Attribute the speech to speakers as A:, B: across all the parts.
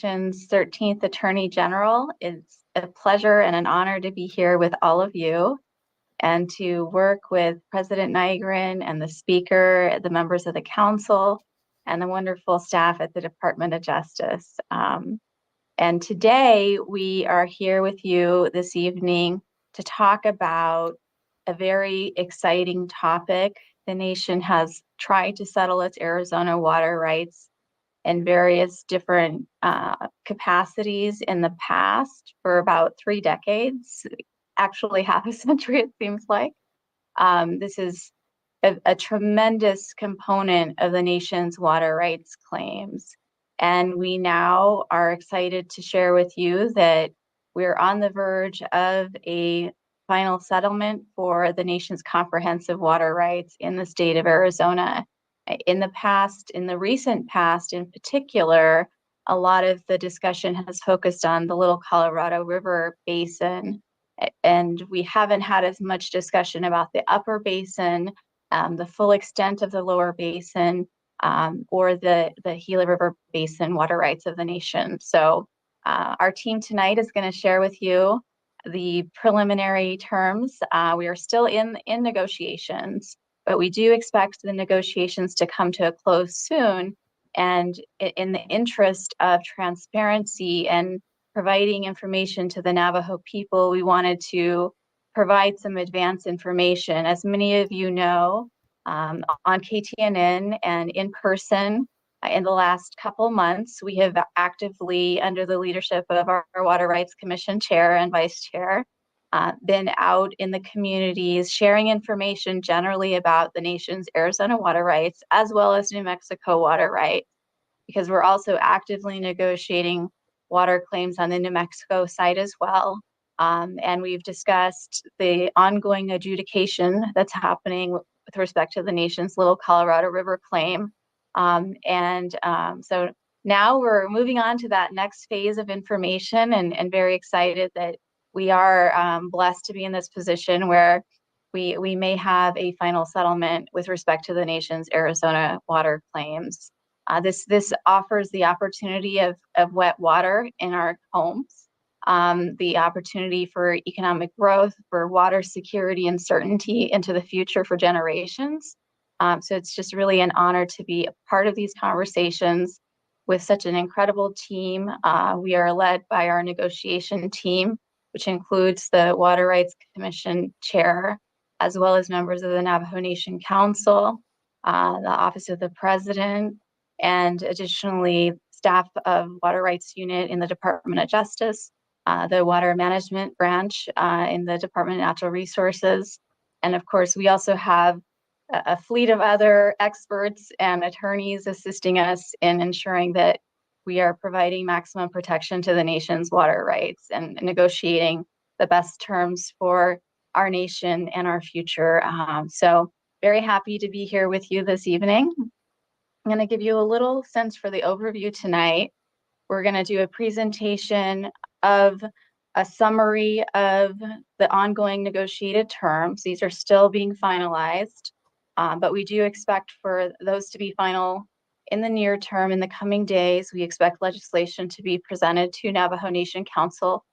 A: Nation's 13th Attorney General. It's a pleasure and an honor to be here with all of you and to work with President Nygren and the Speaker, the members of the Council, and the wonderful staff at the Department of Justice. And today we are here with you this evening to talk about a very exciting topic. The nation has tried to settle its Arizona water rights in various different capacities in the past for about 3 decades, actually half a century, it seems like. This is a tremendous component of the nation's water rights claims. And we now are excited to share with you that we're on the verge of a final settlement for the nation's comprehensive water rights in the state of Arizona. In the recent past in particular, a lot of the discussion has focused on the Little Colorado River Basin, and we haven't had as much discussion about the upper basin, the full extent of the lower basin, or the Gila River Basin water rights of the nation. So our team tonight is going to share with you the preliminary terms. We are still in negotiations, but we do expect the negotiations to come to a close soon. And in the interest of transparency and providing information to the Navajo people, we wanted to provide some advance information. As many of you know, on KTNN and in person, in the last couple months, we have actively, under the leadership of our Water Rights Commission chair and vice chair, been out in the communities sharing information generally about the nation's Arizona water rights, as well as New Mexico water rights, because we're also actively negotiating water claims on the New Mexico side as well. And we've discussed the ongoing adjudication that's happening with respect to the nation's Little Colorado River claim. So now we're moving on to that next phase of information, and very excited that we are blessed to be in this position where we may have a final settlement with respect to the nation's Arizona water claims. This offers the opportunity of wet water in our homes, the opportunity for economic growth, for water security and certainty into the future for generations. So it's just really an honor to be a part of these conversations with such an incredible team. We are led by our negotiation team, which includes the Water Rights Commission chair, as well as members of the Navajo Nation Council, the Office of the President, and additionally staff of Water Rights Unit in the Department of Justice, the Water Management Branch in the Department of Natural Resources. And of course, we also have a fleet of other experts and attorneys assisting us in ensuring that we are providing maximum protection to the nation's water rights and negotiating the best terms for our nation and our future. So very happy to be here with you this evening. I'm going to give you a little sense for the overview tonight. We're going to do a presentation of a summary of the ongoing negotiated terms. These are still being finalized, but we do expect for those to be final in the near term. In the coming days, we expect legislation to be presented to Navajo Nation Council.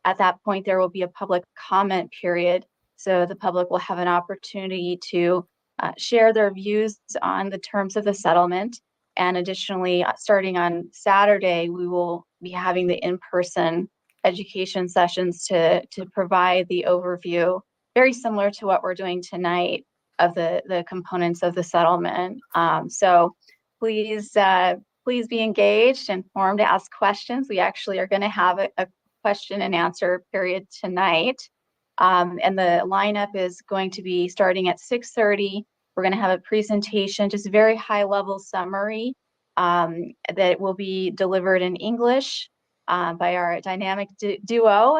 A: At that point, there will be a public comment period, so the public will have an opportunity to share their views on the terms of the settlement. And additionally, starting on Saturday, we will be having the in-person education sessions to provide the overview, very similar to what we're doing tonight, of the components of the settlement. So please be engaged and informed to ask questions. We actually are going to have a question and answer period tonight. And the lineup is going to be starting at 6:30. We're going to have a presentation, just a very high level summary that will be delivered in English by our dynamic duo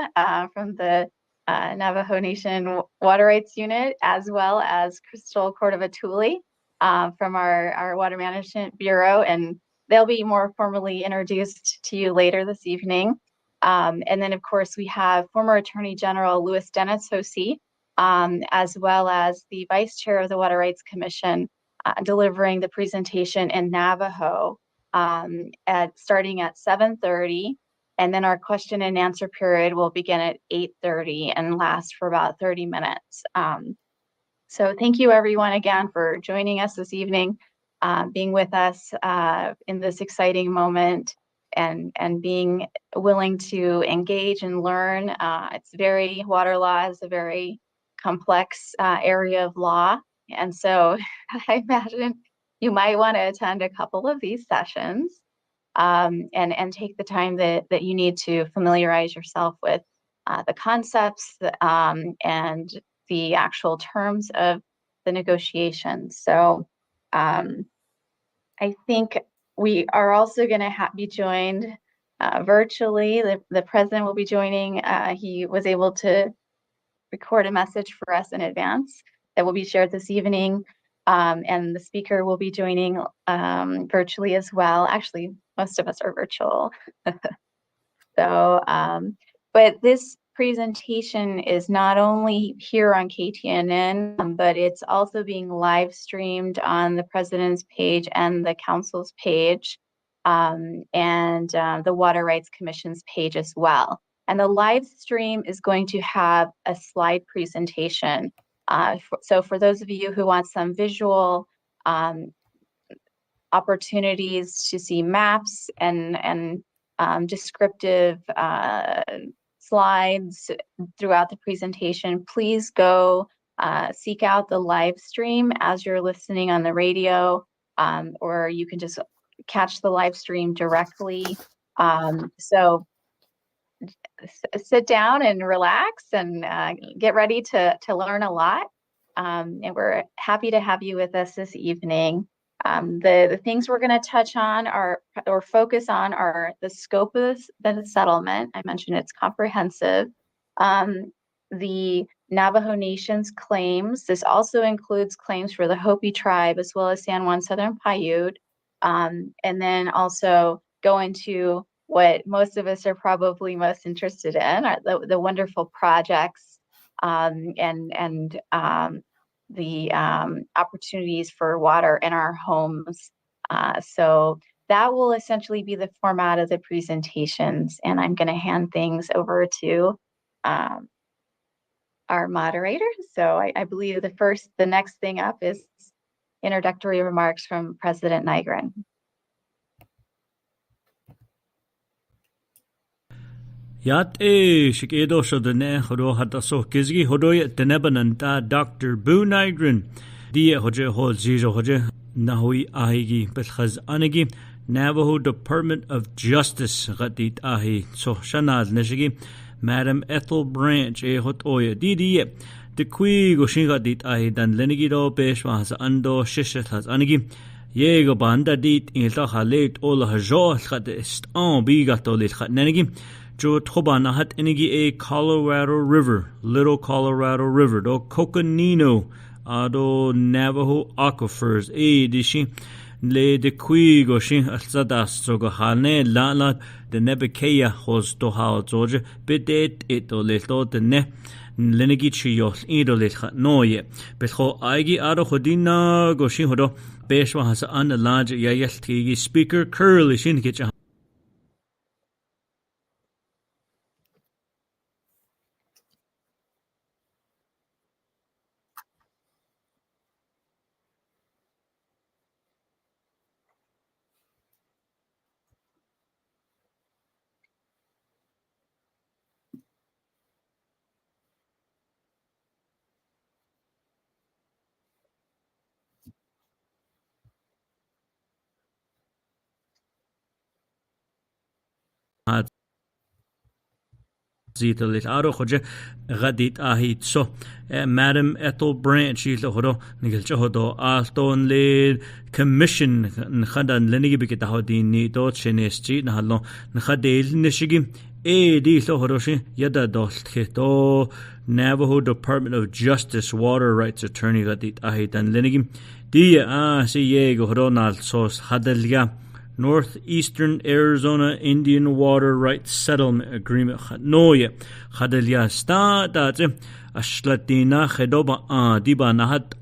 A: from the Navajo Nation Water Rights Unit, as well as Crystal Cordova-Tooley from our Water Management Bureau, and they'll be more formally introduced to you later this evening. And then, of course, we have former Attorney General Louis Dennis-Hosey, as well as the Vice Chair of the Water Rights Commission delivering the presentation in Navajo. starting at 7:30. And then our question and answer period will begin at 8:30 and last for about 30 minutes. So thank you everyone again for joining us this evening, being with us in this exciting moment and being willing to engage and learn. Water law is a very complex area of law. And so I imagine you might want to attend a couple of these sessions and take the time that you need to familiarize yourself with the concepts and the actual terms of the negotiations. So I think we are also going to be joined virtually. The president will be joining. He was able to record a message for us in advance that will be shared this evening. And the speaker will be joining virtually as well. Actually, most of us are virtual. So, but this presentation is not only here on KTNN, but it's also being live streamed on the president's page and the council's page, and the Water Rights Commission's page as well. And the live stream is going to have a slide presentation. So for those of you who want some visual opportunities to see maps and descriptive slides throughout the presentation, please go seek out the live stream as you're listening on the radio, or you can just catch the live stream directly. So sit down and relax and get ready to learn a lot. And we're happy to have you with us this evening. The things we're going to touch on or focus on are the scope of the settlement. I mentioned it's comprehensive. The Navajo Nation's claims. This also includes claims for the Hopi tribe as well as San Juan Southern Paiute. And then also go into what most of us are probably most interested in, are the wonderful projects and the opportunities for water in our homes. So that will essentially be the format of the presentations. And I'm going to hand things over to our moderators. So I believe the next thing up is introductory remarks from President Nygren.
B: Yat shikedo shodane hodo hataso kizgi hodoya tenebananta Dr. Boo Nygren dia hoje hol zizo hoje nahui ahigi belkhaz anigi Navajo Department of Justice gatit ahi so shanad neshigi Madam Ethel Branch hot oya didiye de kui goshin gatit ahi dan lenigido peshwa has ando shishet has anigi yego banda dit ilta halet ola hajo khat ist on bigato lit khat nenigi Jo Tobanahat Inigi a Colorado River, Little Colorado River, do Coconino, Ado Navajo aquifers, Dishi, Le de Quigoshi, Alzadas, Sogohane, Lala, the Nebekeya, Hos Tohao, Georgia, Bidet, Ito Leto, the Ne, Lenigichi, Idolit, Noye, Betho Aigi, Ado Hodina, Goshin Hodo, Beshwa has an large Yayel speaker, Curly Shinkich. Zitalit aro khoje gadit ahit so Madam Ethel Branch ilo hodo nigel hodo alton le commission khadan lenigi bikita hodin ni dot chenesti na hallo khadel nishigi di lo hodoshi yada dolt kheto Navajo Department of Justice Water Rights Attorney gadit ahit and lenigi dia si yego hodonal sos hadalya Northeastern Arizona Indian Water Rights Settlement Agreement Noye Khadalya sta date ashlatina khedoba diba nahat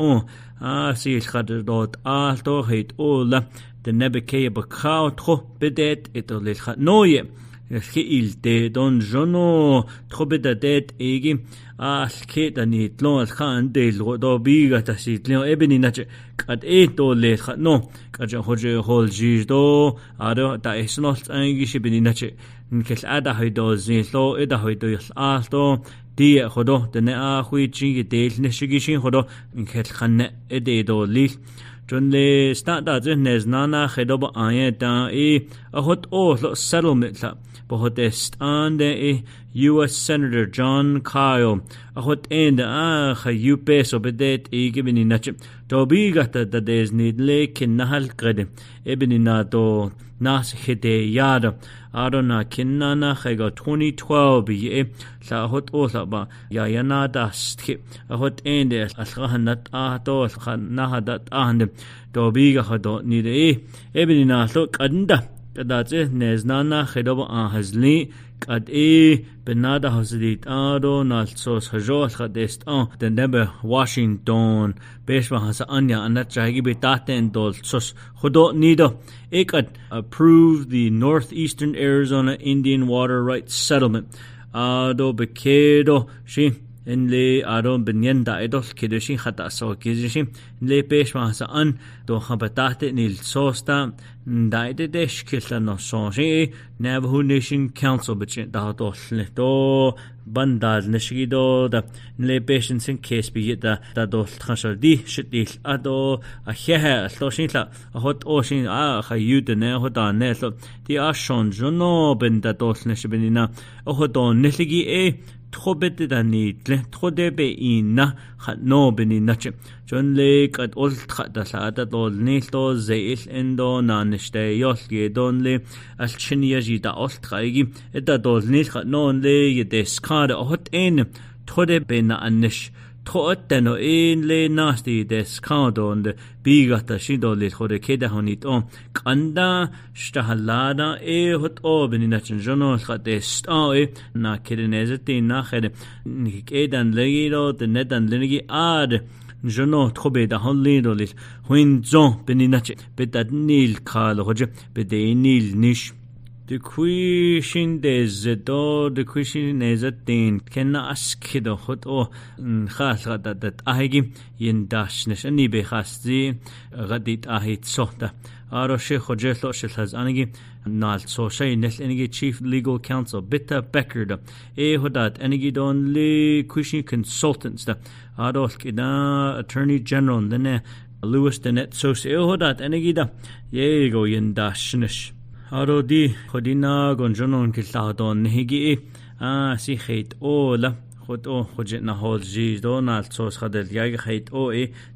B: si khadot alto het ola the nebeke bakao tro bedet etole noye Khilte don jono trobedadet egi alketa ni tlon khan del do biga tasit leo ebeni nach kad eto le no kad hoje hol jido aro ta esnot angi shibeni nach nkel ada hoido zelo eda hoido alto die hodo de na hui chi del neshigi shin hodo nkel khan ededo li John le start da nes nana khedob aye ta a hot o settlement la bohotest and US Senator John Kyle a hot end a khayupe so bedet gibini nach to bigata da des need le kin nahal qade ebini na to nas khide yada arona kinana khayga 2012 ye la hot o la ba ya yana da st a hot end al khanat a to nahadat and to biga hado ni de ebini na so qanda Kadache neznana khidob hazli kad benada hasdit ado nalsos hajol khadest the nebe Washington beshwa has anya anat chagi betaten dol sos khodo nido ekad approve the Northeastern Arizona Indian Water Rights Settlement ado bekedo shi Enle aron benyenda edol kedeshin khata so kedeshin le peshma sa an do khabatate nil sosta daide desh killa no sonje Navajo Nation Council bichin da do to bandal neshido da le peshin sin case bi da do khashar di shitil ado a hehe loshin la hot oshin a khayud ne hoda ne so di a shon jono ben da do neshibina hodo nesligi Trobetedani, Trodebe ina, no beni nache. John Lake at old Khadasada, old Nito, Zeil endo, Naniste, Yosli, Donle, Alchinia, da Ostragi, et that old Nilhat non lay, Descada, hot in, Trodebena anish. Toteno le nasty descado on the bigata shido lit hode keda honit kanda stahalada hot oben in nachn jono khatest na kedenezeti na khede kedan legido the nedan lenigi ad jono trobe da honlido lit huin zon beninache betad nil khal hoje bedenil nish The question is the question is that can ask the hot or khas that ahigi yin dashnish ani be khasti gadit ahit sohta aro she khojelo shel has anigi nal so shay nel anigi chief legal counsel bitta beckerd hodat anigi don le question consultants da aro kida attorney general then Louis Denet so hodat anigi da ye go yin dashnish Aro di khodina gonjonon killadon higi si khait ola khod khojna hol ji donal sos khadel yag khait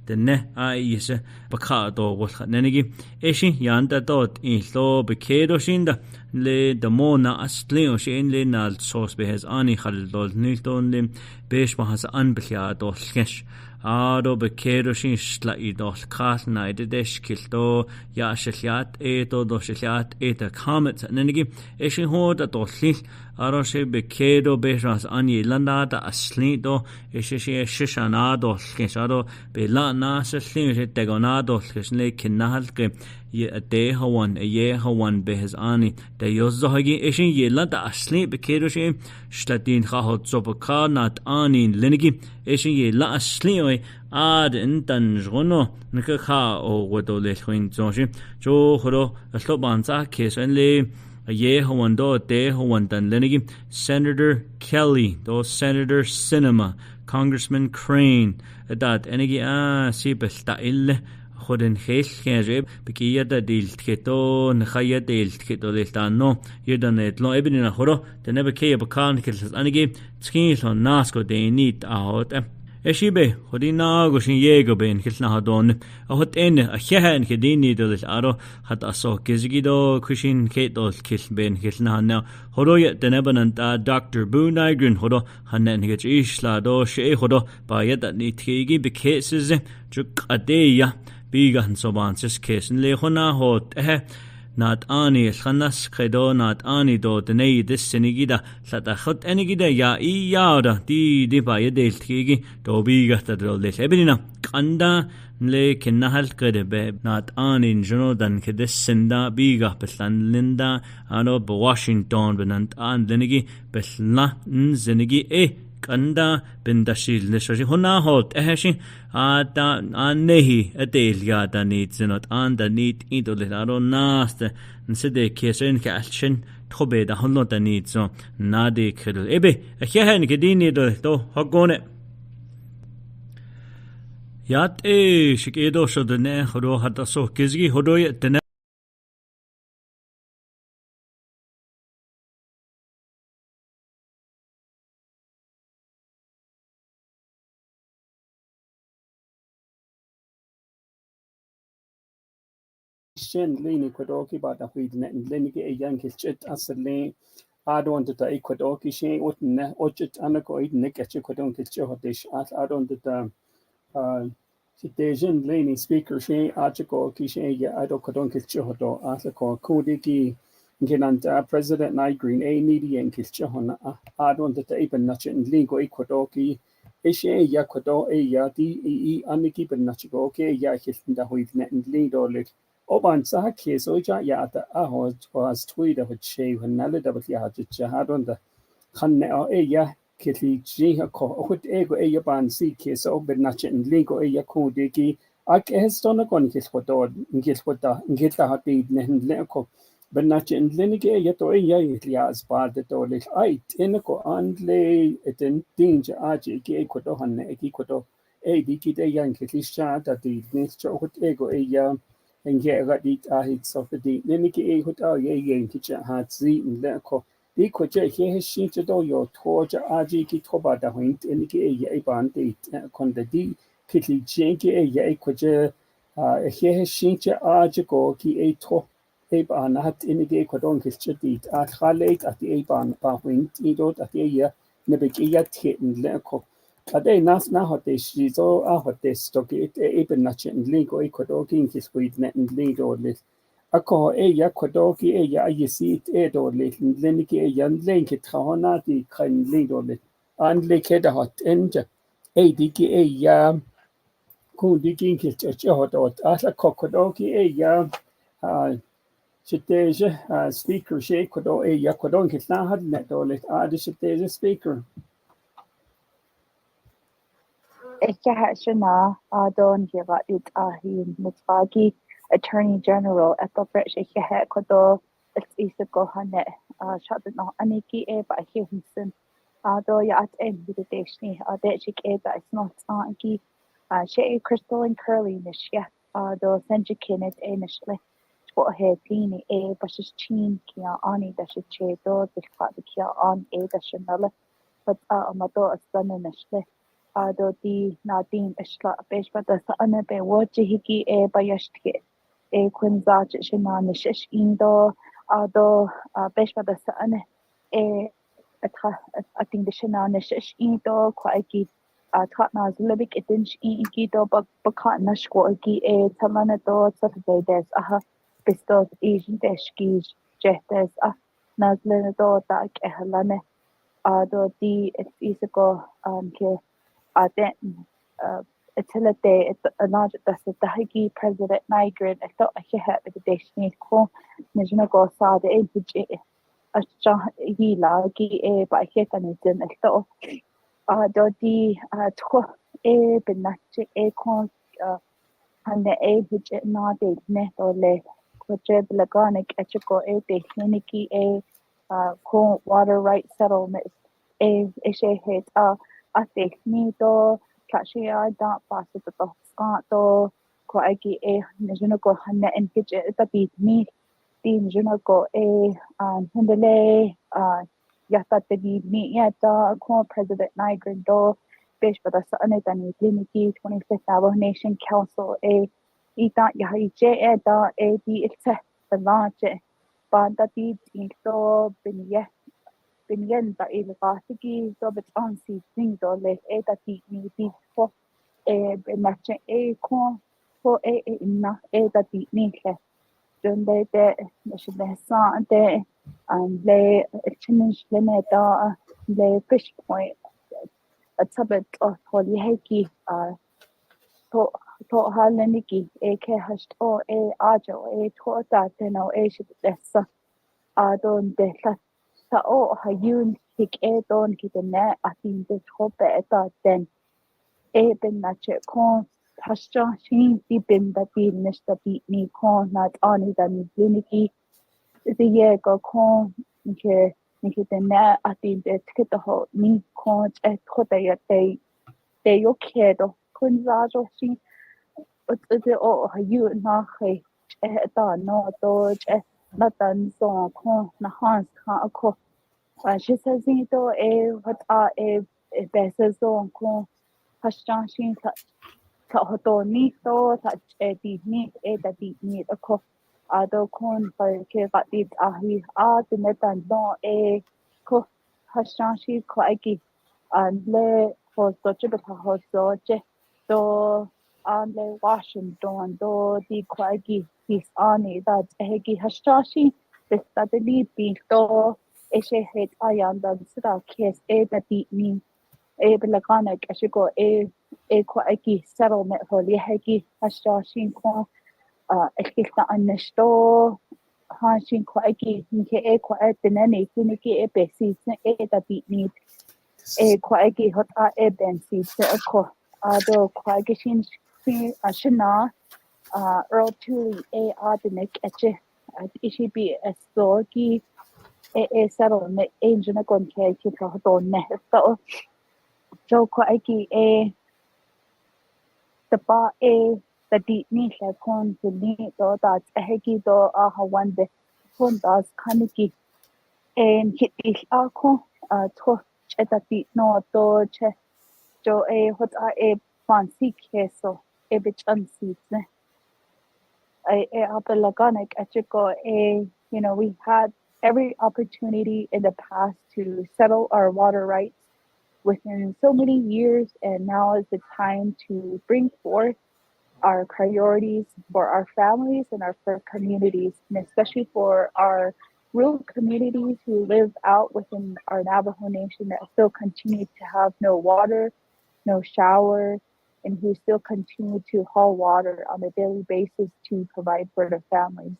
B: denne yese bakha do wol khanenigi eshi yanda dot lo bekedo shinda le demona astleo shin le nal sos behes ani khal dol nilton le besh mahas an bkhya dol kesh Ado bekedo shin stla idol khas naide desh kilto ya shliat do shliat a comet nenigi eshin hod adolli aro she bekedo besras ani landa da asli do she shishana do keshado be la na slin she tegonado keshne kinahal ke ye ade hawan ye hawan behes ani de yozhagi eshin ye landa asli bekedo she shtadin khahot zobka nat ani lenigi eshin ye la asli ad intan jono nkha o godole khwin zonshi jo khoro slobanza kesenle ye hawando de hawandan lenigi Senator Kelly do Senator Cinema Congressman Crane dat enigi si belta ille khoden khel khajeb bikiyada dil tketo nkhaya dil tketo lestano yedanet lo ebinina khoro tenebe kay bakan kels anigi skin lo nasko de nit out Eshibe, Hodina Goshin Yego Ben Hilnahadon, a hot en a Hehan Hedini dolis Aro had a so Kizigido, Kushin Kate dos Kil Ben Hilnahana, Horoya Denebanant Dr. Boone Nigrin Hodo, Hanan Hitch Ishlado, She Hodo, by yet that Nitigi be cases, Juk Adeya, Bigan Sobansis case, and Lehona hot نات آني الخنس خدو نات آني دو دني دس سنجيدا ستأخذ أنجيدا يا إيادا دي باي ديل تيجي دو بيجا تدرول ديل إبننا قندا لكن نهل قد نات آني جنودان كدس سندا بيجا بسلان لندا أنا بواشنطن بنانت آن دنجي بسلا نزنجي إيه كندا بندشيل نشوشي هنا هوت اهشي نهي اتيل يادا نيت زنوت دا نيت ايدو لهارو ناست نسدي كيسين كالشن تخبيدا هنو دا نيت زو نادي كدل ابي اخيهن كديني دو هقوني يات شكيدو شدنه خدو حتى سو كزغي هدو يتنه
C: Shin Lini Kwadoki ba da hui net and Linigi a Yankee chit as a lane. I don't do the Equadoki she wouldn't ochit anacoid nick at Equadon Kichotish as I don't do the Citation Lini speaker she Achakoki she ya I don't Kodon Kichoto as a call Kodiki Ginanta President Night Green a needy and Kichohon. I don't do the Apen Nutch and Lingo Equadoki. Ishe ya Quado a ya D Aniki but Nachigoke ya Kistin the hui net and Lindo lit. Oban sa keso ja ta aho was tweeda hot shave and nalida but ya jahadon the hanne ya kitli ji ko hot ego ya ban si keso but nach in lingo ya ko deki ak hestona kon kis hoto ngis hota ngita hati nen leko but nach in linige ya to ya as part the to lik ai tenko andle eten dinja aji ke ko to hanne ki ko to diki de yan kitli sha ta di nis cho hot ego ya and get got the hits of the deep. Then get a hotel ye kitchen had zi and leko. The coach here has seen to do your torch aji ki toba da wint and get a ye band con the d kitty janky a ye coach here has seen to aji go ki a to a ban hat in the gay codon kitchen deed at halate at the a ban ba wint idot at the year nebek hit and leko. Ade nas na hote shizo a hote stock it even nach and lingo equadoki his sweet net and lido lit. Ako ya quadoki ya you see it edo lit and liniki yan link it hona di kind lido lit. And lake head a hot enter. Diki ya kundiki his hot as a cocodoki ya shiteja speaker shake quado ya quadon his na had net lit add shiteja speaker.
D: Shana Don Givat Ahi Mutsagi Attorney General Ethelbert Shehe Kodo Isiko Hanet Shadna Aniki Eba Hinson Do Yat En Vidishni Dechik Eba is not Anki She Crystal and Curly Nishya Do Senjikinet Enishli He Pini E Bashish Chin Kia Ani Dashi Che Do the Kia on E Dashanella but Amado Astanishli do di nadin ishla beshba da sa anabe waji hiki bayashtke kunza chishina nishish indo do beshba da sa ane ating dishina nishish indo kwaiki tatna zlibik itinch inki do bakat nashko iki tamana do saturday des bisto asian deshki jehtes nazlina do da kehlane do di isiko ke then it's a large that's the Hagi President Nigerian. I thought I had with the Destiny Ko Najina go saw the age a he lagi but I hit an it I thought do the to benachi con and the age not a net or le which lagonic etchico de niki cool water right settlement she hit ate ni to kashia da pasu to to ko aki najuna ko hanne en kiche ta bit mi tin juna ko hundele yata te bit mi yata ko president Nigerian do bish pada sa anetani clinici 25th Navajo Nation Council ita yahiche da di itse the launch ba da di to binyen da ilgafigi do bet on si thing do le da ti ni di fo benache ko na da ti ni le dun de sa de le challenge limit le fish point a tablet of holy heki to haleniki ke hast o ajo to ta no shi dessa don de ta o hayun hik don ki de ne atin de hope eta den ben na che kon hasja shin di bin da di nista di ni kon nat ani da ni liniki the ye go kon ke de ne atin de tkita ho ni kon e kota ya te yo kedo kun za jo shin de o hayu na he da no do na dan so kon na hans ka ko she says to what besa so kon hasja shin ta hoto ni to ta di ni da di ni ko ado kon pa ke ga di ahi de metan no ko hasja shi ko aki an le ho so che ba ho so che to an le Washington do di ko aki his ani da ki hasja shi besta de li bi to she het ayan da sra kes da di ni belakana kashiko ko aki settlement holi heki hasja shin ko ekilta annesto ha shin ko aki nke ko tenene kiniki besi da bi ni ko aki hota bensi ko ado ko aki shin ashina earl tuli adenek eche ishi bi estoki settlement engine kon ke ki to ne so jo ko aki the ba the di ni la kon the ni do da heki do hawan de kon das kaniki and hit is ko to che da di no do che jo hot fancy keso bit unseat ne apelaganik achiko we had every opportunity in the past to settle our water rights within so many years, and now is the time to bring forth our priorities for our families and for communities, and especially for our rural communities who live out within our Navajo Nation that still continue to have no water, no shower, and who still continue to haul water on a daily basis to provide for their families.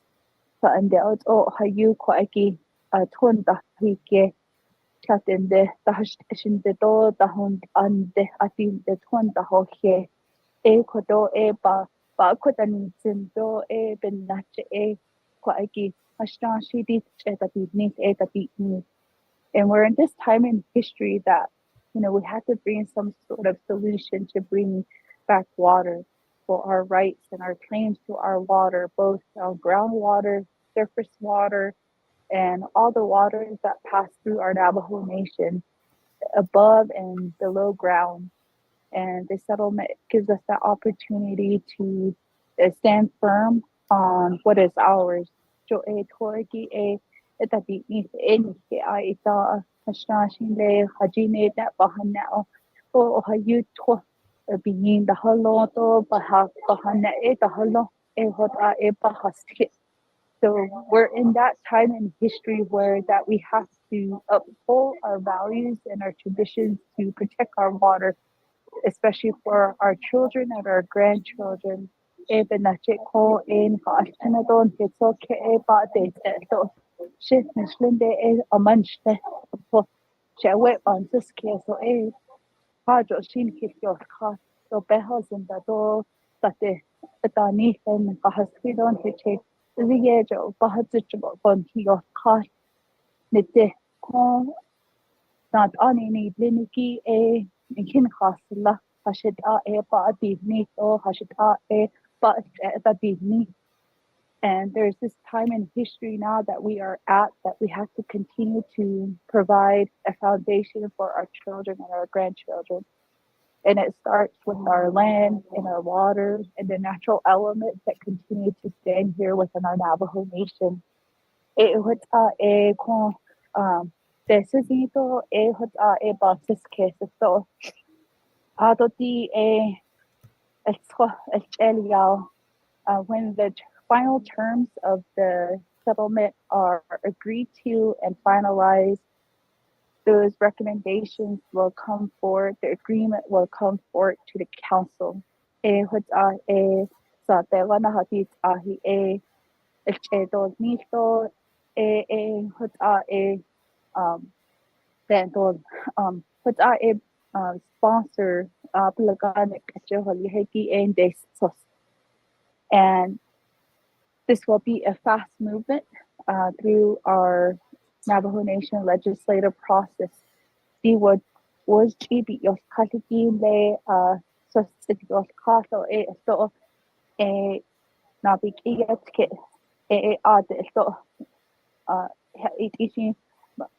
D: So, and hayu ko aki tun dahike Katende tahashinde do dahon ande atinde tun dahoke kodo ba kodani zindo ben nache ko aki ashtashi dit etati etati. And we're in this time in history that we had to bring some sort of solution to bring back water for our rights and our claims to our water, both groundwater, surface water, and all the waters that pass through our Navajo Nation above and below ground. And the settlement gives us that opportunity to stand firm on what is ours. So toriki itabi ni ai ita hashin le hajine that bahana o hayu to being the halo to bahana the halo hota bahasti. So we're in that time in history where that we have to uphold our values and our traditions to protect our water, especially for our children and our grandchildren. So behos in the door that the Dani and Bahasquidon hit the edge of Bahasichable on your car. Nite con not on any bliniki kin hasla hashita ba divni or hashita ba divni. And there's this time in history now that we are at that we have to continue to provide a foundation for our children and our grandchildren. And it starts with our land and our water and the natural elements that continue to stand here within our Navajo Nation. Desisito basis queso adoti when the final terms of the settlement are agreed to and finalized, those recommendations will come forward, the agreement will come forward to the council. Sa te wana hati ahi do nito sponsor and this will be a fast movement through our Navajo Nation legislative process. The was chibi yos katiki le so yos kato so na big iatke ad so it is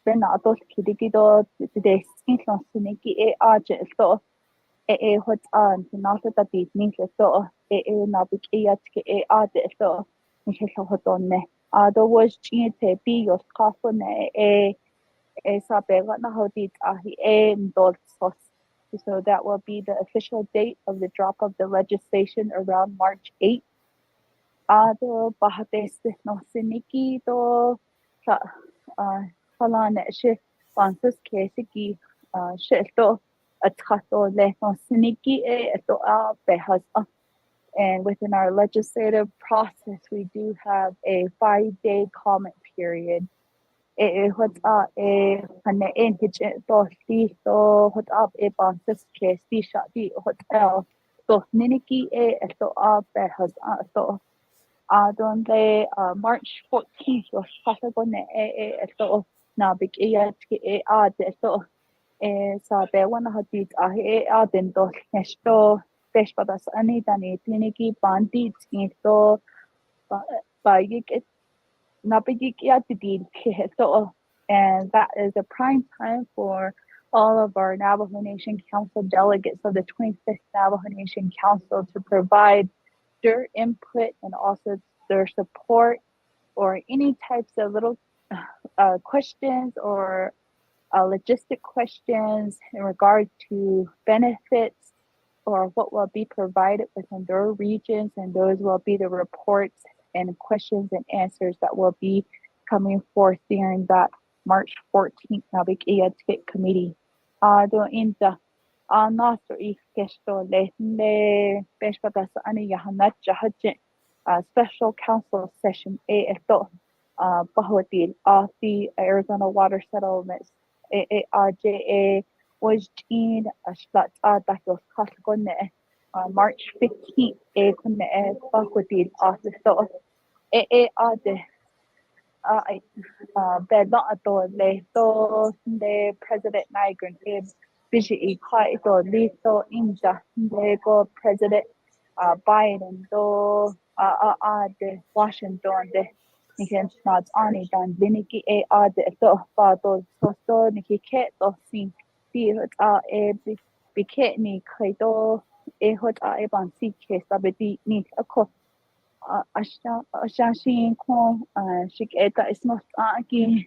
D: Renato Kidigido today Sinton Siniki Arch so what not that it means so na big iatke ad so Hotone. There was Chinte be your Kafone Sabela Nahodit Ahi Dolsos. So that will be the official date of the drop of the legislation around March 8th. Do Bahates no Siniki do Halane Shi Francis Kesiki Shito Atato Le no Siniki to Behas. And within our legislative process, we do have a 5-day comment period. What's up a what up a bonus case the hotel so Niniki so up has so donde March 14th was possible so now big so sa be one hadit dento nesto Peshpadas Anitani Kliniki Bandit into Bayik Napigikiatidin so and that is a prime time for all of our Navajo Nation Council delegates of the 25th Navajo Nation Council to provide their input and also their support or any types of little questions or logistic questions in regard to benefits or what will be provided within their regions, and those will be the reports and questions and answers that will be coming forth during that March 14th Navik Iyatkit Committee. Do inta nasrikesto le beshpatas ani yahanat jahajin special council session eto bahwatil of the Arizona water settlements ARJA was in March 15th Bakwati office so the President Nigran Bishi Kaito Lito Inja Lego President Biden do the Washington the Nikan not ani dan Liniki the so Pato so Niki Keto Sin Bikini Kaito hot ban si case abeti ni ako Ashashi Kong Shiketa is not again.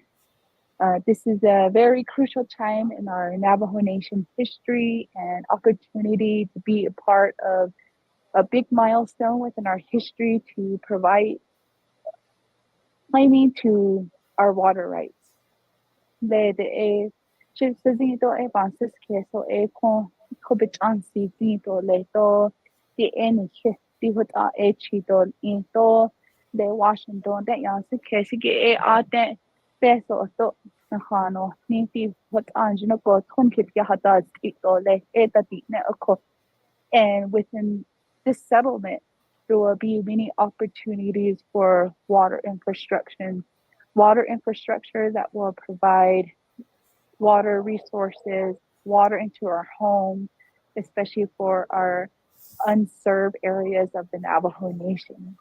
D: This is a very crucial time in our Navajo Nation history and opportunity to be a part of a big milestone within our history to provide claiming to our water rights. The Chipsito Evansis Keso Econ Kobichansi Dito Leto the N Hit Chito into the Washington that Yansi Kesigi Ate Peso so Nahano Ninti what Angelo go Tonkit Yahada Tito Le Eta Dine Oko. And within this settlement, there will be many opportunities for water infrastructure that will provide water resources, water into our home, especially for our unserved areas of the Navajo Nation.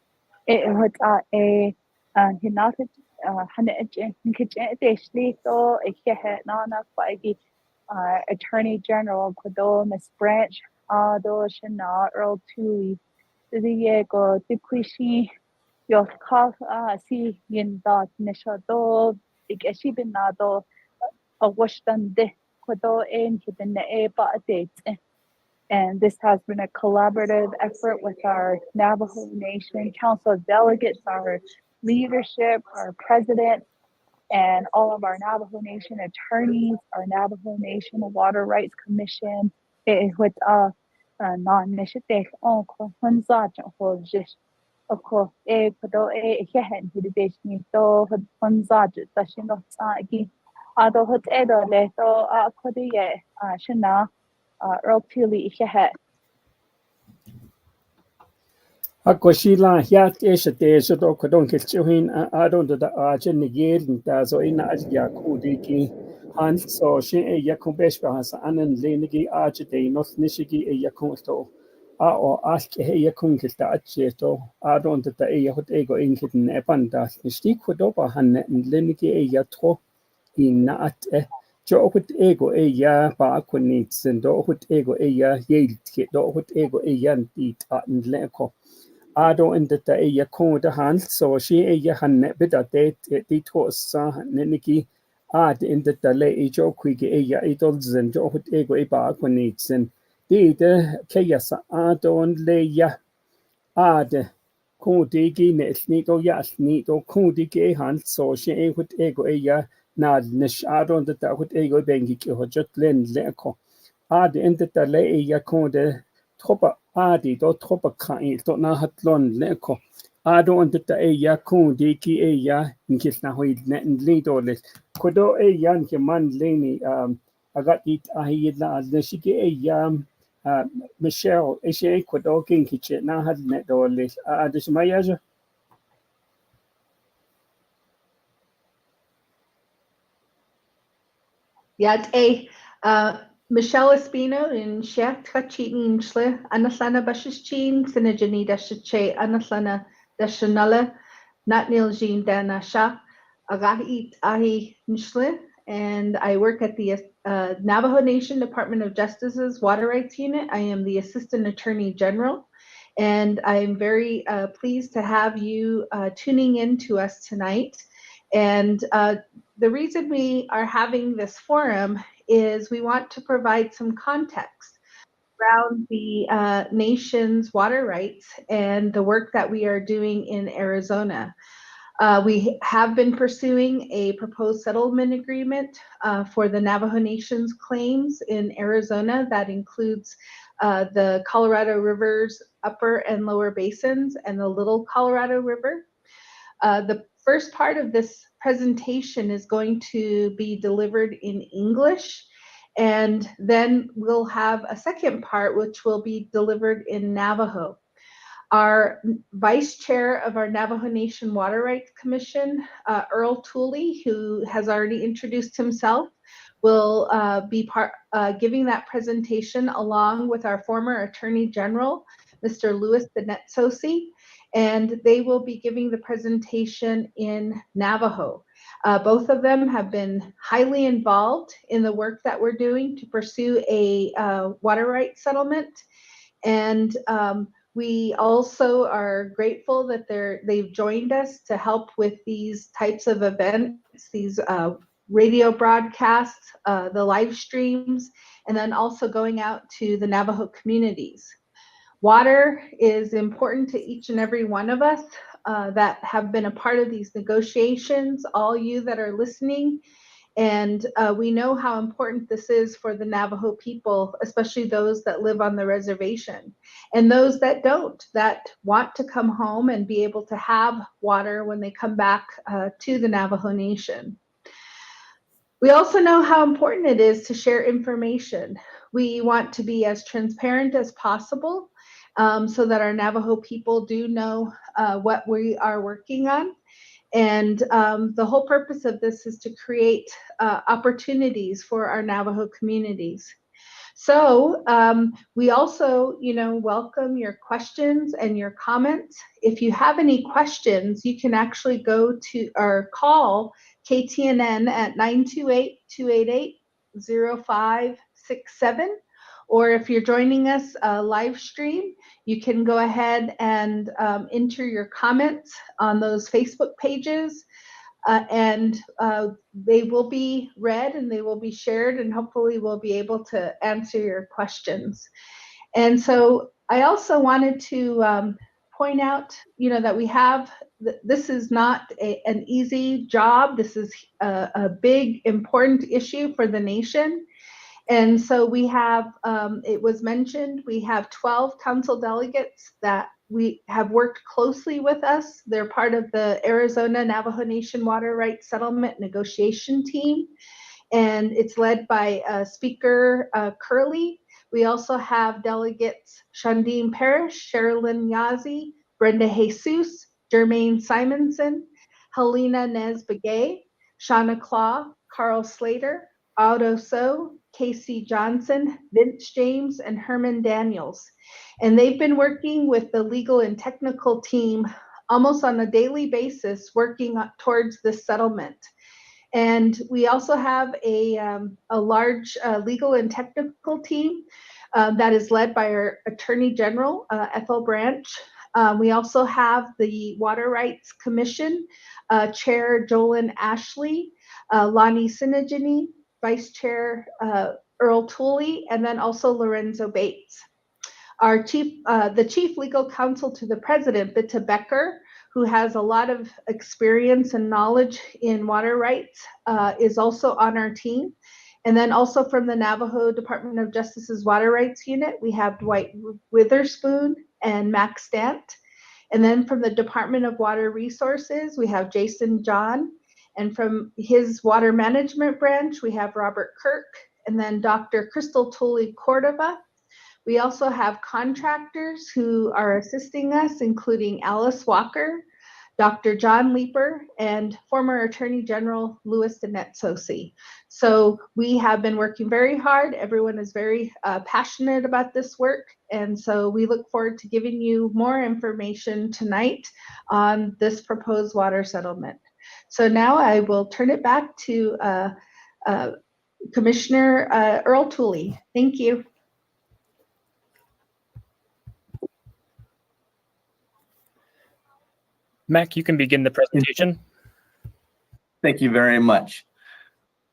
D: It was a Attorney General Kodo Miss Branch do Shana Earl Tui Diego Dikwishi Yoskaf si Yinda Nishado Ikeshibinado a Washington de Kodo in Hidden Eba date. And this has been a collaborative effort with our Navajo Nation Council of Delegates, our leadership, our president, and all of our Navajo Nation attorneys, our Navajo Nation Water Rights Commission, with non-initiative on Hunzajan for just of course pado hehen hidideshni to Hunzajan tashin agi ado hot edo le to kodiye shana Earl Hehe.
C: Ako sila hiat te do kodon kilchuhin adon da ajen nigerin da so ina ajya kudiki han so shin yakun beshba has anan lenigi ajde nos nishigi yakun to o ask yakun kilta acheto adon da hot ego inkitten epanda sti kodoba han lenigi yatro in at jo hot ego ya ba kunitsen do hot ego ya yilt do hot ego yan dit an leko Ado in the day ko the hand so she han bida de to sa niki ad in the delay jo quick idols and jo ego e ba konitsen de kayasa adon le ya ad ko digi ne snito ya snito ko digi hand so she ego ya na nish adon the ego bengi ho jot len leko ad in the delay ya ko de troppa adi do troppa kain do na hatlon leko ado on the ya kun de ki ya inkis na hoid net lido les kodo yan ke man leni agat it ahi na az shiki ya Michelle she kodo kin kiche na had net do les adis mayaja
E: Yat Michelle Espino in Shek Trachitin Shle, Anaslana Bashichin, Sinajani Dashache, Anaslana Dashanala, Natnil Jean Dana Sha, Agahit Ahi Nishle, and I work at the Navajo Nation Department of Justice's Water Rights Unit. I am the Assistant Attorney General, and I'm very pleased to have you tuning in to us tonight. And the reason we are having this forum is we want to provide some context around the nation's water rights and the work that we are doing in Arizona. We have been pursuing a proposed settlement agreement for the Navajo Nation's claims in Arizona that includes the Colorado River's upper and lower basins and the Little Colorado River. The first part of this presentation is going to be delivered in English, and then we'll have a second part which will be delivered in Navajo. Our vice chair of our Navajo Nation Water Rights Commission, Earl Tooley, who has already introduced himself, will be giving that presentation along with our former Attorney General, Mr. Louis Benetsosi, and they will be giving the presentation in Navajo. Both of them have been highly involved in the work that we're doing to pursue a water rights settlement. And we also are grateful that they've joined us to help with these types of events, these radio broadcasts, the live streams, and then also going out to the Navajo communities. Water is important to each and every one of us that have been a part of these negotiations, all you that are listening. And we know how important this is for the Navajo people, especially those that live on the reservation and those that don't, that want to come home and be able to have water when they come back to the Navajo Nation. We also know how important it is to share information. We want to be as transparent as possible so that our Navajo people do know what we are working on. And the whole purpose of this is to create opportunities for our Navajo communities. So we also, welcome your questions and your comments. If you have any questions, you can actually go to or call KTNN at 928-288-0567. Or if you're joining us live stream, you can go ahead and enter your comments on those Facebook pages, and they will be read and they will be shared, and hopefully we'll be able to answer your questions. And so I also wanted to point out, that we have, this is not an easy job. This is a big, important issue for the nation. And so we have, it was mentioned, we have 12 council delegates that we have worked closely with us. They're part of the Arizona Navajo Nation Water Rights Settlement Negotiation Team, and it's led by Speaker Curley. We also have delegates Shandine Parrish, Sherilyn Yazi, Brenda Jesus, Jermaine Simonson, Helena Nez Begay, Shauna Claw, Carl Slater, Aldo So, Casey Johnson, Vince James, and Herman Daniels. And they've been working with the legal and technical team almost on a daily basis, working towards this settlement. And we also have a large legal and technical team that is led by our Attorney General, Ethel Branch. We also have the Water Rights Commission, Chair Jolyn Ashley, Lonnie Sinigini, Vice Chair Earl Tooley, and then also Lorenzo Bates. Our the Chief Legal Counsel to the President, Bitta Becker, who has a lot of experience and knowledge in water rights, is also on our team. And then also from the Navajo Department of Justice's Water Rights Unit, we have Dwight Witherspoon and Max Stant. And then from the Department of Water Resources, we have Jason John. And from his water management branch, we have Robert Kirk, and then Dr. Crystal Tooley Cordova. We also have contractors who are assisting us, including Alice Walker, Dr. John Leeper, and former Attorney General Louis Danetsosi. So we have been working very hard. Everyone is very passionate about this work. And so we look forward to giving you more information tonight on this proposed water settlement. So now I will turn it back to Commissioner Earl Tooley. Thank you.
F: Mac, you can begin the presentation.
G: Thank you very much.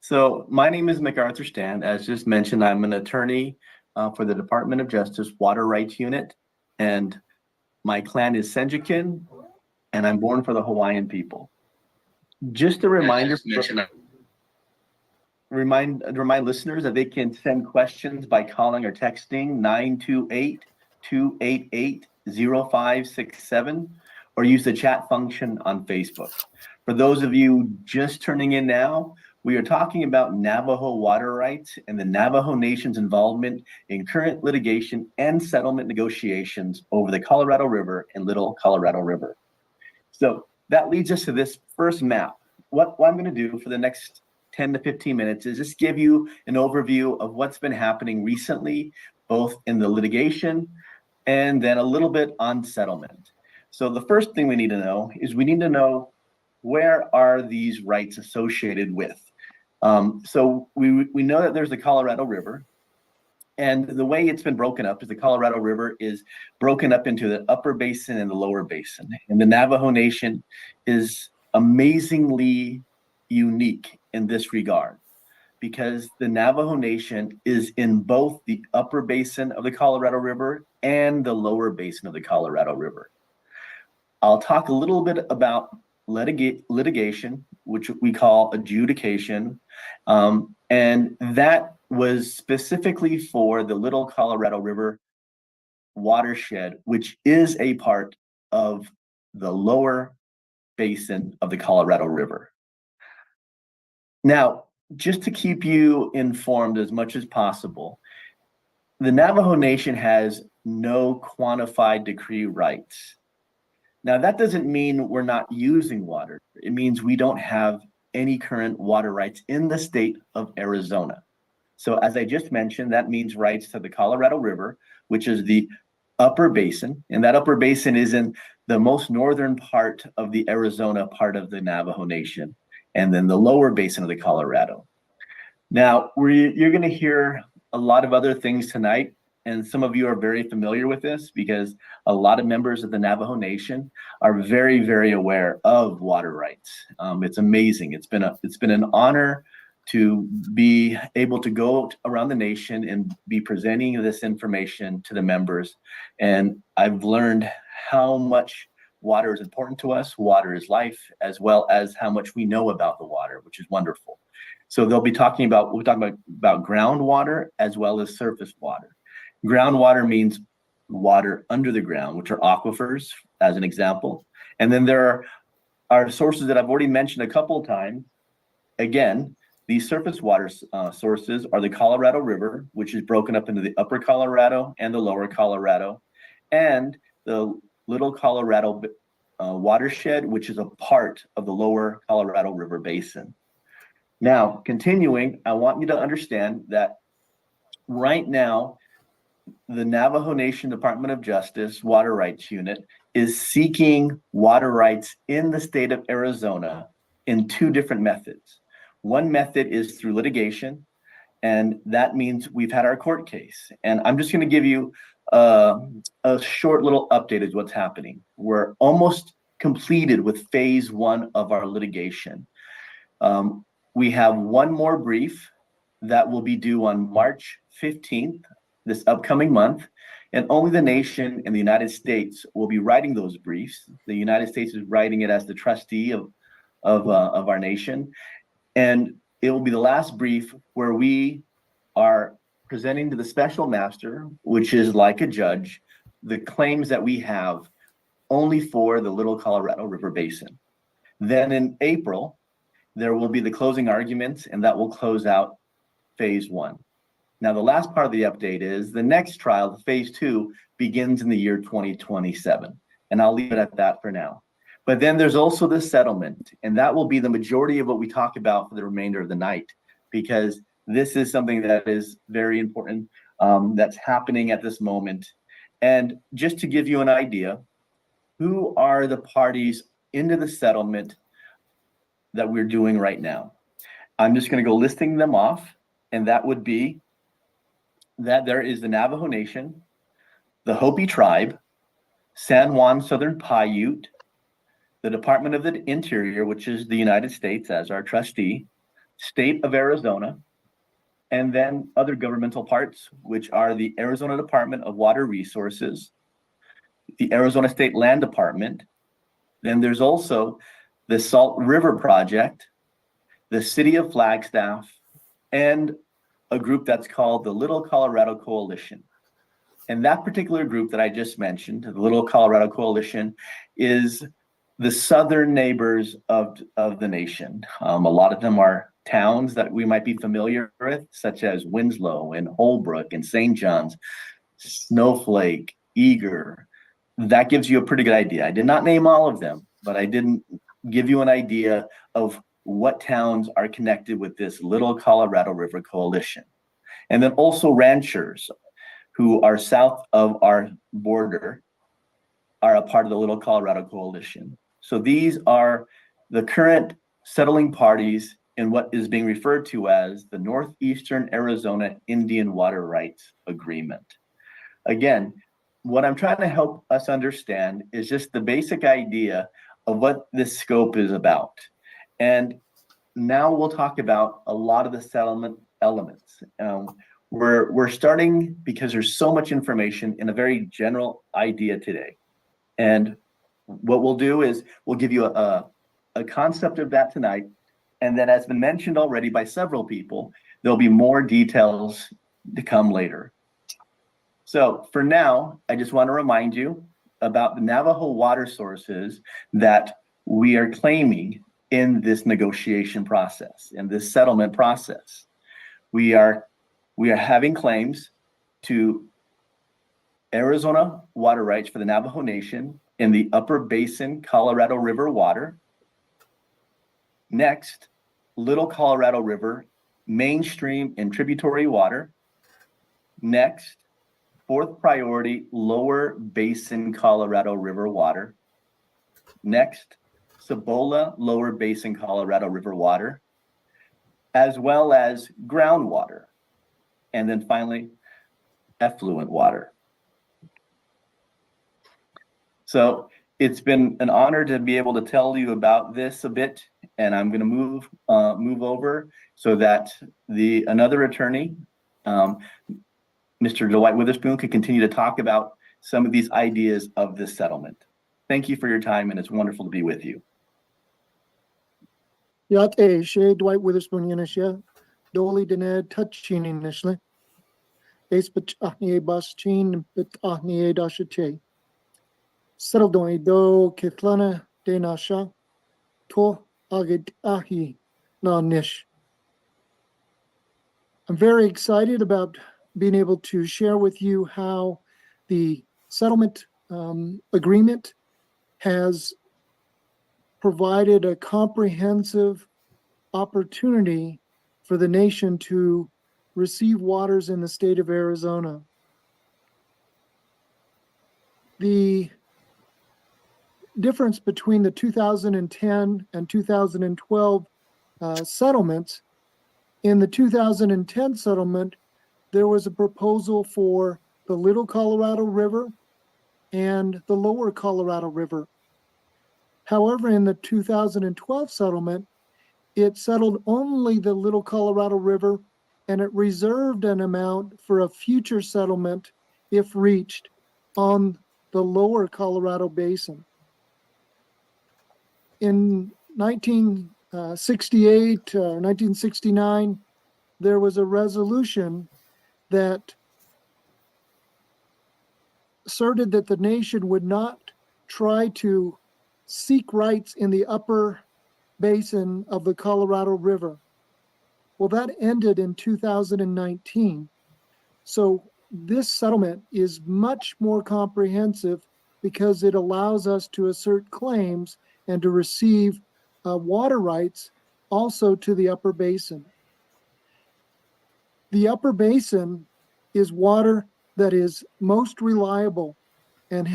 G: So my name is MacArthur Stan. As just mentioned, I'm an attorney for the Department of Justice Water Rights Unit, and my clan is Senjikin, and I'm born for the Hawaiian people. Just a reminder, remind listeners that they can send questions by calling or texting 928-288-0567 or use the chat function on Facebook. For those of you just turning in now, we are talking about Navajo water rights and the Navajo Nation's involvement in current litigation and settlement negotiations over the Colorado River and Little Colorado River. So that leads us to this first map. What I'm going to do for the next 10 to 15 minutes is just give you an overview of what's been happening recently, both in the litigation and then a little bit on settlement. So the first thing we need to know is we need to know, where are these rights associated with? So we know that there's the Colorado River, and the way it's been broken up is the Colorado River is broken up into the upper basin and the lower basin. And the Navajo Nation is amazingly unique in this regard, because the Navajo Nation is in both the upper basin of the Colorado River and the lower basin of the Colorado River. I'll talk a little bit about litigation, which we call adjudication, and that was specifically for the Little Colorado River watershed, which is a part of the lower basin of the Colorado River. Now, just to keep you informed as much as possible, the Navajo Nation has no quantified decree rights. Now, that doesn't mean we're not using water. It means we don't have any current water rights in the state of Arizona. So as I just mentioned, that means rights to the Colorado River, which is the upper basin, and that upper basin is in the most northern part of the Arizona part of the Navajo Nation, and then the lower basin of the Colorado. Now, you're going to hear a lot of other things tonight, and some of you are very familiar with this because a lot of members of the Navajo Nation are very, very aware of water rights. It's amazing. It's been an honor to be able to go around the nation and be presenting this information to the members. And I've learned how much water is important to us. Water is life, as well as how much we know about the water, which is wonderful. So we're talking about groundwater as well as surface water. Groundwater means water under the ground, which are aquifers, as an example. And then there are sources that I've already mentioned a couple of times. Again, these surface water sources are the Colorado River, which is broken up into the upper Colorado and the lower Colorado, and the Little Colorado watershed, which is a part of the lower Colorado River Basin. Now, continuing, I want you to understand that right now, the Navajo Nation Department of Justice Water Rights Unit is seeking water rights in the state of Arizona in two different methods. One method is through litigation, and that means we've had our court case. And I'm just going to give you a short little update of what's happening. We're almost completed with phase 1 of our litigation. We have one more brief that will be due on March 15th, this upcoming month, and only the nation and the United States will be writing those briefs. The United States is writing it as the trustee of our nation. And it will be the last brief where we are presenting to the special master, which is like a judge, the claims that we have only for the Little Colorado River Basin. Then in April, there will be the closing arguments, and that will close out phase 1. Now, the last part of the update is the next trial, phase 2, begins in the year 2027. And I'll leave it at that for now. But then there's also the settlement, and that will be the majority of what we talk about for the remainder of the night, because this is something that is very important that's happening at this moment. And just to give you an idea, who are the parties into the settlement that we're doing right now? I'm just going to go listing them off, and that would be that there is the Navajo Nation, the Hopi Tribe, San Juan Southern Paiute, the Department of the Interior, which is the United States as our trustee, State of Arizona, and then other governmental parts, which are the Arizona Department of Water Resources, the Arizona State Land Department. Then there's also the Salt River Project, the City of Flagstaff, and a group that's called the Little Colorado Coalition. And that particular group that I just mentioned, the Little Colorado Coalition, is the southern neighbors of the nation. A lot of them are towns that we might be familiar with, such as Winslow and Holbrook and St. John's, Snowflake, Eager. That gives you a pretty good idea. I did not name all of them, but I didn't give you an idea of what towns are connected with this Little Colorado River Coalition. And then also ranchers who are south of our border are a part of the Little Colorado Coalition. So these are the current settling parties in what is being referred to as the Northeastern Arizona Indian Water Rights Agreement. Again, what I'm trying to help us understand is just the basic idea of what this scope is about. And now we'll talk about a lot of the settlement elements. We're starting, because there's so much information, in a very general idea today. And what we'll do is we'll give you a concept of that tonight. And then, as been mentioned already by several people, there'll be more details to come later. So for now, I just want to remind you about the Navajo water sources that we are claiming in this negotiation process, in this settlement process. We are having claims to Arizona water rights for the Navajo Nation in the Upper Basin Colorado River water. Next, Little Colorado River mainstream and tributary water. Next, fourth priority Lower Basin Colorado River water. Next, Cibola Lower Basin Colorado River water, as well as groundwater. And then finally, effluent water. So it's been an honor to be able to tell you about this a bit and I'm going to move over so that another attorney, Mr. Dwight Witherspoon, could continue to talk about some of these ideas of this settlement. Thank you for your time, and it's wonderful to be with you.
H: Yat she Dwight Witherspoon Yanishia, Dolly Dened Touching initially. Ace but Ahnie Bas Chin, but Ahnie Dashache. Settled on do Kitlana de Nasha, To Agit Ahi Na Nish. I'm very excited about being able to share with you how the settlement agreement has provided a comprehensive opportunity for the nation to receive waters in the state of Arizona. The difference between the 2010 and 2012 settlements, in the 2010 settlement, there was a proposal for the Little Colorado River and the Lower Colorado River. However, in the 2012 settlement, it settled only the Little Colorado River, and it reserved an amount for a future settlement, if reached, on the Lower Colorado Basin. In 1968 or 1969, there was a resolution that asserted that the nation would not try to seek rights in the upper basin of the Colorado River. Well, that ended in 2019. So this settlement is much more comprehensive because it allows us to assert claims and to receive water rights also to the upper basin. The upper basin is water that is most reliable and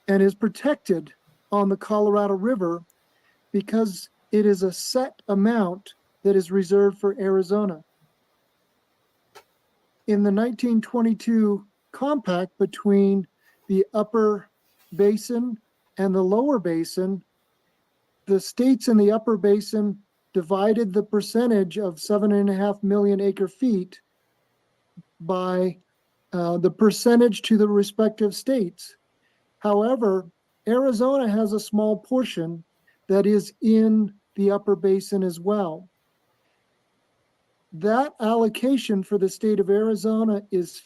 H: is protected on the Colorado River because it is a set amount that is reserved for Arizona. In the 1922 compact between the upper basin and the lower basin, the states in the upper basin divided the percentage of 7.5 million acre feet by the percentage to the respective states. However, Arizona has a small portion that is in the upper basin as well. That allocation for the state of Arizona is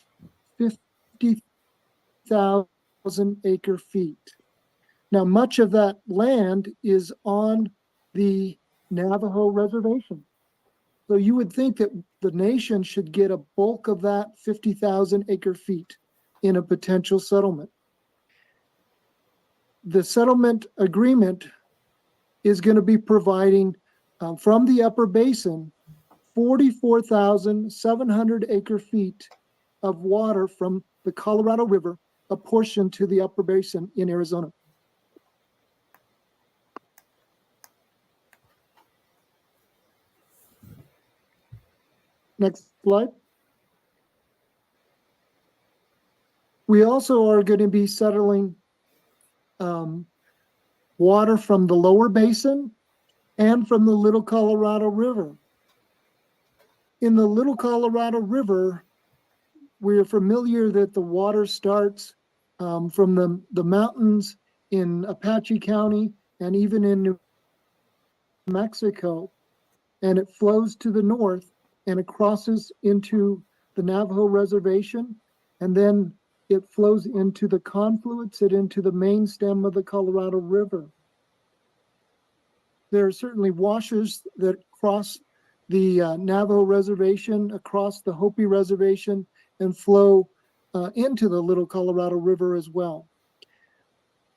H: 50,000 acre feet. Now, much of that land is on the Navajo reservation. So you would think that the nation should get a bulk of that 50,000 acre feet in a potential settlement. The settlement agreement is going to be providing from the upper basin 44,700 acre feet of water from the Colorado River, apportioned to the upper basin in Arizona. Next slide. We also are going to be settling water from the lower basin and from the Little Colorado River. In the Little Colorado River, we are familiar that the water starts from the mountains in Apache County and even in New Mexico, and it flows to the north and it crosses into the Navajo reservation, and then it flows into the confluence and into the main stem of the Colorado River. There are certainly washes that cross the Navajo reservation, across the Hopi reservation, and flow into the Little Colorado River as well.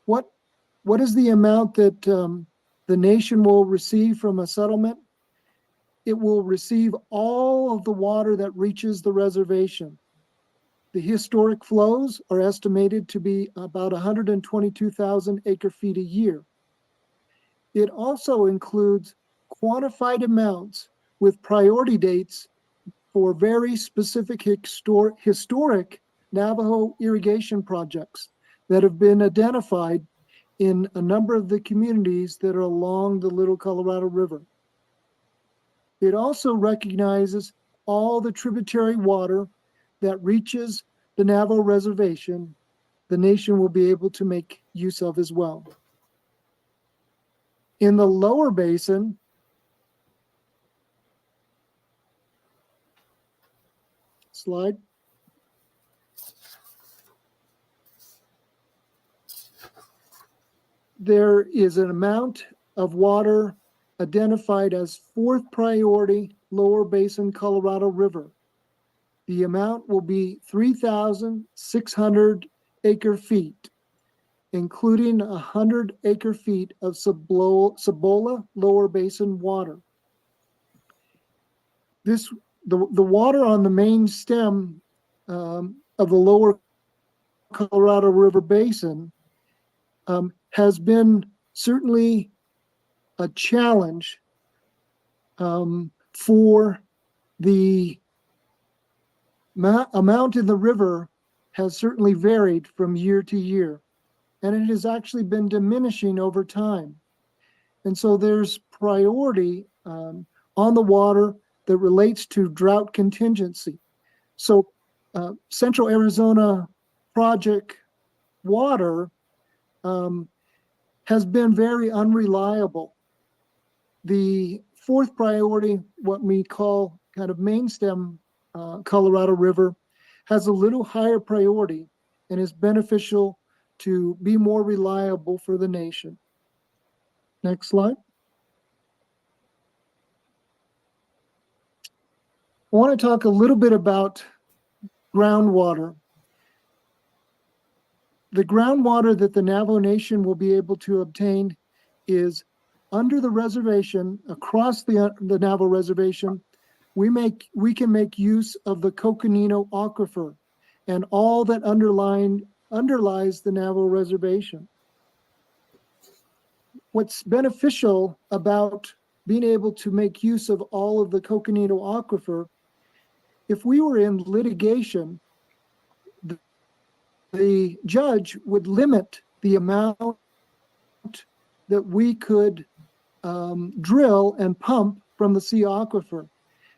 H: What is the amount that the nation will receive from a settlement? It will receive all of the water that reaches the reservation. The historic flows are estimated to be about 122,000 acre feet a year. It also includes quantified amounts with priority dates for very specific historic Navajo irrigation projects that have been identified in a number of the communities that are along the Little Colorado River. It also recognizes all the tributary water that reaches the Navajo Reservation, the nation will be able to make use of as well. In the lower basin, slide, there is an amount of water identified as 4th priority lower basin Colorado River. The amount will be 3,600 acre feet, including 100 acre feet of Cibola lower basin water. The water on the main stem of the lower Colorado River basin has been certainly a challenge for the amount in the river has certainly varied from year to year, and it has actually been diminishing over time. And so there's priority on the water that relates to drought contingency. So Central Arizona Project water has been very unreliable. The 4th priority, what we call kind of main stem Colorado River, has a little higher priority and is beneficial to be more reliable for the nation. Next slide. I want to talk a little bit about groundwater. The groundwater that the Navajo Nation will be able to obtain is under the reservation, across the Navajo Reservation. We can make use of the Coconino Aquifer and all that underlies the Navajo Reservation. What's beneficial about being able to make use of all of the Coconino Aquifer, if we were in litigation, the judge would limit the amount that we could drill and pump from the sea aquifer.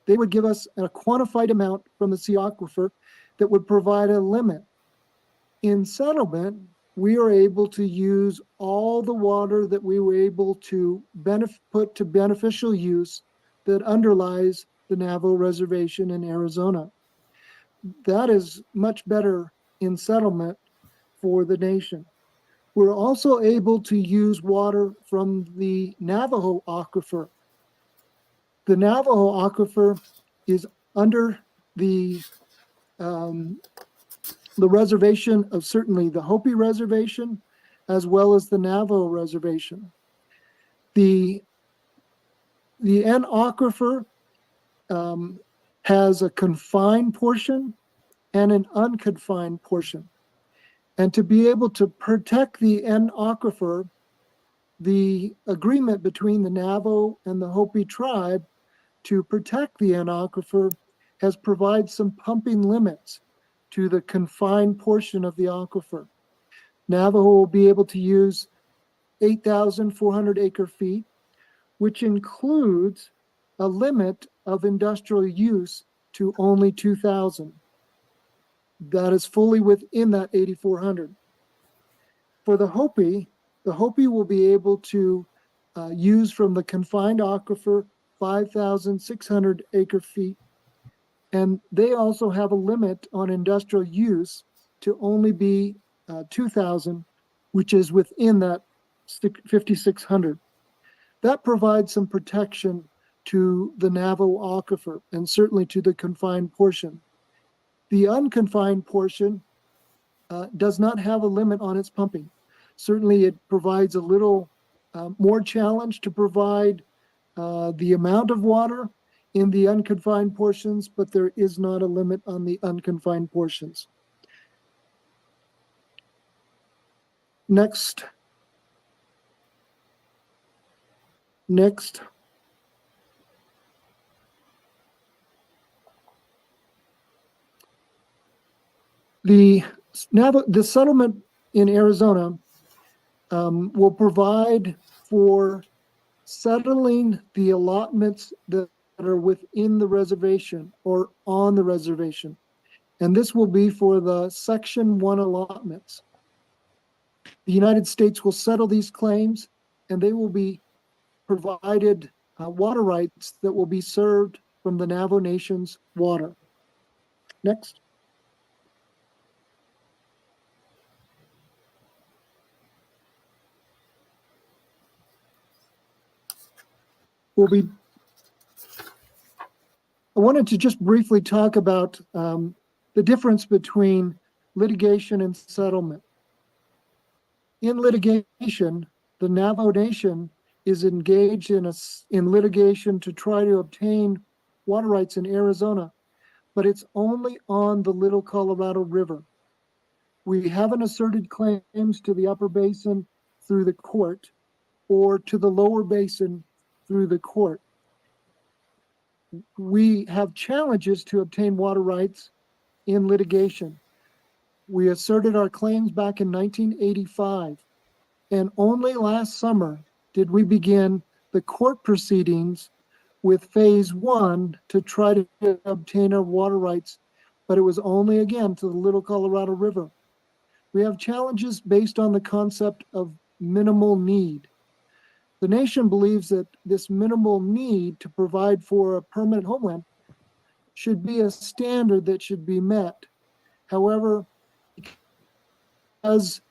H: They would give us a quantified amount from the sea aquifer that would provide a limit. In settlement, we are able to use all the water that we were able to put to beneficial use that underlies the Navajo Reservation in Arizona. That is much better in settlement for the nation. We're also able to use water from the Navajo Aquifer. The Navajo Aquifer is under the reservation of certainly the Hopi Reservation, as well as the Navajo Reservation. The N Aquifer has a confined portion and an unconfined portion. And to be able to protect the N Aquifer, the agreement between the Navajo and the Hopi tribe to protect the N Aquifer has provided some pumping limits to the confined portion of the aquifer. Navajo will be able to use 8,400 acre feet, which includes a limit of industrial use to only 2,000. That is fully within that 8,400. For the Hopi will be able to use from the confined aquifer 5,600 acre feet, and they also have a limit on industrial use to only be 2,000, which is within that 5,600. That provides some protection to the Navajo aquifer and certainly to the confined portion. The unconfined portion does not have a limit on its pumping. Certainly it provides a little more challenge to provide the amount of water in the unconfined portions, but there is not a limit on the unconfined portions. Next. The settlement in Arizona will provide for settling the allotments that are within the reservation or on the reservation. And this will be for the Section 1 allotments. The United States will settle these claims, and they will be provided water rights that will be served from the Navajo Nation's water. Next. I wanted to just briefly talk about the difference between litigation and settlement. In litigation, the Navajo Nation is engaged in litigation to try to obtain water rights in Arizona, but it's only on the Little Colorado River. We haven't asserted claims to the upper basin through the court or to the lower basin through the court. We have challenges to obtain water rights in litigation. We asserted our claims back in 1985, and only last summer did we begin the court proceedings with phase 1 to try to obtain our water rights, but it was only again to the Little Colorado River. We have challenges based on the concept of minimal need. The nation believes that this minimal need to provide for a permanent homeland should be a standard that should be met. However, because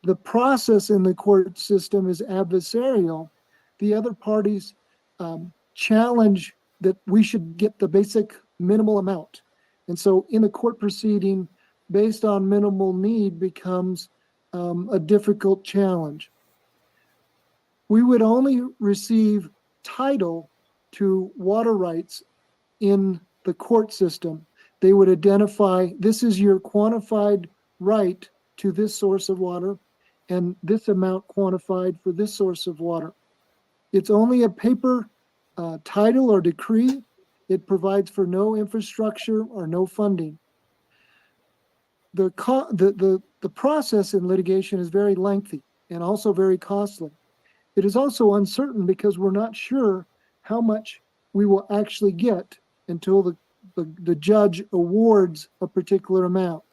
H: the process in the court system is adversarial, the other parties challenge that we should get the basic minimal amount. And so in the court proceeding, based on minimal need becomes a difficult challenge. We would only receive title to water rights in the court system. They would identify, this is your quantified right to this source of water, and this amount quantified for this source of water. It's only a paper title or decree. It provides for no infrastructure or no funding. The process in litigation is very lengthy and also very costly. It is also uncertain because we're not sure how much we will actually get until the judge awards a particular amount.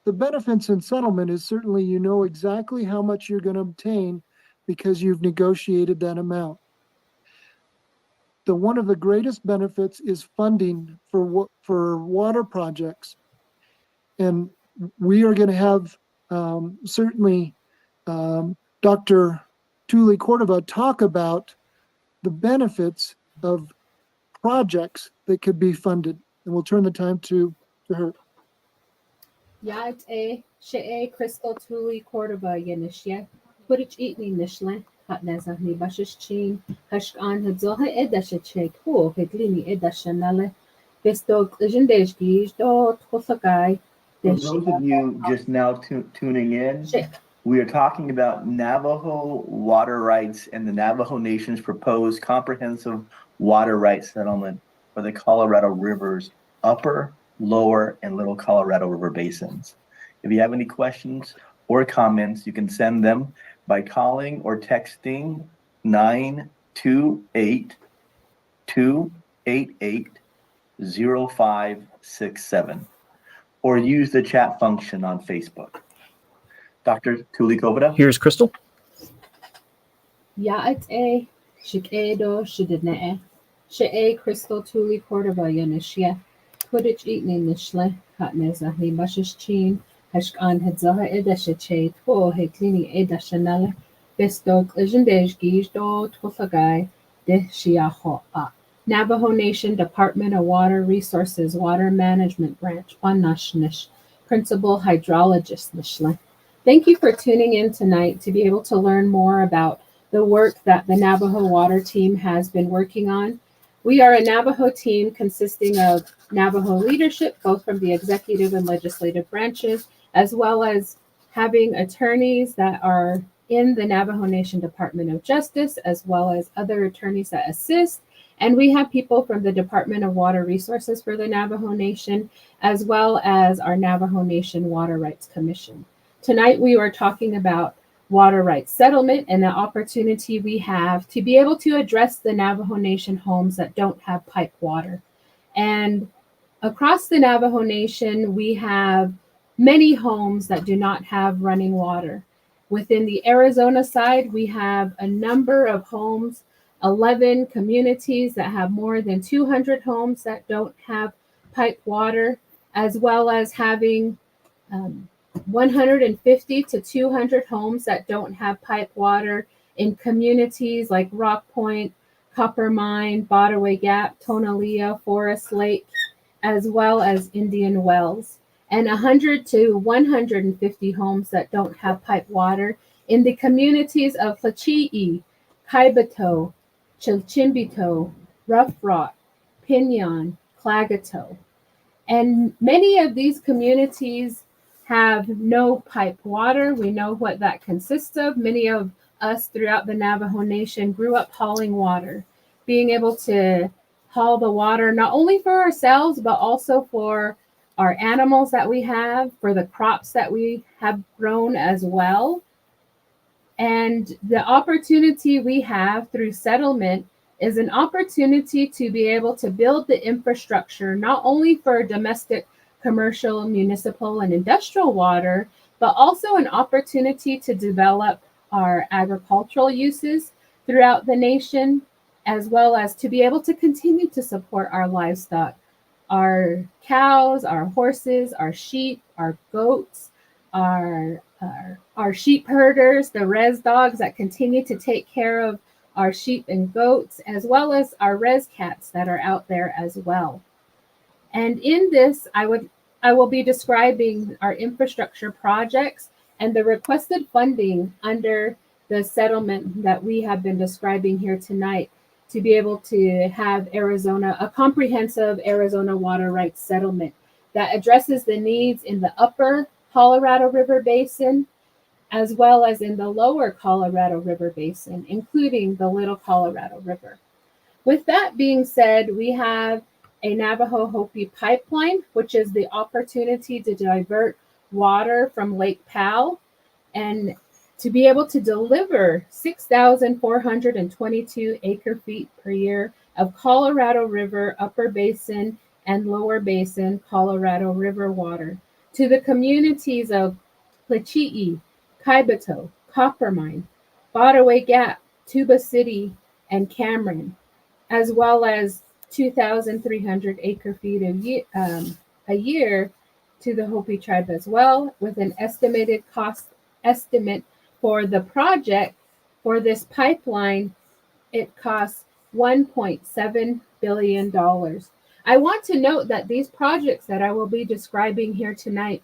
H: The benefits in settlement is certainly you know exactly how much you're going to obtain because you've negotiated that amount. One of the greatest benefits is funding for water projects. And we are going to have certainly Dr. Tuli Cordova talk about the benefits of projects that could be funded. And we'll turn the time to her.
I: Yat she Crystal Tuli Cordova Yenishia, Quidditch eating Nishlan, Hatneza Nibashichin, Hashkan Hadzoha Edashe Cool, Higlini Edashanale, Bestog Legendage, Do Tofagai.
G: For those of you just now tuning in, we are talking about Navajo water rights and the Navajo Nation's proposed comprehensive water rights settlement for the Colorado River's upper, lower, and Little Colorado River basins. If you have any questions or comments, you can send them by calling or texting 928-288-0567 or use the chat function on Facebook. Dr. Tuli Cordova.
F: Here's Crystal.
I: Ya'ate Shikedo Shidene. She'e Crystal Tuli Cordova Yanishia. Quidditch eating Nishle, Hatneza Nibashichin, Hashkan Hadzaha Edashe Two, Heklini Edashanale, Bestog Legendage Do Tofagai, De Shiaho A. Navajo Nation Department of Water Resources Water Management Branch, Wanashnish, Principal Hydrologist Nishle. Thank you for tuning in tonight to be able to learn more about the work that the Navajo Water Team has been working on. We are a Navajo team consisting of Navajo leadership, both from the executive and legislative branches, as well as having attorneys that are in the Navajo Nation Department of Justice, as well as other attorneys that assist. And we have people from the Department of Water Resources for the Navajo Nation, as well as our Navajo Nation Water Rights Commission. Tonight, we are talking about water rights settlement and the opportunity we have to be able to address the Navajo Nation homes that don't have pipe water. And across the Navajo Nation, we have many homes that do not have running water. Within the Arizona side, we have a number of homes, 11 communities that have more than 200 homes that don't have pipe water, as well as having 150 to 200 homes that don't have pipe water in communities like Rock Point, Copper Mine, Botaway Gap, Tonalea, Forest Lake, as well as Indian Wells, and 100 to 150 homes that don't have pipe water in the communities of Hlachi'i, Kaibato, Chilchimbito, Rough Rock, Pinon, Klagatow. And many of these communities have no pipe water. We know what that consists of. Many of us throughout the Navajo Nation grew up hauling water, being able to haul the water not only for ourselves, but also for our animals that we have, for the crops that we have grown as well. And the opportunity we have through settlement is an opportunity to be able to build the infrastructure, not only for domestic, commercial, municipal, and industrial water, but also an opportunity to develop our agricultural uses throughout the nation, as well as to be able to continue to support our livestock, our cows, our horses, our sheep, our goats, our sheep herders, the res dogs that continue to take care of our sheep and goats, as well as our res cats that are out there as well. And in this, I will be describing our infrastructure projects and the requested funding under the settlement that we have been describing here tonight to be able to have Arizona, a comprehensive Arizona water rights settlement that addresses the needs in the upper Colorado River Basin, as well as in the lower Colorado River Basin, including the Little Colorado River. With that being said, we have a Navajo Hopi pipeline, which is the opportunity to divert water from Lake Powell and to be able to deliver 6,422 acre feet per year of Colorado River Upper Basin and Lower Basin Colorado River water to the communities of Hlachi'i, Kaibato, Coppermine, Botaway Gap, Tuba City, and Cameron, as well as 2,300 acre feet a year to the Hopi tribe as well, with an estimated cost estimate for the project for this pipeline. It costs $1.7 billion. I want to note that these projects that I will be describing here tonight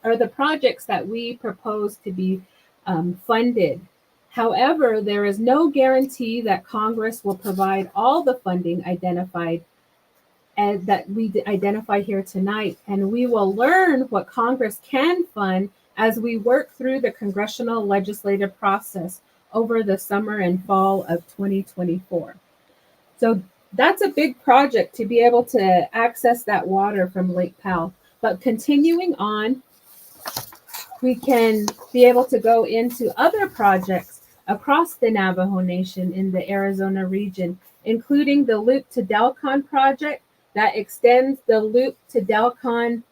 I: are the projects that we propose to be funded. However, there is no guarantee that Congress will provide all the funding identified and that we identify here tonight. And we will learn what Congress can fund as we work through the congressional legislative process over the summer and fall of 2024. So that's a big project to be able to access that water from Lake Powell. But continuing on, we can be able to go into other projects across the Navajo Nation in the Arizona region, including the Loop to Delcon project that extends the Loop to Delcon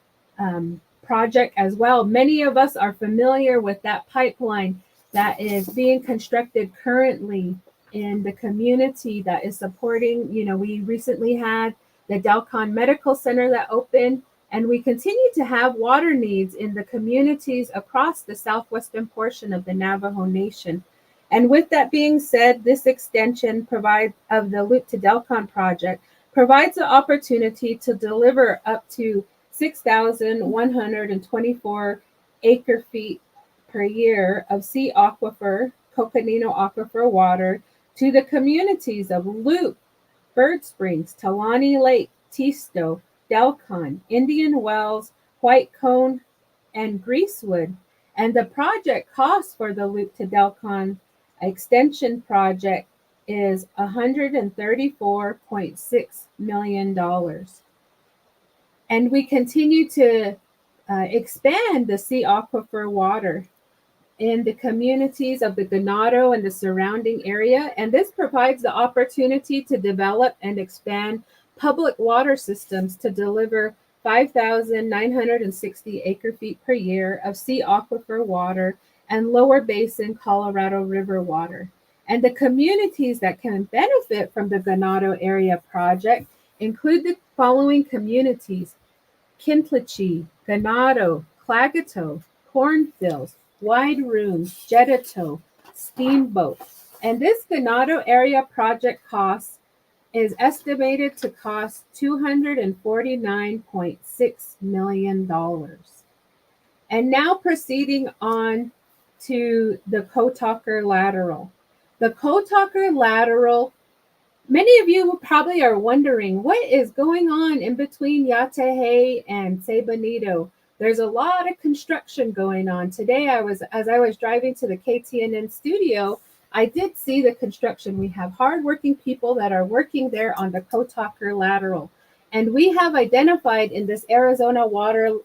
I: project as well. Many of us are familiar with that pipeline that is being constructed currently in the community that is supporting, we recently had the Delcon Medical Center that opened, and we continue to have water needs in the communities across the southwestern portion of the Navajo Nation. And with that being said, this extension of the Loop to Delcon project provides the opportunity to deliver up to 6,124 acre feet per year of sea aquifer, Coconino aquifer water to the communities of Loop, Bird Springs, Talani Lake, Tisto, Delcon, Indian Wells, White Cone, and Greasewood. And the project cost for the Loop to Delcon extension project is $134.6 million. And we continue to expand the sea aquifer water in the communities of the Ganado and the surrounding area. And this provides the opportunity to develop and expand public water systems to deliver 5,960 acre feet per year of sea aquifer water and lower basin Colorado River water. And the communities that can benefit from the Ganado area project include the following communities: Kintlachi, Ganado, Clagato, Cornfields, Wide Rooms, Jettato, Steamboat. And this Ganado area project cost is estimated to cost $249.6 million. And now proceeding on to the Kotaker lateral. The Kotaker lateral, many of you probably are wondering what is going on in between Yatehe and San Benito. There's a lot of construction going on. Today, as I was driving to the KTNN studio, I did see the construction. We have hardworking people that are working there on the Kotaker lateral. And we have identified in this Arizona water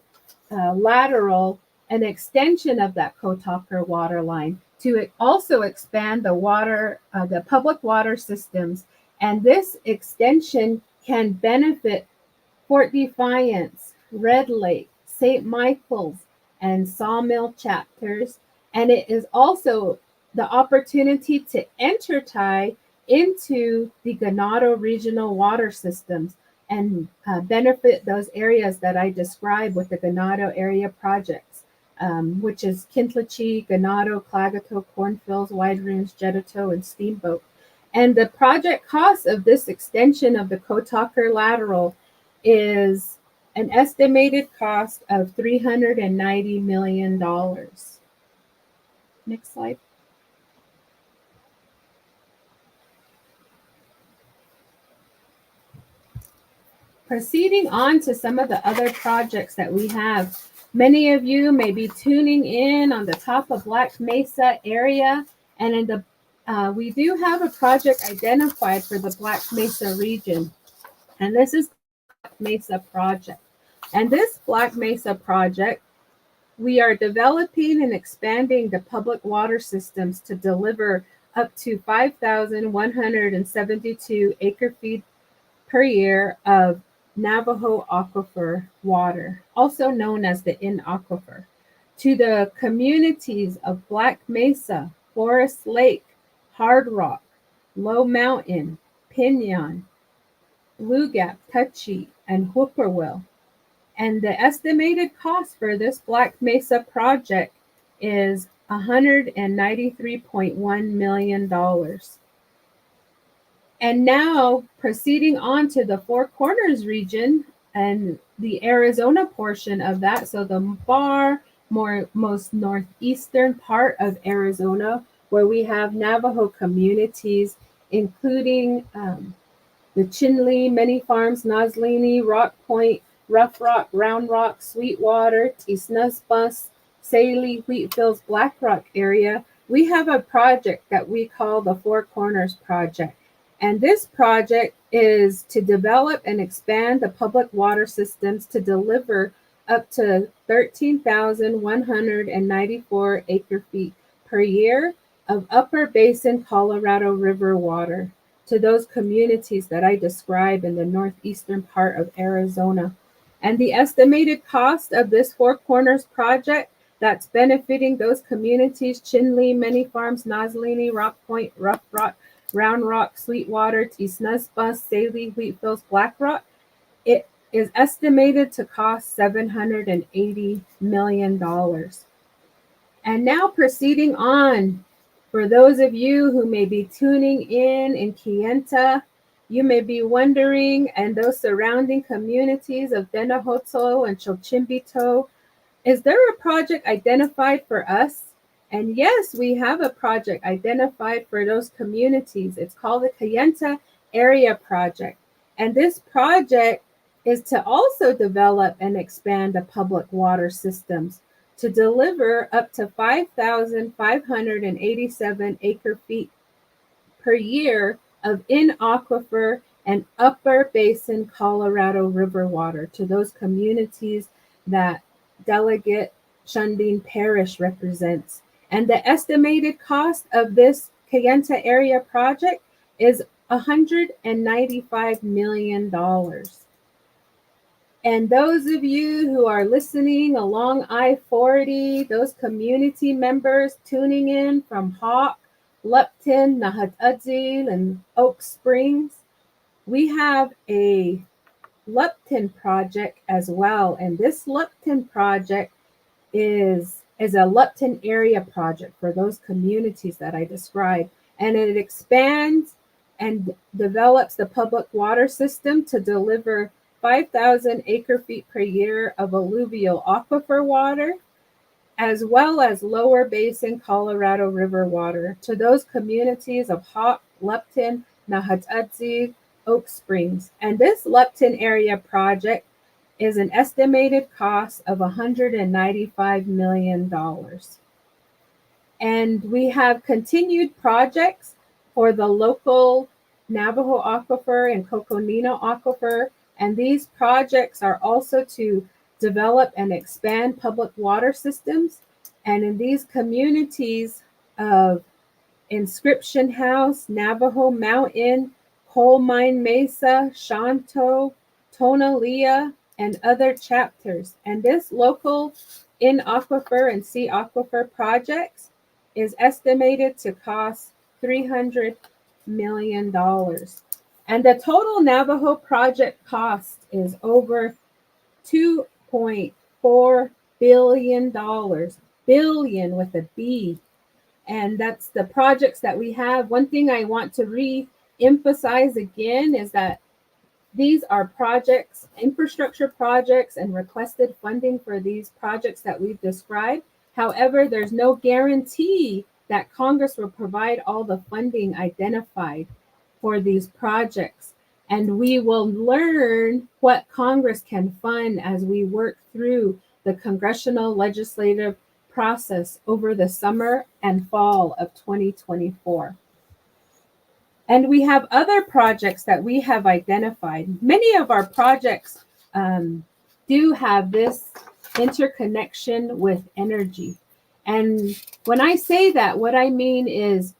I: lateral an extension of that Kotaker water line to also expand the water, the public water systems. And this extension can benefit Fort Defiance, Red Lake, St. Michael's, and Sawmill chapters. And it is also the opportunity to intertie into the Ganado regional water systems and benefit those areas that I described with the Ganado area projects, which is Kintlachi, Ganado, Clagato, Cornfields, Wide Rooms, Jettato, and Steamboat. And the project cost of this extension of the Kotaker lateral is an estimated cost of $390 million. Next slide. Proceeding on to some of the other projects that we have. Many of you may be tuning in on the top of Black Mesa area, and in the we do have a project identified for the Black Mesa region, and this is the Black Mesa project. And this Black Mesa project, we are developing and expanding the public water systems to deliver up to 5,172 acre feet per year of Navajo aquifer water, also known as the In Aquifer, to the communities of Black Mesa, Forest Lake, Hard Rock, Low Mountain, Pinon, Blue Gap, Touchy, and Whippoorwill. And the estimated cost for this Black Mesa project is $193.1 million. And now proceeding on to the Four Corners region and the Arizona portion of that. So the most northeastern part of Arizona, where we have Navajo communities, including the Chinle, Many Farms, Noslini, Rock Point, Rough Rock, Round Rock, Sweetwater, Tisnusbus, Saley, Wheatfields, Black Rock area. We have a project that we call the Four Corners Project. And this project is to develop and expand the public water systems to deliver up to 13,194 acre feet per year of upper basin Colorado River water to those communities that I describe in the northeastern part of Arizona. And the estimated cost of this Four Corners project that's benefiting those communities, Chinle, Many Farms, Noslini, Rock Point, Rough Rock, Round Rock, Sweetwater, Tisnusbus, Saley, Wheatfields, Black Rock, it is estimated to cost $780 million. And now proceeding on, for those of you who may be tuning in Kayenta, you may be wondering, and those surrounding communities of Denahoto and Chochimbito, is there a project identified for us? And yes, we have a project identified for those communities. It's called the Kayenta Area Project. And this project is to also develop and expand the public water systems to deliver up to 5,587 acre feet per year of in aquifer and upper basin Colorado River water to those communities that Delegate Shunding Parish represents. And the estimated cost of this Kayenta area project is $195 million. And those of you who are listening along I-40, those community members tuning in from Hawk, Lupton, Nahat-Adzil, and Oak Springs, we have a Lupton project as well. And this Lupton project is a Lupton area project for those communities that I described. And it expands and develops the public water system to deliver 5,000 acre feet per year of alluvial aquifer water, as well as lower basin Colorado River water to those communities of Hawk, Lupton, Nahat-Adzil, Oak Springs. And this Lupton area project is an estimated cost of $195 million. And we have continued projects for the local Navajo aquifer and Coconino aquifer. And these projects are also to develop and expand public water systems. And in these communities of Inscription House, Navajo Mountain, Coal Mine Mesa, Shanto, Tonalea, and other chapters. And this local in-aquifer and sea aquifer projects is estimated to cost $300 million. And the total Navajo project cost is over $2.4 billion, billion with a B. And that's the projects that we have. One thing I want to re-emphasize again is that these are projects, infrastructure projects, and requested funding for these projects that we've described. However, there's no guarantee that Congress will provide all the funding identified for these projects. And we will learn what Congress can fund as we work through the congressional legislative process over the summer and fall of 2024. And we have other projects that we have identified. Many of our projects do have this interconnection with energy. And when I say that, what I mean is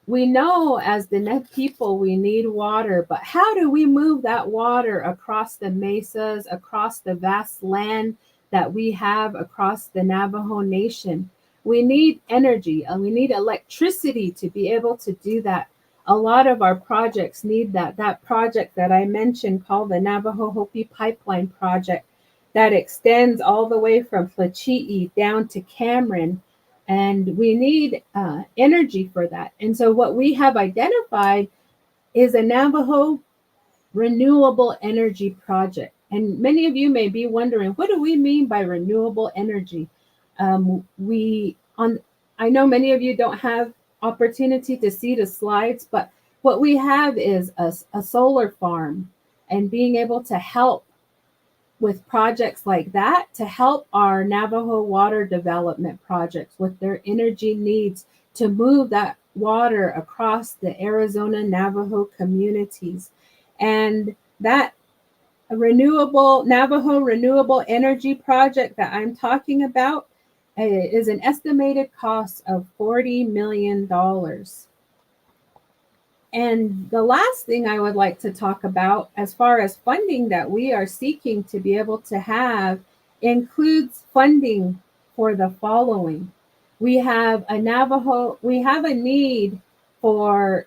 I: we know as the Net people we need water, but how do we move that water across the mesas, across the vast land that we have across the Navajo Nation? We need energy and we need electricity to be able to do that. A lot of our projects need that. That project that I mentioned called the Navajo Hopi Pipeline Project that extends all the way from Flachi'i down to Cameron. And we need energy for that. And so what we have identified is a Navajo renewable energy project. And many of you may be wondering, what do we mean by renewable energy? I know many of you don't have opportunity to see the slides, but what we have is a solar farm and being able to help with projects like that to help our Navajo water development projects with their energy needs to move that water across the Arizona Navajo communities. And that Navajo renewable energy project that I'm talking about is an estimated cost of $40 million. And the last thing I would like to talk about as far as funding that we are seeking to be able to have includes funding for the following. We have a need for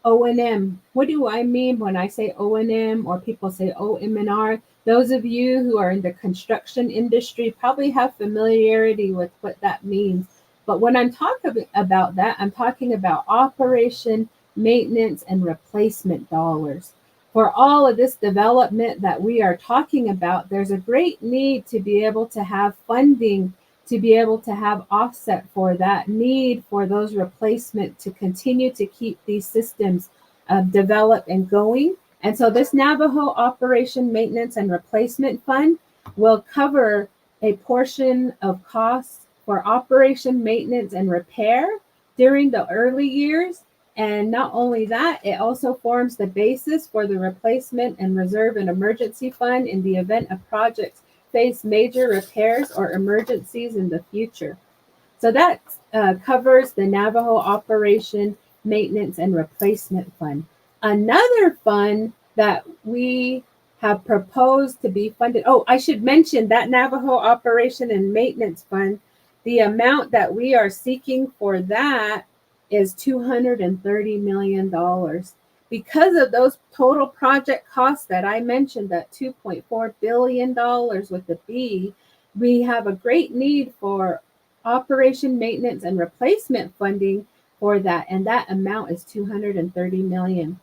I: O&M. What do I mean when I say O&M or people say OM&R? Those of you who are in the construction industry probably have familiarity with what that means. But when I'm talking about that, I'm talking about operation, maintenance, and replacement dollars. For all of this development that we are talking about, there's a great need to be able to have funding, to be able to have offset for that need for those replacement to continue to keep these systems developed and going. And so this Navajo Operation Maintenance and Replacement Fund will cover a portion of costs for operation, maintenance, and repair during the early years. And not only that, it also forms the basis for the replacement and reserve and emergency fund in the event of projects face major repairs or emergencies in the future. So that's covers the Navajo Operation, Maintenance, and Replacement Fund. Another fund that we have proposed to be funded. Oh, I should mention that Navajo Operation and Maintenance Fund, the amount that we are seeking for that is $230 million. Because of those total project costs that I mentioned, that $2.4 billion with the B, we have a great need for operation, maintenance, and replacement funding for that, and that amount is $230 million.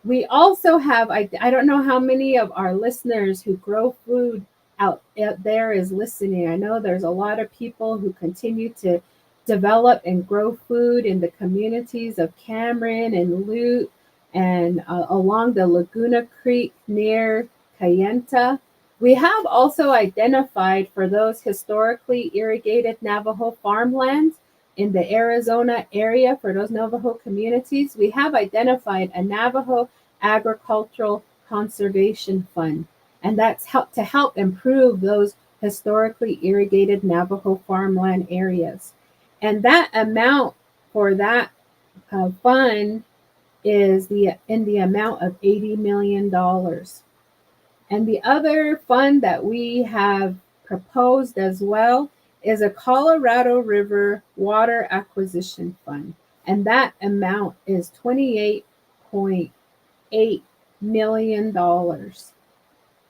I: We also have, I don't know how many of our listeners who grow food out there is listening. I know there's a lot of people who continue to develop and grow food in the communities of Cameron and Lute and along the Laguna Creek near Kayenta. We have also identified for those historically irrigated Navajo farmlands in the Arizona area, for those Navajo communities, we have identified a Navajo Agricultural Conservation Fund, and that's to help improve those historically irrigated Navajo farmland areas. And that amount for that fund is in the amount of $80 million. And the other fund that we have proposed as well is a Colorado River Water Acquisition Fund. And that amount is $28.8 million.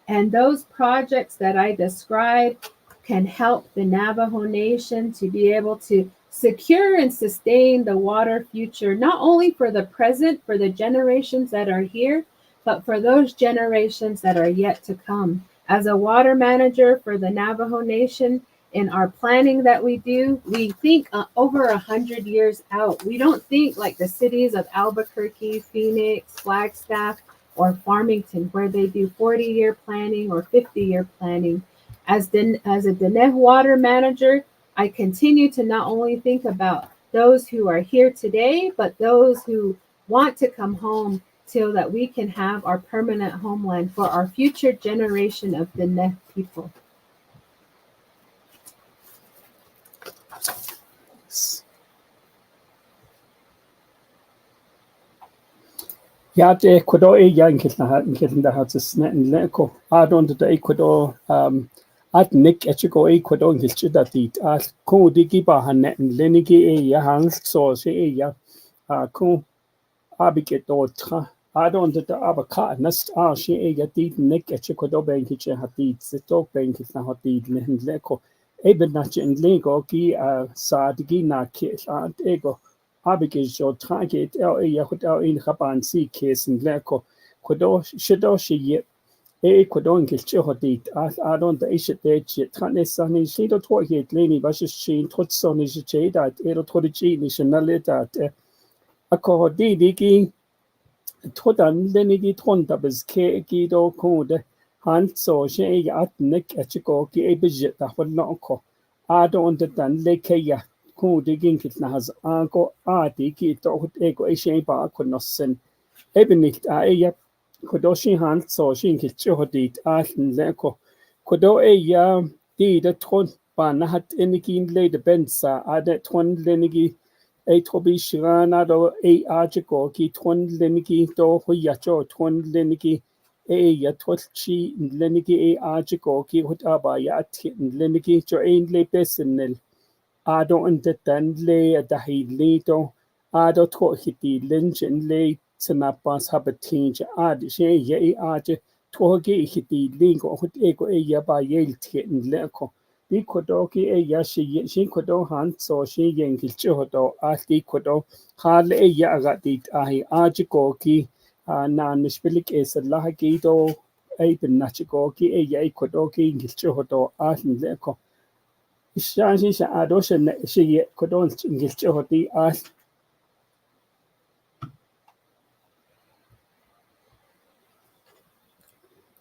I: And those projects that I described can help the Navajo Nation to be able to secure and sustain the water future, not only for the present, for the generations that are here, but for those generations that are yet to come. As a water manager for the Navajo Nation, in our planning that we do, we think over 100 years out. We don't think like the cities of Albuquerque, Phoenix, Flagstaff, or Farmington, where they do 40-year planning or 50-year planning. As a Diné water manager, I continue to not only think about those who are here today, but those who want to come home so that we can have our permanent homeland for our future generation of Diné people.
C: Ja, det Ecuador egentlig har snett leko. Adon det Ecuador at Nick etchiko Ecuador ngilchi datit at ko digi ba hanet lenigi ya hans so se ya ko abike dotra. Adon det abaka nast she ya dit Nick etchiko do benkiche hatit zito benkis na hatit leko. Eben nach in lego ki sa digi na ki at ego. Abige jo target ya hot in Japan si kesen leko kodo shido shi Ecuador ngilchi hodit adon da ishet de transani shido to hit leni was shin trotson is chedat trodigi ni shnaletat ako digi todan lenigi tonda bez ke gido kode han so she at nek etchiko ki ebije da hodnoko adon dan lekeya digin kitna has anko digi to ego ishe ba konossen eben nicht ja kodoshi han so shin kitcho hodit leko kodo ya de tron ba na hat enigin le de bensa ade tron lenigi tobi shirana do ajiko ki tron lenigi do hoyacho tron lenigi ya totchi lenigi ajiko ki hotaba ya lenigi jo le besenel ado undetan le dahilito ado to hiti lenchen le sanapas habatinja she ye toge hiti lingo hut ego ya ba yel tien leko di kodoki ya shi kodo han so shi yengil chodo di kodo hal ya agati ajiko ki na nishpilik esalah gido ben nachiko ki ya kodoki ngil chodo leko Shashi adosha she kodon ngilcho hoti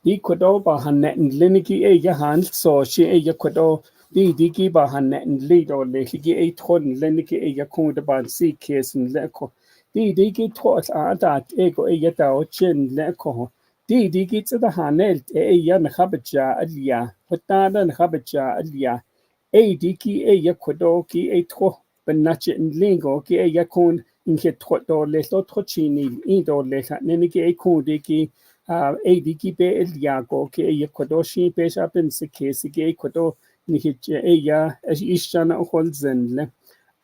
C: di kodo ba hanet liniki ya han so she ya kodo di digi ba hanet lido leki ton liniki ya kodo ban si kesen leko di digi tot adat ego ya da chin leko di digi tsada hanel ya nakhabaja aliya hotada nakhabaja aliya diki ya kodo ki to Benache in lingo, ki e yakun in hit $3 $3 in $1 neniki e kundiki diki be el yago ki e yakodoshi be shapen sikesi ki e kodo ni hit e ya ishana holzenle.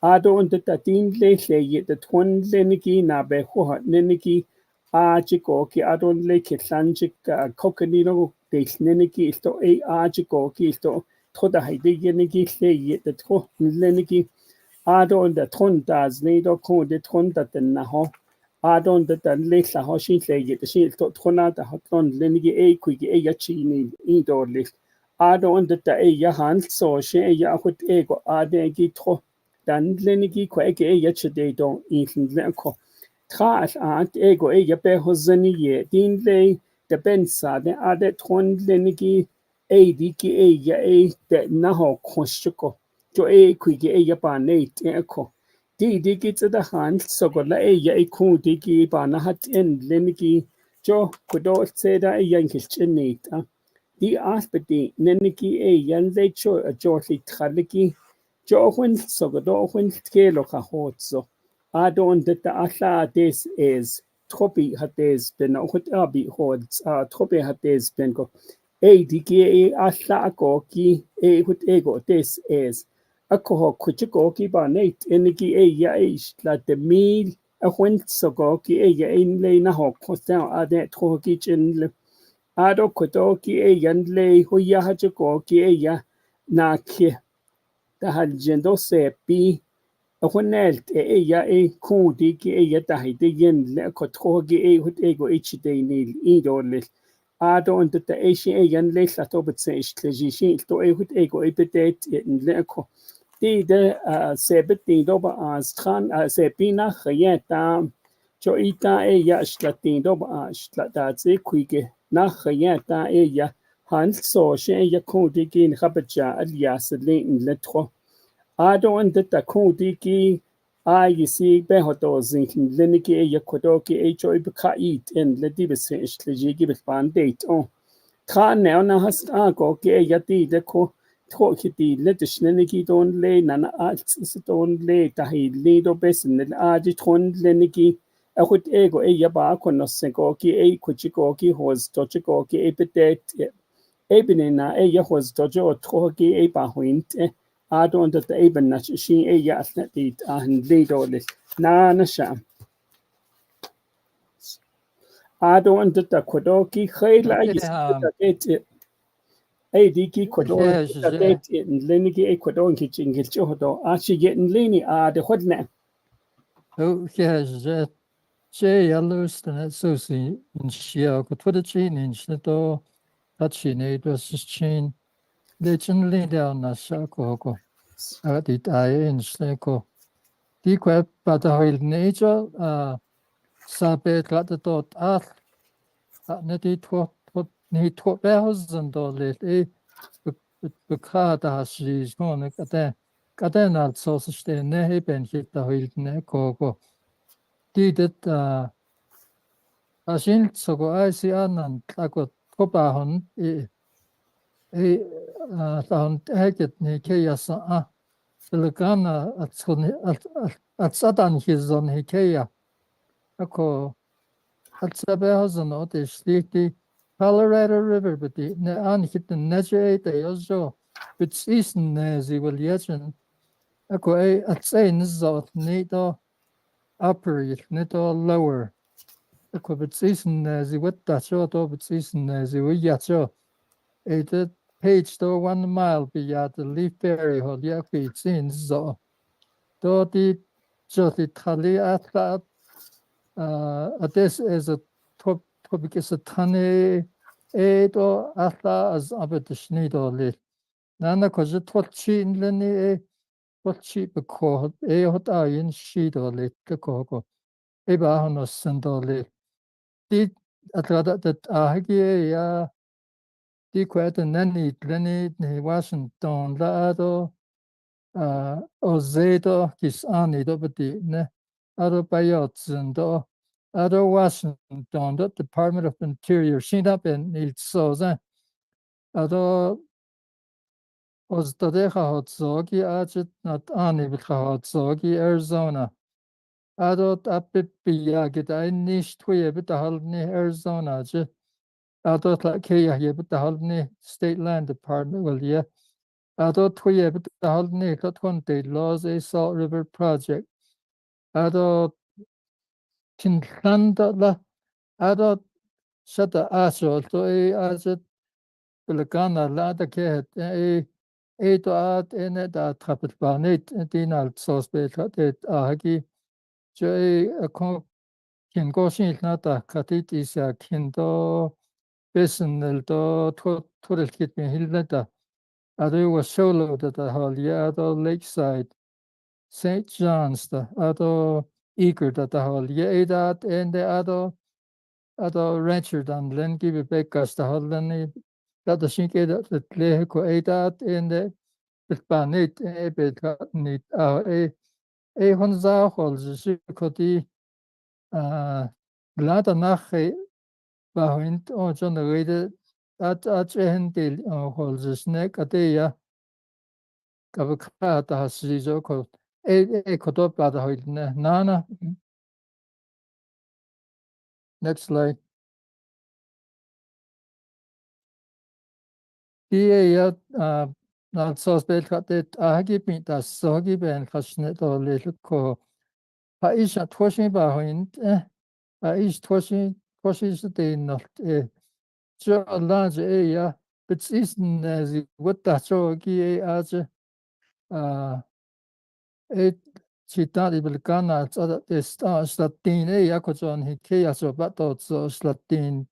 C: Ado und da din le le de twon leniki na be ho neniki chiko ki adon le ki sanjik kokanino de neniki isto e chiko ki isto toda haide yeniki le de tro leniki adon da ton das ne do ko de ton da na ho adon da le la ho shin le de shin to tona da ho ton leniki e ku ki e ya chi ni I do le adon da e ya han so she ya hut e go ade ki tro dan leniki ko e ya chde do in le ko tra at ego e ya be hozani ye din le de bensa de ade ton leniki e di ki e ya e de na ho koshko jo e ku ki e ya ba ne te ko di ki tsa da han so go la e ya e ku di ki ba na hat en leniki jo ko do tse da e yan ki chne ta di aspeti neniki e yan le cho jo li traliki jo hun so go do hun ke lo ka hotso adon that the Allah this is tropi hat des ben auch abi hod tropi hat des ben go diki Allah go ki hut ego this is ako ho kuchiko ki ba nate eniki ya is la de mil a hunt so go ki ya in le na ho kosta ade tro ki chin ado koto ki yan le ho ya ha ko ki ya na ki da hal jendo se pi Ahonelt ya kudi ki ya tahi de yen le kotrogi hut ego de nil idorlis ado und da shi yan le sato betse istleji shi to hut ego bedet in le ko de sebet do ba astran sepina khayeta jo ita ya shlatin do ba shlata ze kuige na khayeta ya han so she ya kudi ki khabaja al yasle in le tro ado and the kudiki you see behoto zinkin leniki e yakodoki e choi baka eat and le dibes le give bandate on tra now na hast go ke yati de ko to kiti le de shneniki don le nana arts don le tahi le do besen le aji ton leniki a hut ego e yaba ko no senko ki e kuchiko ki hos tochiko ki e petet Ebenina e yahos dojo trogi e bahuint ado under the eben na shi e yasnet dit an ledolis na na sha ado under the kodoki khayla is it e diki kodor that in lenigi e kodon kitchen gilchodo achi getting leni de hodna
J: oh yes che yallustan susi in shia ko twitchin in shito tachine it was chin legend down na shako dit I in shko di kwep patahil nature sabe klatatot na di twot ni twot behausen do le bekada shi shone kate na so ste ne heben hit da hilne ko di det asin sogo ai anan tako kopa hon tahon heket ni keyasa Silgana at Satan hizon hikeya ako at sabehazon ote sliti Colorado River but the an hit the neje de yozo but season zi will yetchen ako at say nizot nido upper nido lower ako but season zi what that show to but season zi we yatcho the page to 1 mile beyond the leaf berry hol yakwi sin zo do di joti thali atla this is a topic is a tane do atla as abedishni do li nana ko je totchi inleni totchi beko hot ayin shi do li ko ba hono sendo li di atla that ahgi ya di kwete nani tleni ni Washington la do ozedo kis ani do beti ne ado bayotsen do ado Washington do Department of Interior shinda ben il soza ado Oztadeha Hotzogi Ajit Not Ani Hotzogi Arizona. Adot Apipia get I nish twe bit the Halni Arizona. Adot like Kaya bit the Halni State Land Department will ye. Adot twe bit the Halni Totconte Laws a Salt River Project. Adot Tinlanda la Adot Shata Asho to a Ajit Bilagana Lada Ket a to add in it that Trapit Barnet Dinal Sauce Beta Ahagi Jay a kin goshin nata katitis a kindo besenel do torel kit me hilda. Ado was solo that the hall ado Lakeside St. John's the ado eager that the hall that and the ado rancher dan len give bekas the hall that the shinke that the lehko that and the Banet e bet nit e honza hol je koti glada nach bahint o John rede at endel hol je snek ateya kabka ta sizo ko koto pa da hoil nana. Next slide. Ja na so spelt hat agi mit das so giben khashne to le ko pa isha twashin ba hint ish twashin de not jo large ja bits is sie wird da so gi as et città belgana statin ja ko jon hike ja so bato so statin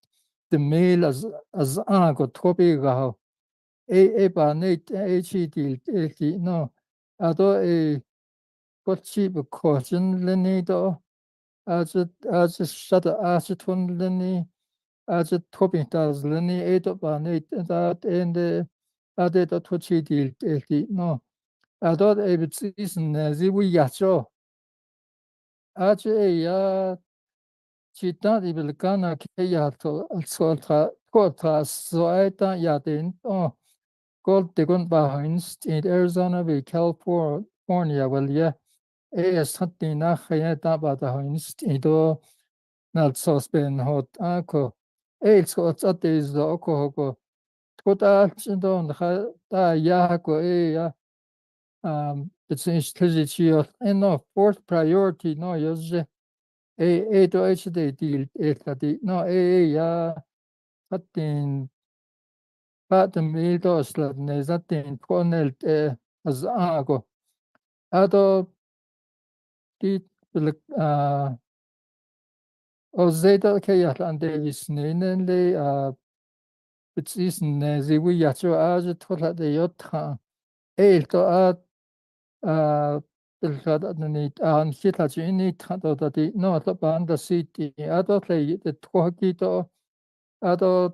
J: de mail as go tropi ga ba net HD no ado kochi bu kochen leni do as shut as tun leni as topi das leni do ba net that and ade do tochi HD no ado bits is zi wi yacho as ya città di belgana che ya to so so eta ya den Gold Digon Bahins in Arizona v California well yeah es hat die nach ja da ba da Hins do nal sos ben hot ako so at is do ko tota chindo da ya ko ja it's institution and no fourth priority no yes to HD deal di no ja hat den بعد ميلو أصلا نزاتين كونلت از آگو ادو دي بلك او زيدا كي يحلان دي سنين لي بتسيس نزي وي يحشو آج تخلا دي يوتخا ايل تو بالخاد أدني خيطا جيني تخدو دي نو طبعا دا سيتي ادو لي تخوكي تو ادو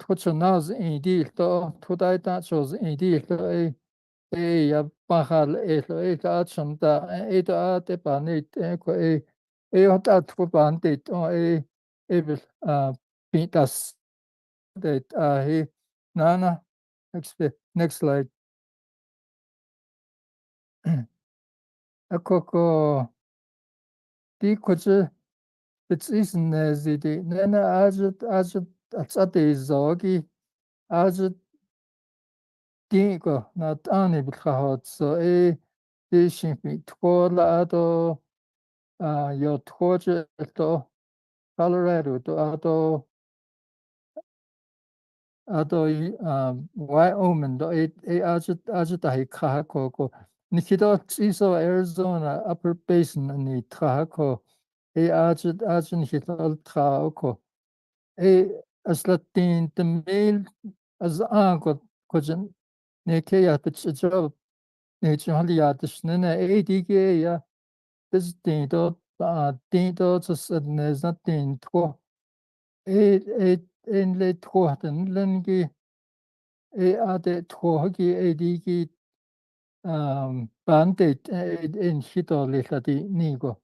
J: تخوتشناز ايدي تو تخوتايتا شوز ايدي تو ja pahal ka chanta to te panit ko hot at ko pantit bil pintas det he nana next slide akoko di koche bits is nezidi nana az at zogi az Diego not ani bilhahot so di shimpi tkola ado yo tkoje to Colorado to Wyoming do ajitahi kahako nikido iso Arizona upper basin ni kahako ajin hital kahako aslatin the mail as anko kojen ne ya pitjo ne chali ya tshne dige ya this tin do so there's nothing to en le troten lengi ade trogi edigi bandit en hito le lati nigo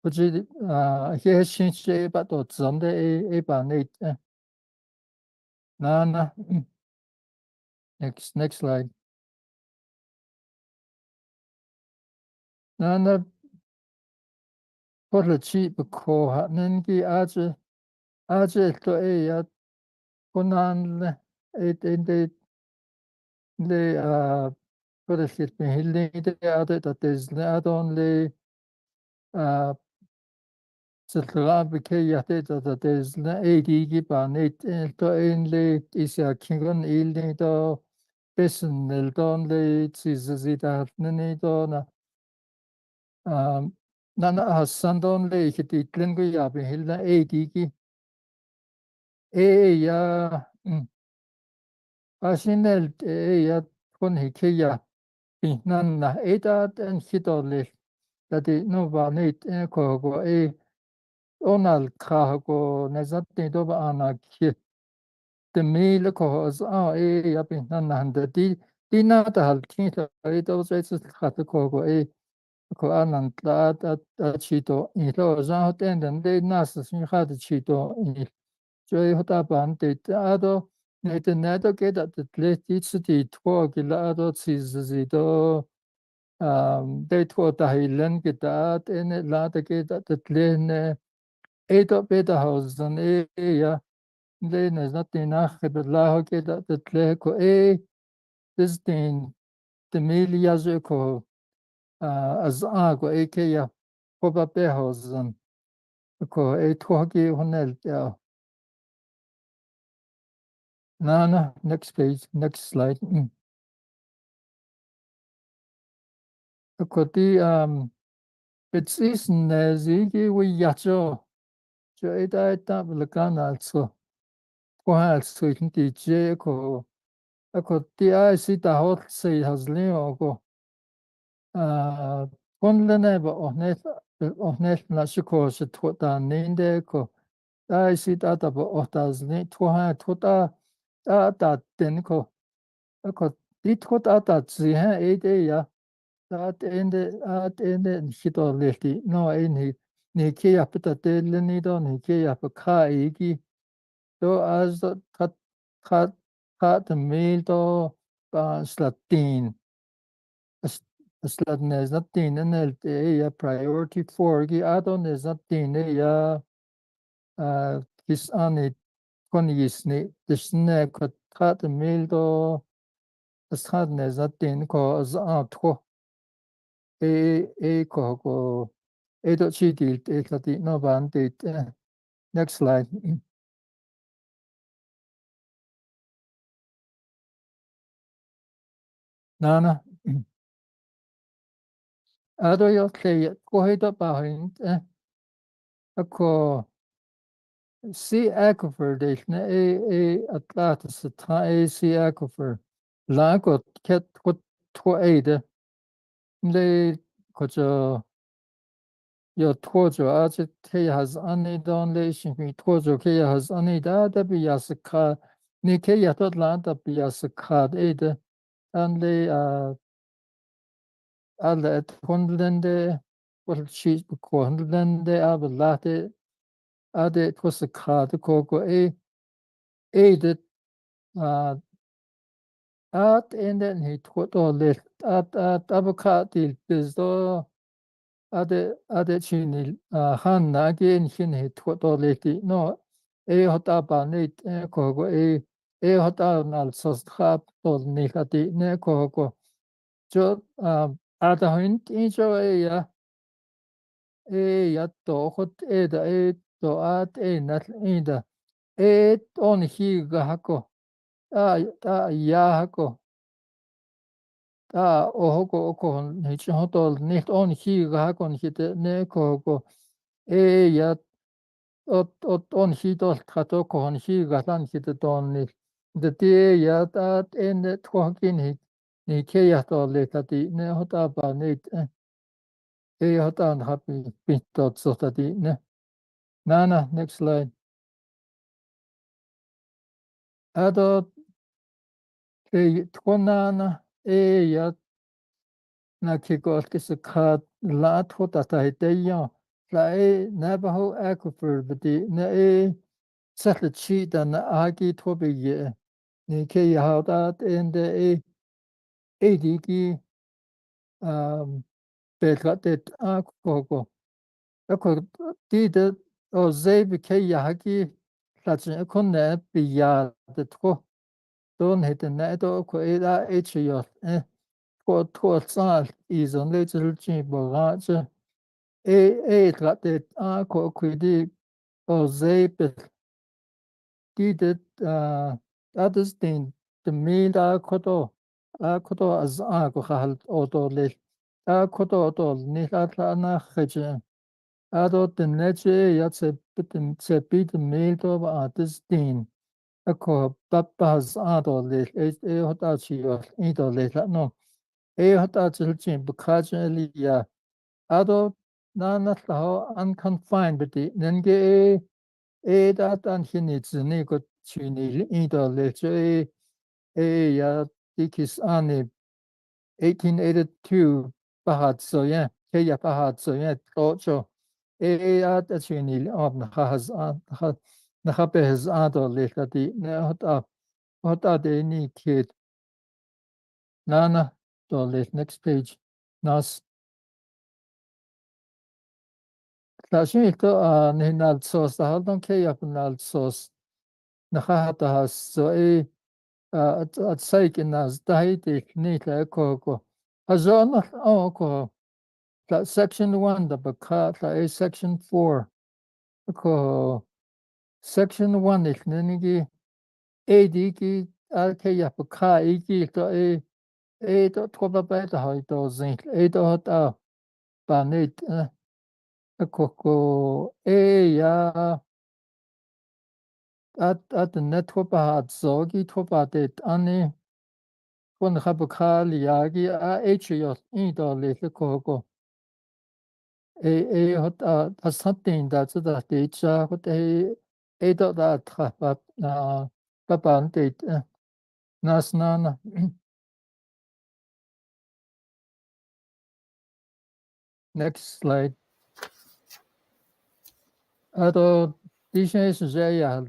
J: kuji he shinche bato zonde bandit Nana. Next slide. Nana Polachi Bako Nengi Aje to a Conan le Polasit Hilling added that there's not only Siltrabike Yate that there's AD Gibanate to only is a Kingon Illing to Besson Neldon le Zizita Nenidona. Nana Hassandon le Hititlingo Yabi Hilda AD ya Asinel ya kon hikeya pinanna edat en hitole dati no vanit ko onal khago nazat do ba ana ki de mil ko az ya pinanna handa di na ta hal tin to do zets khat ko ko anan ta chito i lo za ten den de nas sin khat chito i 저희 하다반 데이터도 네트네도 게다 레티스티 토기라도 치즈지도 데이터 다일렌 게다 에네 라데 게다 레네 에도 베다 하우스는 에야 레네 자티나 헤들라 게다 레코 디스틴 데밀리아즈코 아자고 에케야 포바페 하우스는 코 에토기 혼넬 No, next page, next slide. Koti it's zigi we yacho. Jo ita blakan also. Kwa so hindi je ko. Koti I see the hot say has leo go. Konlene ba ohnet na shiko se tota ninde ko. I see that ba ohtas ne twa tota ta ten ko. Ko dit ko ta zi ha ede ya. At ende hitoleti no ni kia pita teleni do ni kia pa ka igi do as kat mil do ba slatin slat ne zatin enel ya priority 4 gi adon ne zatin ya kis ani konis ni disne kat mil do slat ne zatin ko za to ko Edo cheated the no bandit. Next slide. Nana. Ado yo kay kohito pahin ako sea aquifer deshna atlatis ta sea aquifer lagot ket to aid le kojo yo tojo aje te has ani don le shin tojo ke has ani da bi yasaka ni ke yatot landa bi yasaka aid and le alla et hundlende what she's ko hundlende abalate ade kosaka ko aid at enden hit to le at abakati bizdo ade chinil hanna again hin hit to leti no hota banit ko hota nal sos khap to nikati ne ko jo ada hint injo ya to hot da to at nat inda on hi ga hako ya hako oko nicht hotol nicht on hi ga hako hit ne ko ya on hi to kato ko on hi ga tan hit don ni de ya ta to kin ni ke ya to le tati ne hota ba ne hotan happy pinto so tati ne nana next slide ado tkonana ya na kiko kis ka la hota ta te ya la Navajo aquifer bdi ne settle cheat and agi to be ye. Nike how that in the ADG begat it go. Ako did o zeb ke yagi that's a conne be ya the tro. Don't hit the net or ko eda h yo ko to sal is on little chimbo got it ko quidi o zeb did it others thing the meal koto as go hal oto le koto oto ni la na kheje ado the neche yatse bitin se bit meal to others thing ako papas ado le hota chi yo ido le no hota chil chin bukhaje ya ado na la unconfined but nenge that and he needs ni go chini ido le ya dikis ani 1882 bahat so ya keya bahat so ya ocho ya da chini ob na has na habes ado le di na hota de ni kid nana do le next page nas Tashin ko ni nal sos da hadon keya nal sos na hata has so at saikin nas dahiti ni ka ko azon ko that section 1 the baka la section 4 ko section 1 is nigi AD ki alke ya baka iki to to toba ba ta ha to zin to ta ba ne ko ya at net toba hat zogi toba de ani kon ha baka liagi h yo to le ko hot something that's the teacher hot dot that papan date nas nan next slide ado dishes ya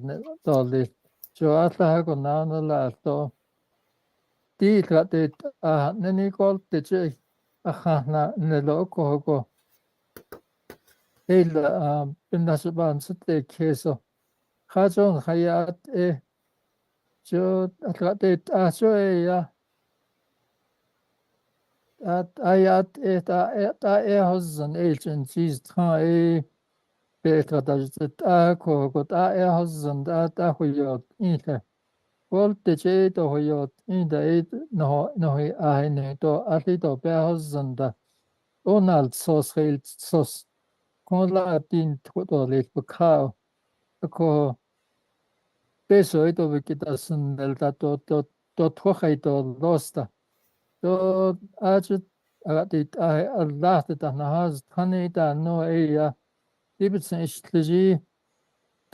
J: dolly jo atla ko nan la to di got it nani call the che na ne lo ko el pinasban sete keso hajon hayat jo atla de aso ya ayat hozan agencies tra betra da ko hozan da huyot inte voltage to huyot inte no ne to ali to be hozan da Donald sos helt sos kola tin to le ka ko peso ito vikitasun del to to losta to a주 아가디 Allah ta nahaz thani ta no ya ibsen ishtiji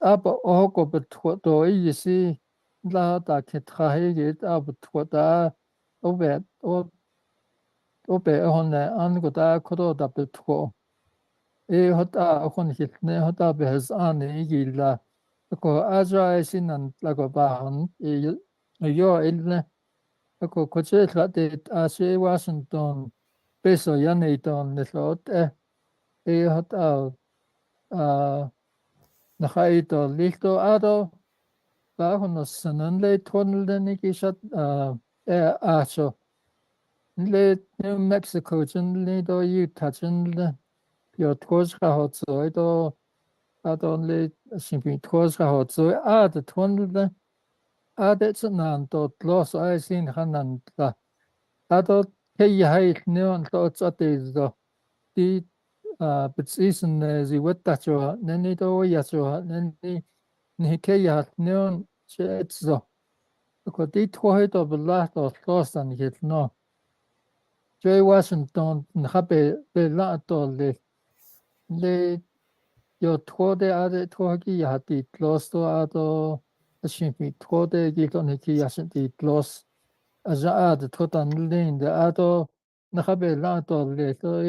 J: ab oko betwa to yisi la ta ke trahe geht ab twata obe hon an go ta kodo da betwa hota hon hitne hota bez an igilla ko aja sinan la go ba hon yo ilne ko koche trate ase Washington peso yaneiton neslot hat nahaito listo ado bajo nos sanan le tonel de nikishat acho le New Mexico chen le do Utah chen le yo twas ga hot so do ado le simpi twas ga hot so de tonel de ade nan do los I sin hanan da ado ke yai neon do tsate do di beziesen sie wird dazu nenne do ja so nenne ni ke ja neon so ko di twa do bela do losan hit no Joy Washington habe be la do le yo twa de ade twa ki ja di los do ado shin fi twa de gi do ni ki ja shin di los aja ade twa dan le de ado na habe la do le so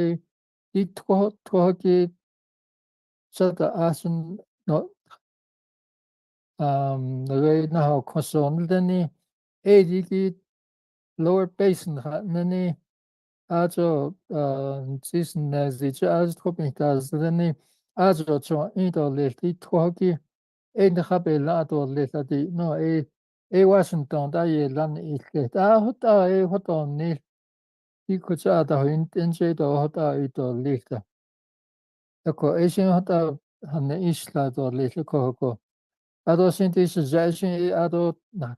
J: di twa ki Shata asun no Nagay na ho konson dani digi lower basin nani ajo season zich az tropicals dani ajo cho indo le ti thoki na khabe la do le di no Washington da ye lan ile da hota hota ni ti ko cha da hin ten je do hota do le da ko shin hota han isla do le ko Ado sinti si jaishin ado na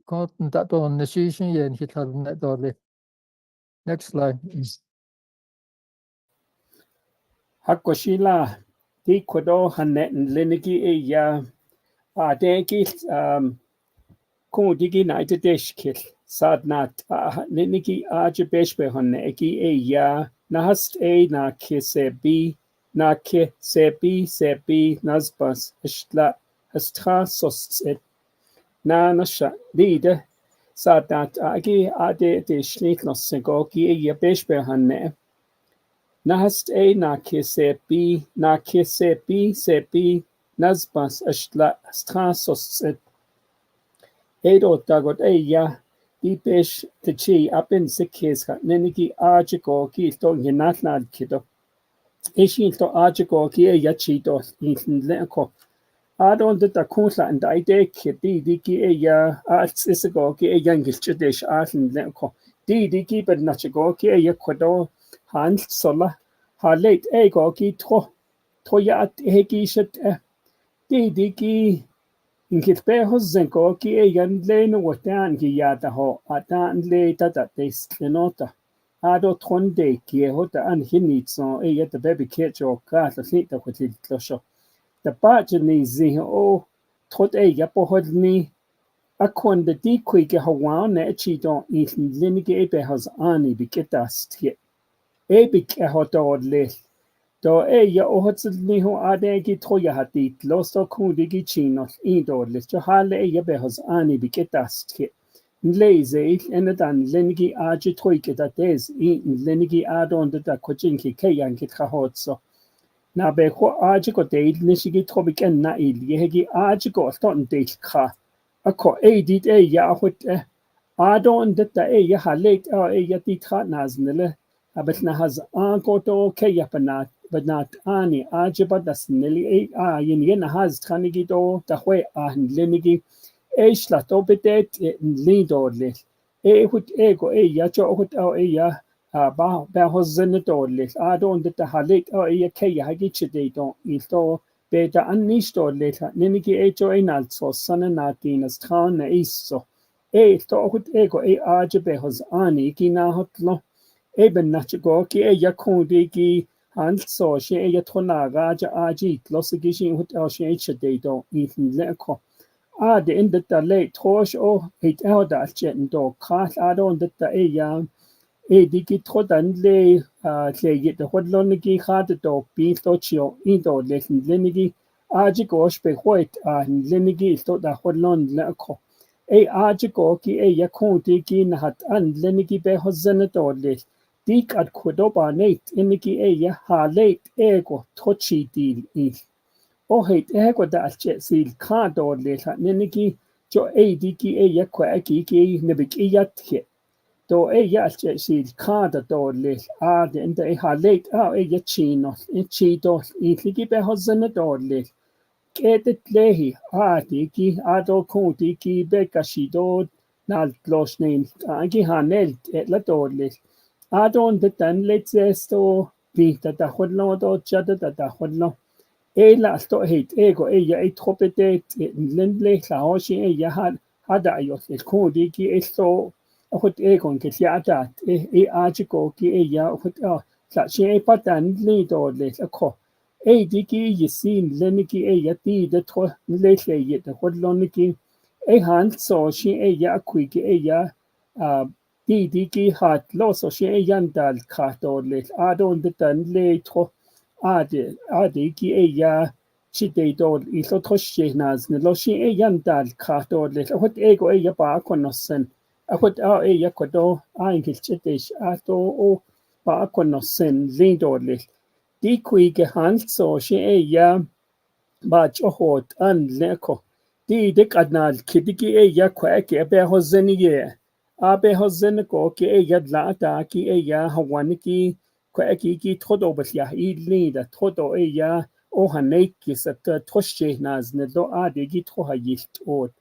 J: ko da do na shi shin yen hitar na do le. Next slide.
C: Hakoshila ti kodo hanet lenigi ya degi ko digi na ite deshkil sadnat lenigi aje beshbe honne egi ya nahast na kisebi na kisebi sebi nazbas ishtla astra soset na nasha lide sadnat agi ade de schniknos segogi ya beshbe honne Nahast na kisebi sebi nazbas ashtla strasos Edo dagot ya di besh tichi apin sikis ka neniki ajiko ki to hinatnad kido Ishin to ajiko ki ya chito in leko Adon da kusa and ide ki ki ya arts isigo ki yangil chidish atin leko di ki bed nachigo ki ya kodo hand sola ha late ego ki to ya at heki shit di ki inkit pe hozenko ki yan le no watan ki ya da ho atan le tata destinota ado tronde ki hota an hinitso ya the baby kecho ka la fita kwatil klosho the bajani zi o tot ya pohodni akon the dikwi ke hawan ne chi don in linige be has ani biketast hier Ebik hotod le do ya ohotsni ho adegi toya hatit losto kudigi chinos indor le hale ya behos ani biketast ke Nleze enadan lenigi aji toike da des in lenigi adon da kochinki kayan kit khotso na be ko aji ko deil nishigi tobiken na il yegi aji ko ton deil kha ako edit ya hot adon da ya halek ya titra naznele aber na has ankoto kaya banat ani ajiba das neli yin has tranigito da hwe lenigi la to betet lidorle hut ego ya cho hut ya ba hozenetorle adon da halek ya kaya hagichide don ilto beta annistorle nenigi cho inalso sananatin stran iso to hut ego ajibe hos ani kina hotlo Eben nachigo ki ya kundi ki hanso she ya tona raja aji losigi shin hut she chede do in leko de in the late trosh o hit elda chen do khat adon the ya digi trodan le yet the hodlon ki khat do bi to chio in do le lenigi aji go spe hoit lenigi to da hodlon leko aji go ki ya kundi ki nahat an lenigi be hozen do le Dik at Cordoba Nate iniki ya ha late ego tochi deal il. O hate ego da sil kado leta niniki jo diki ya kwa ki nibik yat hit. Do ya sil kada do let de in the ha late ya chino in chito iniki be hozana do let. Kedet lehi diki ado diki bekashido nal glosnin anki hanelt la do let. Adon de tan letzesto vita da hodlo do chada da hodlo la sto heit ego ya tropetet lendle klaoshi ya hada yo el kodi ki esto hot ego ke siata ajiko ki ya hot la che patan li do le ko diki yisin leniki ya ti de tro le ye de hodlo niki han so shi ya kui ki ya diki hat loso she yandal katole adon de tan le tro ki ya chite do iso toshe nas ne lo she yandal katole hot ego ya ba konosen hot ya kodo ingil chite ato o ba konosen lindole dikui gehand so she ya ba chohot an leko di dik adnal kidiki ya kwake be hozeniye abe hozen ko ki yad la ata ki ya hawaniki kwake ki todo basya idli da todo ya o haneki sat toshe naz ne do ade gi to hayit ot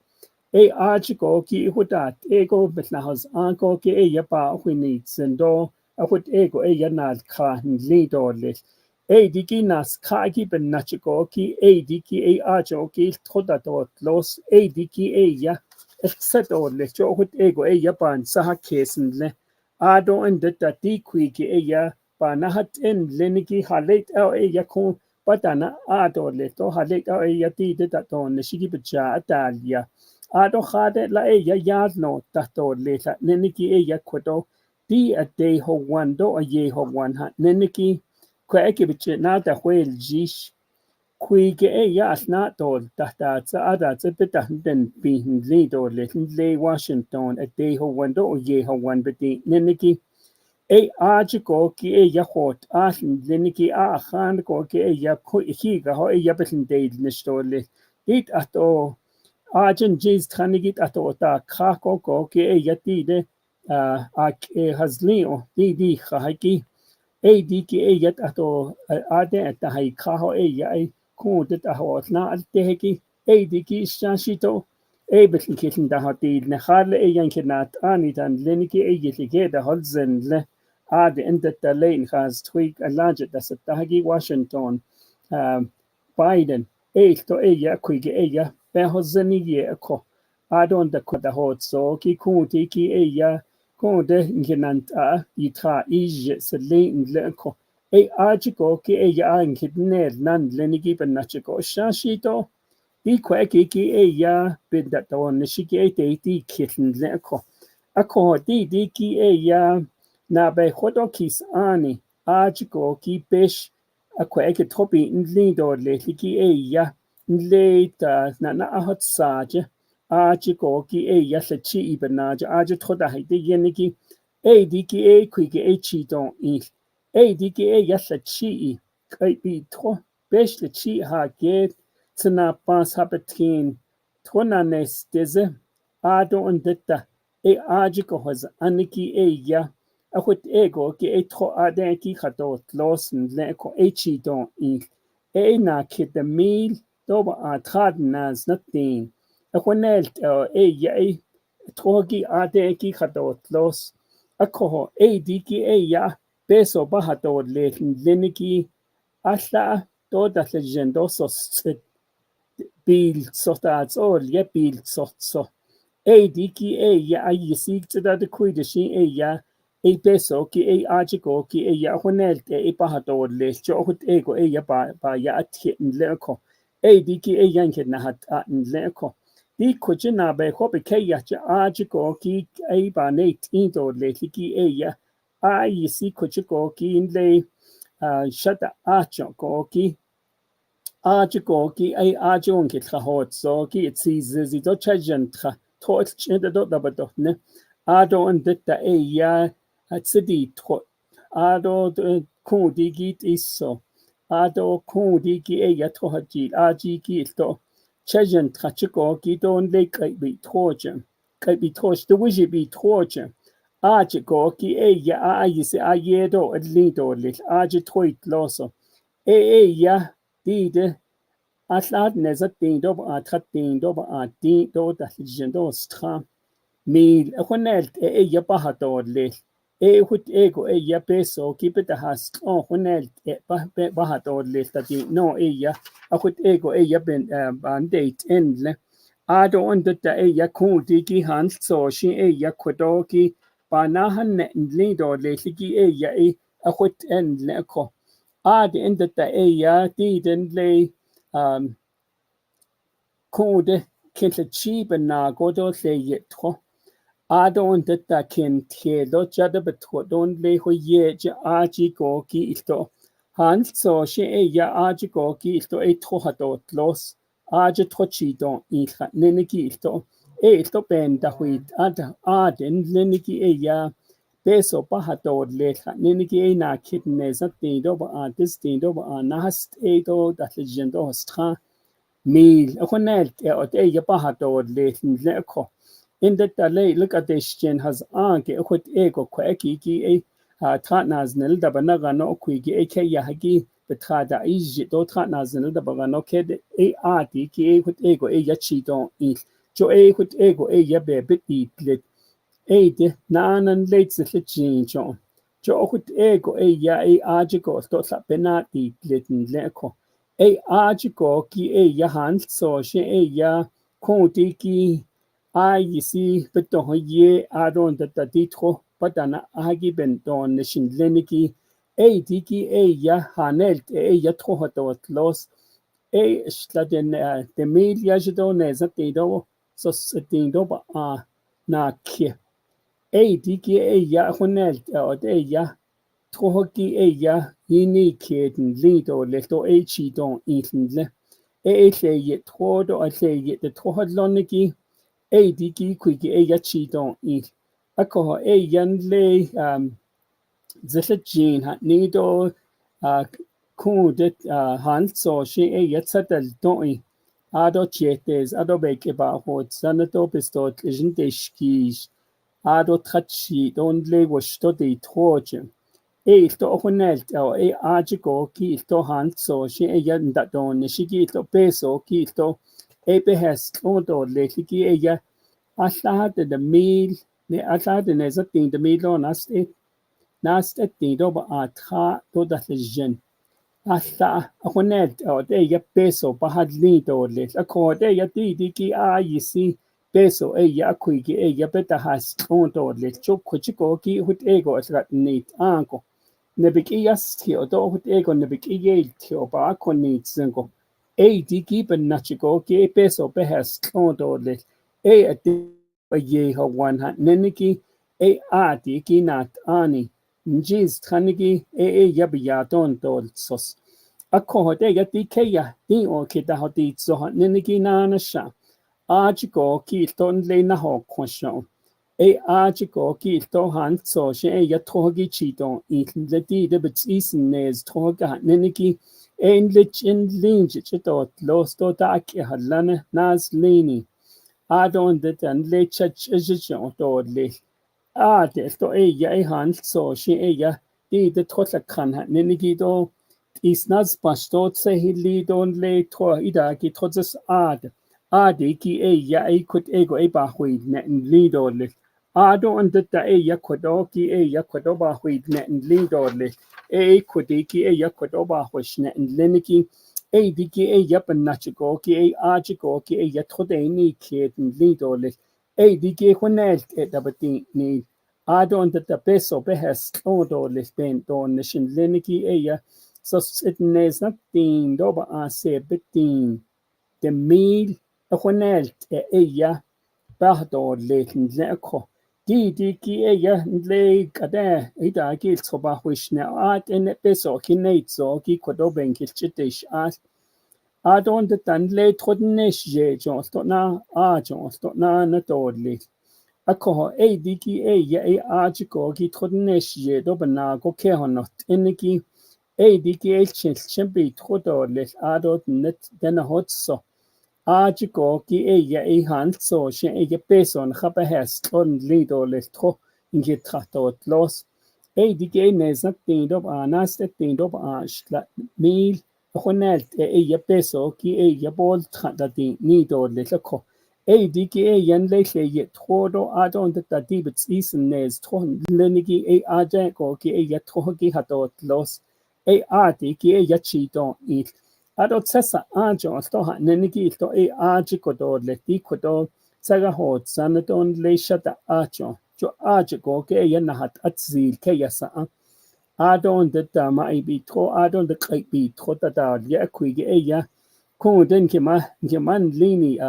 C: ko ki hudat go betlahos anko ki ya pa hwini sendo ahut go ya nal ka lido lit diki nas kagi ben nachiko ki diki ajo ki toda dot los diki ya exceto le cho hut ego ya ban saha kesen le ado en detta dikwi ki ya ba na hat en leniki halet ya ko patana ado le to halet ya ti detta to ne shigi bcha atalia ado khade la ya yad no tato le la neniki ya kodo di a day ho wando a ye ho wan ha neniki kweke biche na da hwel jish kuige ya asna to ta ada bita den bin le do le Washington a day ho wando o ye ho wan bidi neniki ko ki ya hot leniki khan ko ki ya ko higa ho ya bitin de nistole dit ato ajen jiz tanigit ato ta ko ki ya ti de hazlio di khaki diki yat ato ade ta hai kaho ya ku det aho na alteheki diki shashito betlin kitchen da hat die ne khale yanke nat ani dan leniki yitike da holzen le ade endet da lane has tweak a large da satagi Washington Biden to ya kuige ya be hozeni ye ko adon da ko da hot so ki ku ki ya Konde genanta ita ije selin leko achiko ki ya ankidner nan lenigi ben nachiko shashito kweki ki ya binda to nishiki ti kitchen leko ako di ki ya na be hodo kis ani achiko ki besh kweki topi nlido le ki ya nleta na ahot saje achiko ki ya sechi ibenaja aje toda haide yeniki diki kwiki chi don diki ya sechi kai bi to besh le chi ha get tsna pas habetin tona nes deze ado ondetta ajiko hos aniki ya akut ego ki tro ade ki khatot losen le ko chi don na kit the meal doba trad nas natin akonelt ya trogi ade ki khatot los akoho diki ya peso bahatot le leniki alla toda legendo sos bil sortats ol ye bil sortso diki ya ayisik da de kuide shi ya peso ki ajiko ki ya honelt bahatot le cho ego ya ba ya atke leko diki yanke na hat leko di kujina be hobe ke ya ajiko ki ba ne tindo le ki ya ayisi kujiko ki le shata acho ko ki ajiko ki ajon ki khot so ki tsizi do chajantra to chende do da ne ado and detta ya tsidi to ado ku digit iso ado ku digi ya to haji aji ki to chajantra chiko ki don le kai bi toje kai bi toje the wishi bi toje ajiko ki ya ayise ayedo lido lit aji toit loso ya dide atlat nezat dindo ba atrat dindo ba dindo da jendo stra mil honelt ya bahator le hut ego ya peso kipeta has honelt bahator le tati no ya hut ego ya ben bandate endle ado under da ya kunti ki hans so shi ya kodoki banahan lido le ki ya hut endle ko ade enda da ya diden le kode kente chiba na godo le yetro ado enda ken tielo jada betro don le ho ye ja aji goki isto hans so she ya aji goki isto tro hatot los aji trochi don ilha neneki isto isto ben da huit aden neneki ya peso pahato leha neneki na kitne zat dindo ba dis dindo ba nahast do da legendo stra mil khonelt ot e yapahato le leko in the tale look at this gen has anke khot ego kweki ki e tratnas nel da banaga no kwigi e ke yahagi betrada ij do tratnas nel da banaga ke e ati ki e khot ego e yachi don in jo e khot ego e yabe biti plet e de nanan leitse lechin jo jo khot ego e ya e ajigo sto sa penati pletin leko e ajigo ki e yahan so she e ya konti ki ai si beto ye adon da ditro patana agi benton neshin leniki e diki e ya hanelt e ya tro hatot los e sladen de media jdo neza tido so tido ba na ki e diki e ya honelt e ya tro ki e ya yini keden lido leto e chi don inle e le ye tro do le ye de tro hadloniki e diki kwiki e yachi don I ako e yan le zillet jean hat nido kudet han so she e yatsatel don I ado chetes ado beke ba hot sanato pistot jindeshkish ado trachi don le wosto de troje e to honelt e ajigo ki to han so she e yan da don shigi to peso ki to e behest odo le ki e ya allad de mil ne allad ne zatin de milo nast et do ba atra to da jen alla ahonet o de ya peso pa hadli to le ko de ya di ki a yisi peso e ya ku ki e ya beta has on to le chok ko ki hut ego asrat nit anko ne bik yas ti o do hut ego ne bik ye ti o ba ko nit zengo e di ki ben nachiko ki peso be has on to le e at ye ha one hat neniki e ati ki nat ani njiz tranigi e yabiyaton tol sos ako hote yati keya di o kita hoti so neniki na sha ajiko ki ton le na ho kwasho e ajiko ki to han so she e yatogi chiton in le di de bits nes toga neniki en lich in linje chitot los to ta ki halana nas lini adon det an le chach ejition to le det står ella i hans så ella det trots att kan han nenigi do isnas pastot se hilli don le tro ida ki trots ade ki ella I kut ego e ba hui net lido le ado and da ella kodo ki ella kodo ba hui net lido le e kudi ki ella kodo ba hush net leniki e di ki ella panachigo ki e ajigo ki ella trode ni ki lido le e di ki honelt e dabati ni adon da peso behest odo le ben don nishin leniki ella so it nes not tin doba a se betin de mil a honelt e ella bahdo le leko di ki ella le kada ida ki tsoba huishne at en peso ki neitso ki kodoben ki chitish at adon da tan le trodnesh je jonsto na jonsto na todli ako e diki e ya e ajiko ki trodnesh je do bana ko ke honot eniki e diki e chempi trodo le adot net den hotso ajiko ki e ya e han so she e peson khapa hest on lido le tro inge tratot los e diki nes not tin do anas tin do ashla mil honelt e ya peso ki e ya bol trata ni do le ko e diki e yan le ye todo adon da dibits nes tro lenigi e aja ko ki e ya tro ki hatot los e ati ki e ya chito it adot sesa ajo sto ha nenigi to e aji ko do le ti ko do saga hot sanaton le shata ajo jo aji ko ke ya na hat atzil ke ya sa adon da ma e bi tro adon da kai bi tro da ya ku ge e ya ko den ke man lini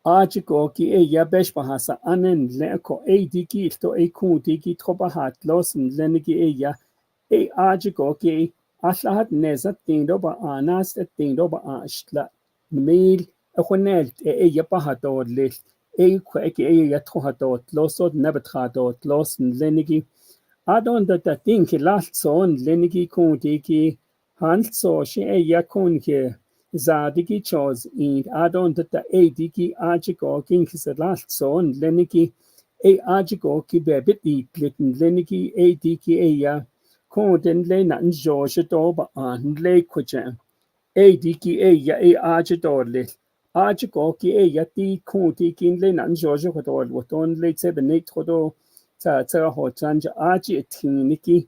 C: ajiko ki e ya besh bahasa anen le ko e diki to e ku diki troba hat los lenigi e ya e ajiko ki aslahat nezat tindo ba anas tindo ba ashla mil khonelt e ya pahato le e ko e ya trohato losod nebethato los lenigi adon da tinki last son lenigi ku diki han so she e ya kun ke zadigi chos in adon data digi ajigo king is the last son leniki ajigo ki bebit litin leniki digi ya konden le nan george doba an le kujan digi ya ajidorle ajigo ki ya ti konti kin le nan george hodol woton le 7 8 hodo ta hotanja aji tiniki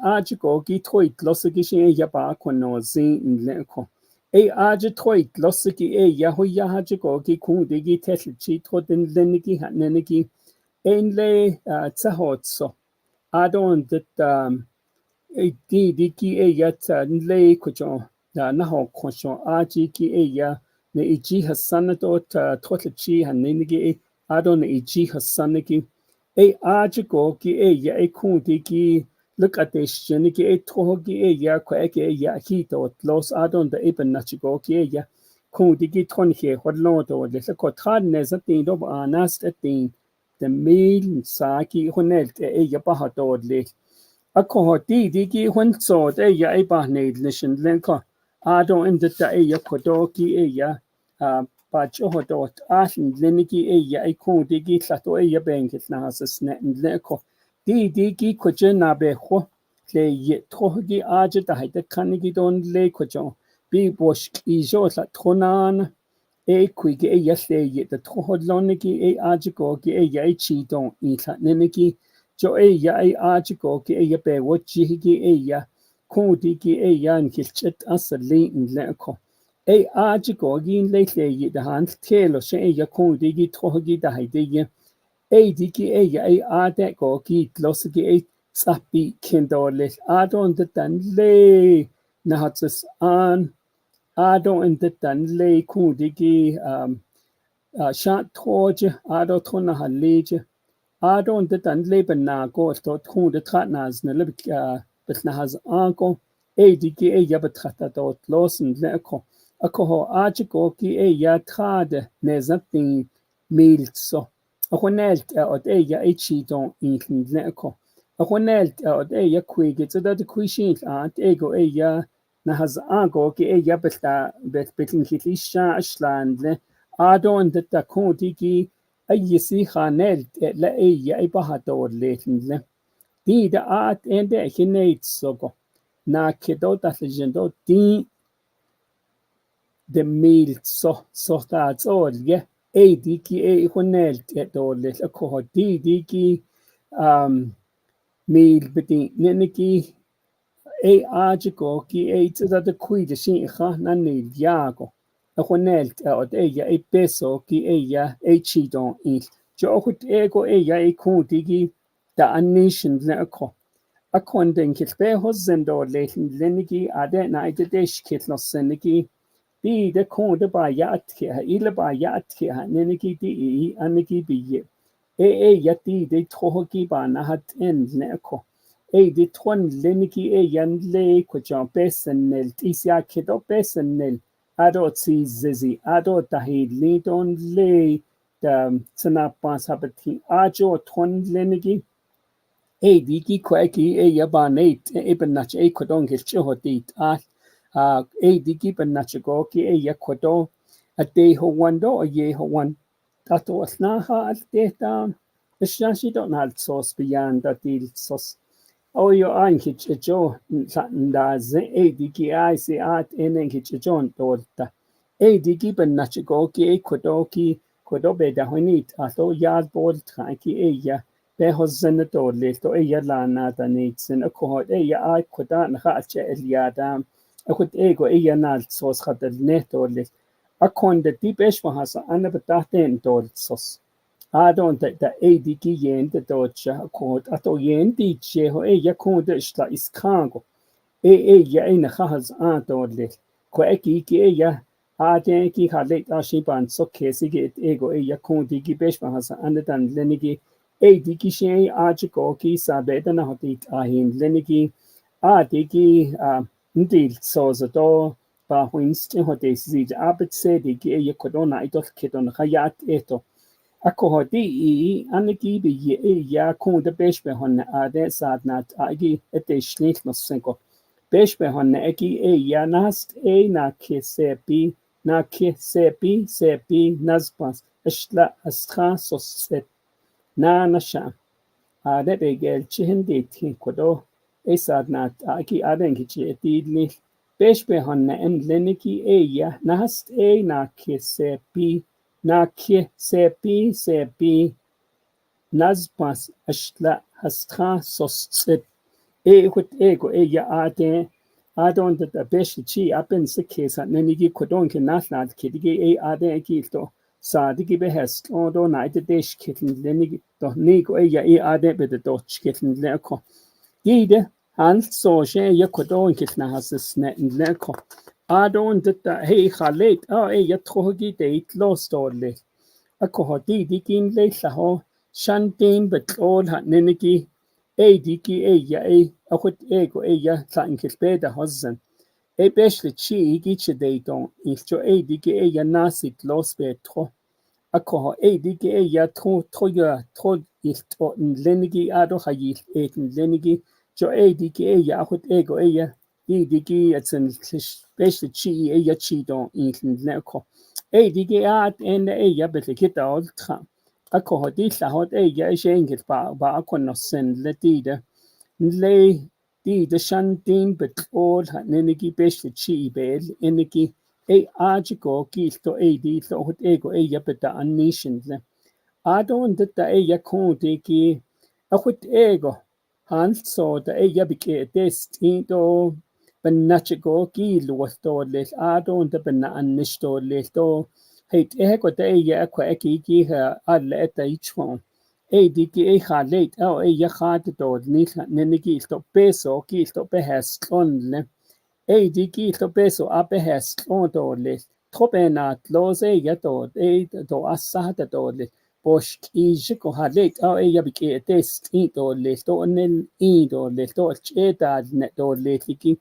C: ajigo ki toi glosigi shin ya ba kono zin lenko aji toi glosigi ya ho ya ajigo ki kundigi tetchi toden leniki haneniki le tahotso adon that di ya ta le kujo na ho kocho aji ki ya ne iji hasanato ta totchi haneniki adon iji hasaniki ajigo ki ya kundigi look at this jeniki togi ya kweke ya hito los adon the eben nachigo ki ya kundigi tonhe hodlodo de ko tradne zatin do anas etin the mil saki honet ya bahato le ako digi hon so de ya ba need listen lenko adon in the ya kodoki ya ba johodot asin leniki ya kundigi sato ya benkit na hasas net lenko digi kujena be ho le ye togi aje da haide kanigi don le kujo bi bosh ijo la tonan kuige le ye da tohodlonigi aje go gi ya chi don ita nenigi jo ya aje go gi be wochi gi ya kudigi ya nkilchet asali in le ko aje go gi le ye da han telo she ya kudigi togi da haide ye digi ya ade go gi glosigi sapi kindorle adon de dan le na hatsas an adon de dan le kudigi shat toje ado tona halege adon de dan le na go to tun de tratnas na le bet na has anko digi ya betrata dort losen le ko ako aje go ki ya trade ne zatin milso akonelt od ya chi don in le ko akonelt od ya kuige to da kuishin at ego ya na has ango ki ya beta betin kitlisha ashlandle adon de ta kontiki ayisi khanelt la ya ibahator letle di da at ende hinate sogo na kedo da legendo di de mil so ta olje digi honelt dole ko digi mil bedin neniki ajigo ki da de kuide sin kha na ne diago honelt od ya peso ki ya chidon il jo hut ego ya kundigi da anishin le ko akon den kilbe hozendo lenigi ade na ide desh kitlo senigi di de kon de ba yat ke ile ba yat ke nenigi di anigi biye yati de tohoki ba na hat en ne ko de ton lenigi yan le ko jan personel tisia kedo personel ado tsi zizi ado tahi lidon le da tsana pas habati ajo ton lenigi digi kweki ya ba nate eben nach kodon gilcho hotit digi ben nach go ki ya kodo a de ho wando ye ho wan tato asnaha al deta shashi don al sos beyond that il sos o yo anki jo da ze digi ai se at enenki jon dolta digi ben nach go ki kodo be da honit ato yad bol traki ya be hozzene dole to ya lana da nitsin ko ya ai koda na khache eliada akut ego ya nal sos khadal ne dole akon de dibesh mahasa ana betaten dol sos adon da digi yen de docha ko ato yen di che ho ya ko de sta iskango ya ina khaz an dole ko ki ya aden ki khale ta shiban so kesi ge ego ya ko digi besh mahasa ana dan lenigi digi shen ajigo ki sabeda na hotit ahin lenigi digi ndil sozo ba winst hotis zid abet se digi ye kodona idot kedon khayat eto ako hodi anigi bi ya ko de besh be hon ade sadnat agi ete shnit no senko بيش بهن اكي يا ناست ناكي سيبي ناكي سيبي نزباس اشلا استخا سوست نشا هذا بيجل تشهندي تين كدو إساد نات أكي أدنك تشيتيدلي بيش بهن إن لنكي يا ناست ناكي سيبي نزباس اشلا استخا سوست هوت ايجو يا آدون دا بيش تشي أبن سكيسا نميجي كدون كناسلات كديجي آدن كيلتو صادقي بهست دو نايت ديش كتن لنيجي دو نيجو يا آدن بده دوتش كتن لكو جيده هانت سوشي يكدون كتنا هسسنا لكو آدون دا هي خاليت يتخوهي ديت لوستولي أكو هدي ديكين ليس هو شانتين بتقول هننيجي ديكي يا أخد إيجو يا تانكل بيدا هزن بيش لتشي يجيش ديتون إلتو ديكي يا ناسي تلوس بيتخو أكو ديكي يا ترو يلتو لنجي آدو خيل لنجي جو ديكي يا أخد إيجو يا ديكي يتسن بيش لتشي يا تشي دون إلتو ديكي إن يا بتلكيتا أولتخا أكو هدي لهود يا شينجل با أكو نصن لديده نلي دي شانتين بتقول هننجي بيش تشي بيل إنجي آجيكو كيلتو دي لهود إيجو بدا النيشن آدون دتا يكون ديكي أخد إيجو هانسو دا بكي ديستين دو بناتشيكو كيلو وستوليس آدون دا بنا النشتوليس دو هيت إيجو دا أكو أكيجيها ألا إتا يتشفون ديكي خاليت أو خاد دود نيجي تو بيسو كيلتو بهستون ديكي تو بيسو أبهستون دوليس تروبينات لوزي دود دو أساها دوليس بوش كيجيكو هاليت أو بكي تيستين دوليس دو نل دوليس دو تشيدا دوليس لكي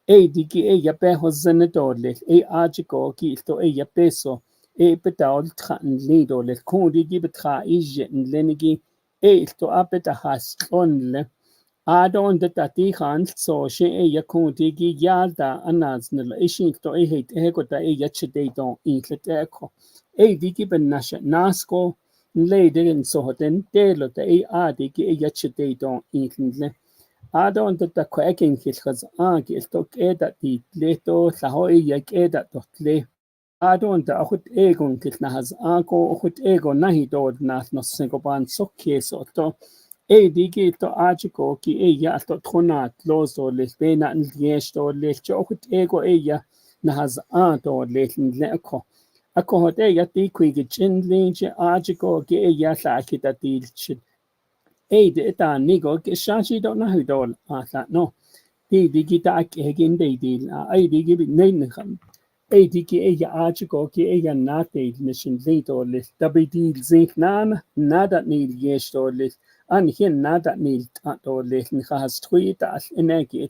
C: ديكي بهزن دوليس آجيكو كيلتو بيسو بداول تخان ليدو لكون ديجي بتخا لنجي تو أبدا هاسلون ل آدون دتاتي خان سوشي يكون ديجي يالدا أناز نل إيشين تو هيت هيكو دا يتشدي دون لتأكو ديجي بناشا ناسكو ليدرين سوهدن ديلو دا ديجي يتشدي دون ل آدون دتا كواكين كيلخز كيلتو كيدا دي ليتو سهو كيدا دوتلي آدون دا أخد إيجون كتنا هز أخد إيجون نهي دود ناس نصنقو بان سوكي سوتو ديجي تو آجيكو كي يالتو تخونات لوزو ليس بينا نليش دود ليش جو أخد إيجو نهز دود ليس نلقو أكو هد ديكوي جن لينج آجيكو كي يالا كتا ديلشد دي إتا نيجو كشاشي دو نهي دول نو ديجي تاك هجين ديل ديجي بنين نخم ديكي آجيكو كي ناتي نشن زيتو لس دبيديل زيت نادا نيل يشتو لس هين نادا نيل تاتو لس نخاز تويتا أس إناكي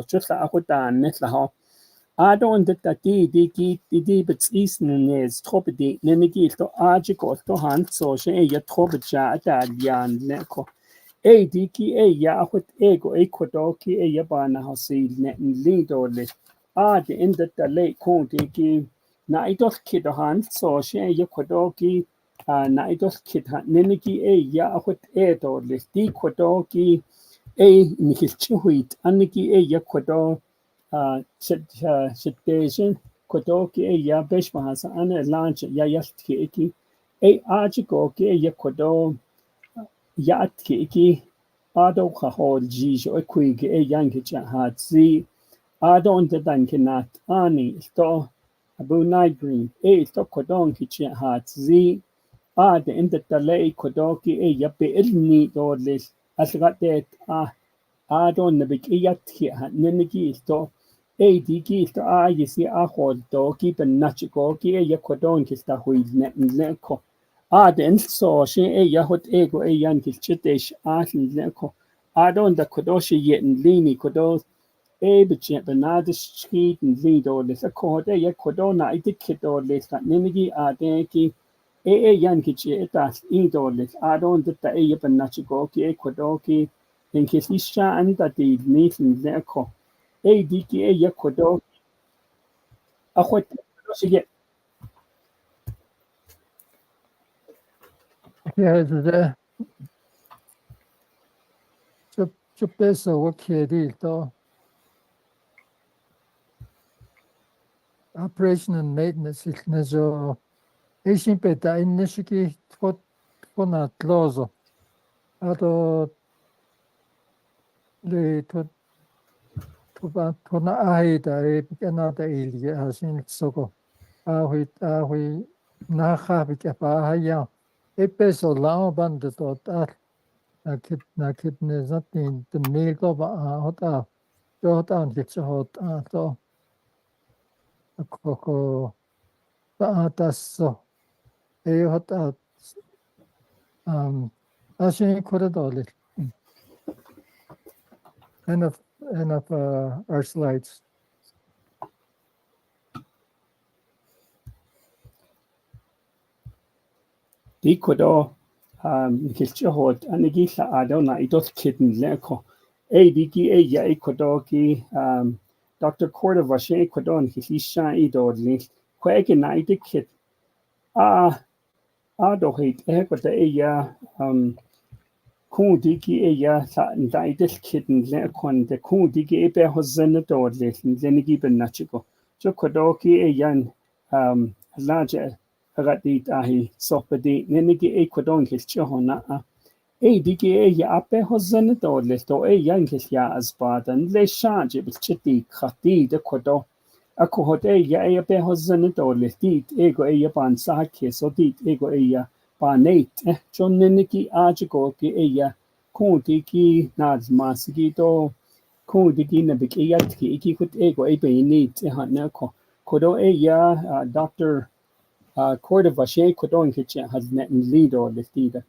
C: شخصا أخو دان نسلهو آدون دتا دي بتسيس نيز تروب دي ننجي تو آجيكو تو هانسو شن تروب جا داليان نكو ديكي أخو كودوكي بانا هسيل نليدو لس دي إن دتا لي كون ديكي نايدوس كيدو هانسو شن كودوكي نايدوس كيد ننجي أخو دو لس دي كودوكي نكيلتشويت أنجي كودو شتيشن كودوكي بيش مهاسا أنا لانش يستكي آجيكوكي كودو ياتكي آدو خهول جيجو كويكي يانكي جهات زي آدو انت دانكنات آني استو أبو نايجرين استو كودون كي جهات زي انت تلاقي كودوكي يبئلني دوليس أسغتت آدو نبك ياتكي ننجي استو ديكي استو يسي أخول دوكي بناتشكوكي يكودون كستا هويل نلنكو إن سوشي يهود إيجو يانكي تشتش نلنكو آدون دا كودوشي ينليني كودوس بجي بنادش شكيد نلين دوليس أكو هده يكودونا إدكي دوليس ننجي آديكي يانكي تشتاس دوليس آدون دتا بناتشكوكي كودوكي إنكي سيشا أندا دي نيس نلنكو diki ya kodo akhwat sige
J: Yeah, the beso wakirito operation and maintenance nezo Asian peta inishiki fona tlozo. Ato le tona ahida another ilia has in soko. Ahui naha bikapa haya. A peso lao bandato that nakit nezatin the meal of a hota. Jotan gets a hot so a coco taso. A hot Ashin corridor. Enough our slides.
C: di kodo kilche hot anigi sa adona idot kitten leko diki ya kodo ki Dr. Cordova she kodo ni hisha idodli kweke na idikit do hit kodo ya kun diki ya sa idil kitten lekon de kun diki be hozen dodli lenigi ben nachiko jo kodo ki yan large Rati ahi sopadi nenigi kwadon kilche hona digi ya ape hozen do le to yankis ya asbadan le shaje bilchiti khati de kwado ako hote ya ape hozen do le tit ego ya ban sake so tit ego ya banate jon nenigi ajiko ki ya kunti ki nazmasigi do kunti ki nabikiyat ki iki kut ego be need hanna ko kodo ya Dr. Cordova she kodon kitchen has net lead or listida.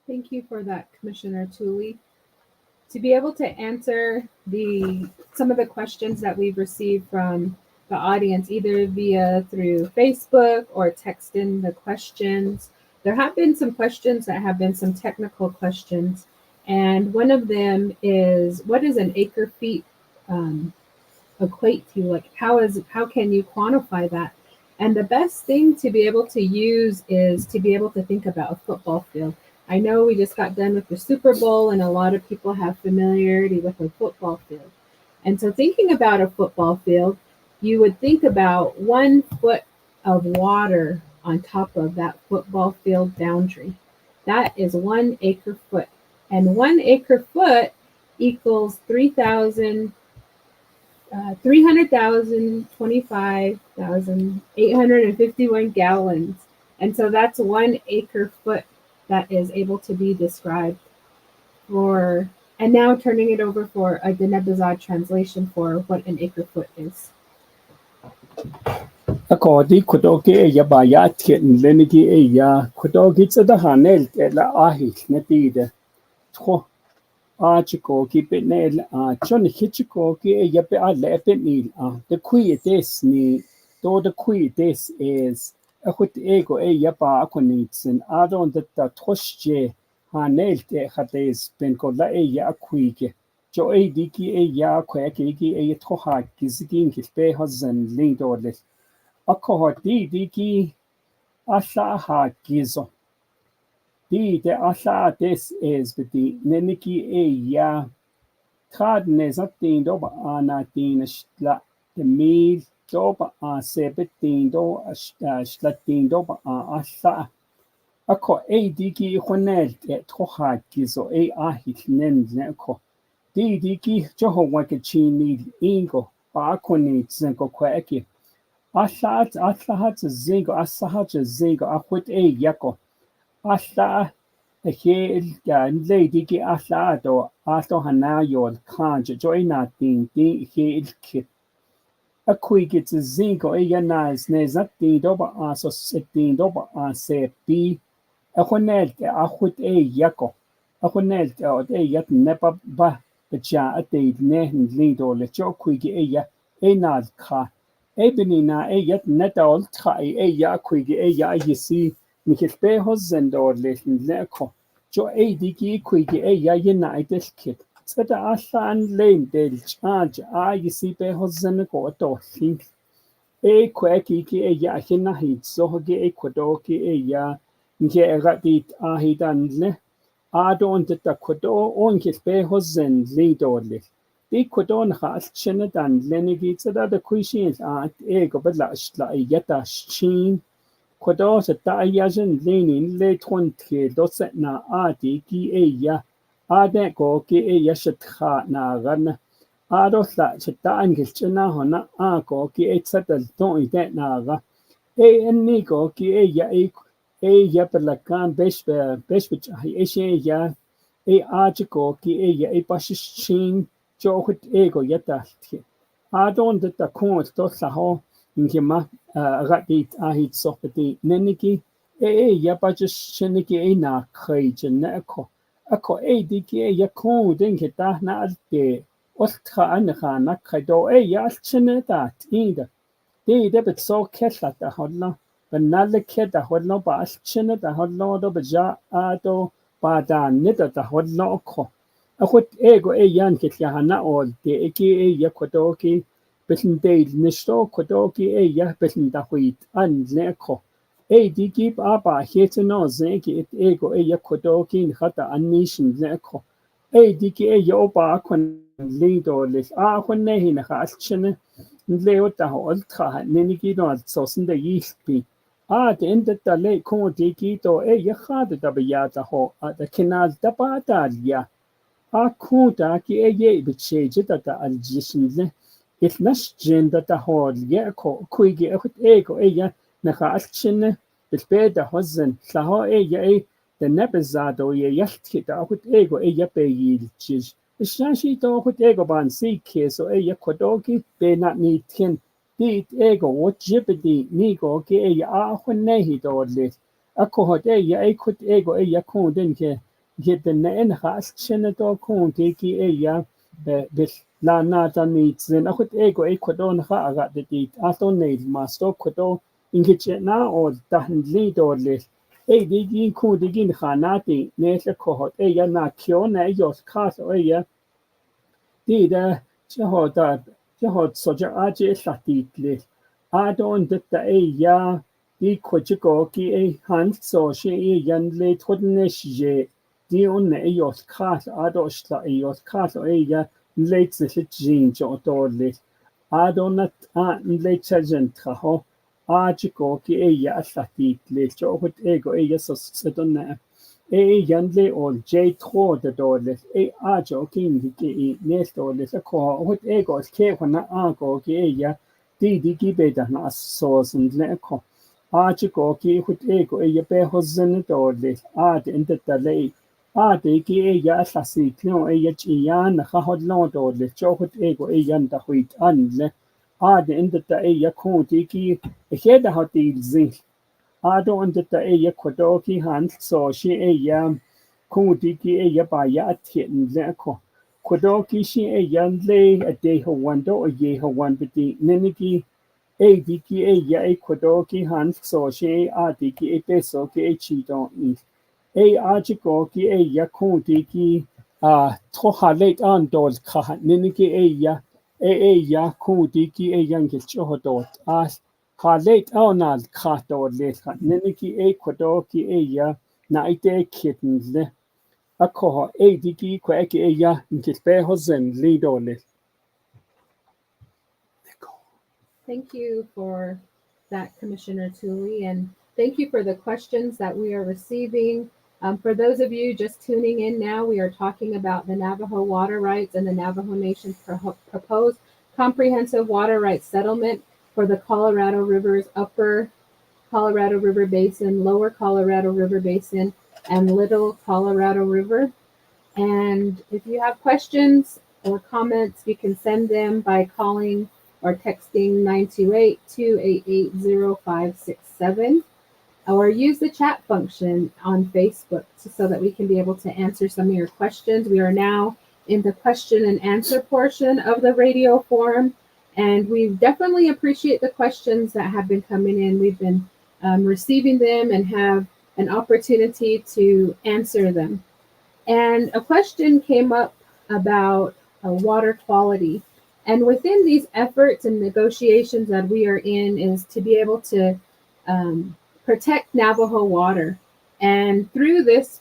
I: Thank you for that, Commissioner Tooley. To be able to answer some of the questions that we've received from the audience, either through Facebook or text in the questions, there have been some questions that have been some technical questions. And one of them is, what does an acre feet equate to? Like, how can you quantify that? And the best thing to be able to use is to be able to think about a football field. I know we just got done with the Super Bowl and a lot of people have familiarity with a football field. And so thinking about a football field, you would think about 1 foot of water on top of that football field boundary. That is 1 acre foot. And 1 acre foot equals 300,025,851 gallons. And so that's 1 acre foot that is able to be described and now turning it over for a Denebazad translation for what an acre foot is.
C: Akodi kodoke ya bayat kitten lenigi ya kodogi tsada hanel la ahi netide. Tro Archiko keep it nail John Hitchiko ya be a lepin the qui this ni do the qui this is a hut ego ya ba akonits and adon that toshje hanel te hates ben kola ya quike jo diki ya kweki toha gizgin kispe hazen linked order a cohort diki asa ha gizo the asa this is with the neniki ya Trad nezatin do ba anatin shla the meal do ba sebetin do shlatin do ba asa ako diki honel troha gizo ahit nen neko diki joho wakachini ingo ba akoni zenko kweki asahat zingo asahat zingo akwit yako asa lady ki ato hanayo kanje joina ting kit a quick it's a zingo nice nezati doba aso setting doba se p a honel a hut yako a honel yat nepa ba cha a te ne lido le cho quick nad ka benina yat netol tra ya quick ya yisi Nikilpe hosendor leko. Jo diki quigi ya United kit. sada allan lein del charge yisi be hozen ko to think kweki ki ya hina hit so ge kwadoki ya nge ratit hidan don't the quado on his be hosen lead orly. The quadon has chinnet and lenigits that the cuisines at ego bedlash la yeta chin. Quados a tayajan leaning late 20 doset na adi ki ya. Ade go ki yashat ha na run. Ados la chita angel china hona go ki settled don't eat na ra. Nico ki ya ya per la can besh which ya article ki ya pashin chohut ego yata adon de ta kon to saho nkima ratit ahit sopati neniki ya pashiniki na khaijin ako diki ya kon den kita na alte ostra anha na khaido ya chineta ida de bet so kesla ta hodla benalle keda hodla ba chine da hodla do beja do ba da nida da hodla ko akhut ego yan ketya hana ol de eki ya kodoki betin de nisto kodoki ya betin da huit an neko di gib aber hete no zeki ego ya kodoki hata anishin neko diki ya oba kon lido lis kon ne hin khas chine Leo da ultra nenigi no so sind der yichpi de endet da le kon diki to ya khade da ya da ho da kinal da ba da ya kon ki ye bitche da al jismle it nas gender da ho ya ko kuigi ego ya na khas chine it be da hozen la ho ya the nebezado ye yachti da ego ya be yilchis Shashi to ego ban si so ya kodoki be not need tin dit ego what jibidi nigo ke ya nehi do lit a kohot ya ego ya kon den ke get the en has chene do kon ki ya bis la na ta needs then a ego kodon ha ga de dit ato need masto kodo inge na or dan li do lit di kon digin khanati ne se kohot ya na kyo na yos kas ya Dida jehod soja aje latitli. Adon detta ya di kojigo ki hand so she yan le todnesh je. Di on yos kas adoshla yos kas ya late the jin jo dorli. Adonat late sergeant ho. Ajigo ki ya latitli. Jo hut ego ya so sedona. Yanle or J tro de dorles ajo king ki nestorles a ko hut egos ke hona ago ki ya di gibe da na so sind le ko ajo ki hut ego ya be hozen dorles de inda da le de ki ya sasi kno ya chi yan ha hod lo dorles jo hut ego yan da huit an le de inda da ya ko di ki he da hat di zin don't the ya kodoki hand so she ya kudiki ya ba ya tin leko kodoki she yan le a day ho wando or ye ho one bidi neniki diki ya kodoki hand so she diki peso ki chi don't eat ajikoki ya kudiki toha late on dol ka neniki ya ya kudiki yan kichohodot as Late onal kato late neniki kodoki ya na ite kittens a koho diki kweki ya nkispe hosen lidole.
I: Thank you for that, Commissioner Tooley, and thank you for the questions that we are receiving. For those of you just tuning in now, we are talking about the Navajo water rights and the Navajo Nation's proposed comprehensive water rights settlement for the Colorado River's upper Colorado River Basin, lower Colorado River Basin, and little Colorado River. And if you have questions or comments, you can send them by calling or texting 928-288-0567, or use the chat function on Facebook so that we can be able to answer some of your questions. We are now in the question and answer portion of the radio forum, and we definitely appreciate the questions that have been coming in. We've been receiving them and have an opportunity to answer them. And a question came up about water quality. And within these efforts and negotiations that we are in is to be able to protect Navajo water. And through this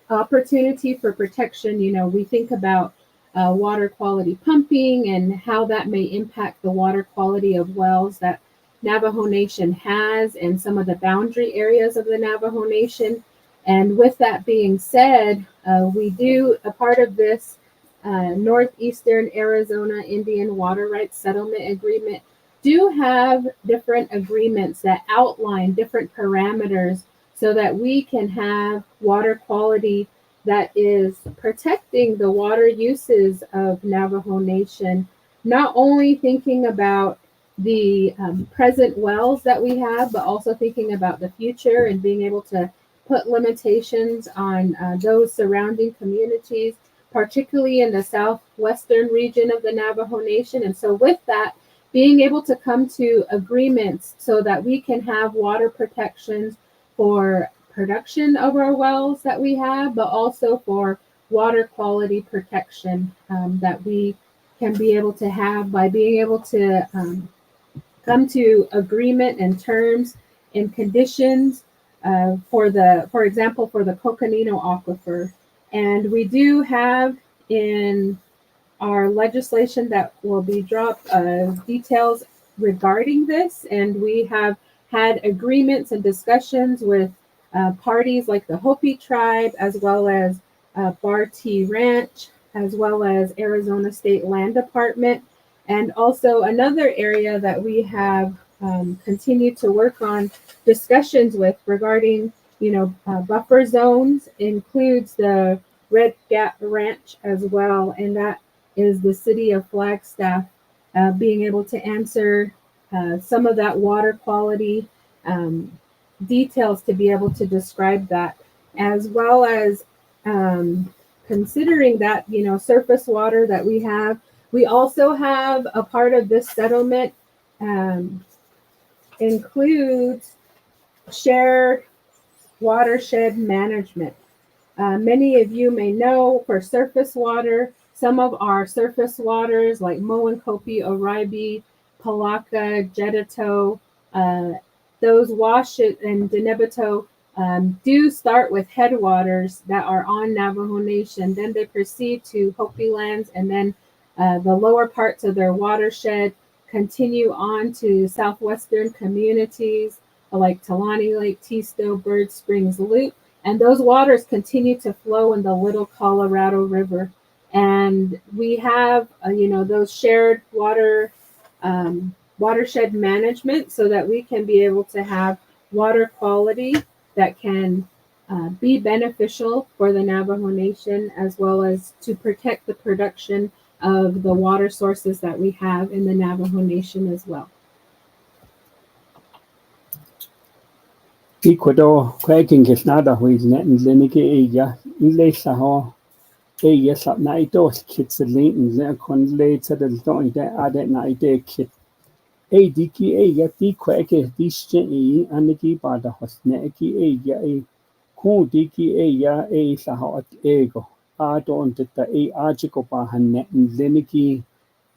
I: opportunity for protection, we think about water quality pumping and how that may impact the water quality of wells that Navajo Nation has and some of the boundary areas of the Navajo Nation. And with that being said, we do a part of this Northeastern Arizona Indian Water Rights Settlement Agreement do have different agreements that outline different parameters so that we can have water quality that is protecting the water uses of Navajo Nation, not only thinking about the present wells that we have, but also thinking about the future and being able to put limitations on those surrounding communities, particularly in the southwestern region of the Navajo Nation. And so with that, being able to come to agreements so that we can have water protections for production of our wells that we have, but also for water quality protection that we can be able to have by being able to come to agreement and terms and conditions for example, for the Coconino Aquifer. And we do have in our legislation that will be dropped details regarding this. And we have had agreements and discussions with parties like the Hopi tribe, as well as Bar T Ranch, as well as Arizona State Land Department. And also another area that we have continued to work on discussions with regarding, buffer zones includes the Red Gap Ranch as well. And that is the city of Flagstaff being able to answer some of that water quality details to be able to describe that, as well as considering that, surface water that we have. We also have a part of this settlement includes shared watershed management. Many of you may know for surface water, some of our surface waters like Moenkopi, Oribe, Palaka, Jedito, those Washit and Denebito do start with headwaters that are on Navajo Nation. Then they proceed to Hopi lands, and then the lower parts of their watershed continue on to southwestern communities like Talani Lake, Tisto, Bird Springs Loop. And those waters continue to flow in the Little Colorado River. And we have, those shared watershed management so that we can be able to have water quality that can be beneficial for the Navajo Nation, as well as to protect the production of the water sources that we have in the Navajo Nation as well.
C: Ecuador, quaking is not a way net and Lenike Aya, in Lesaho, Aya sat night dos kits a link and then con later the don't add night day kit. A diki Aya, di quake, this jenny, and the key by the host neki Aya, a cool diki Aya, a saho at ego. I don't the a archicopa net and Lenike.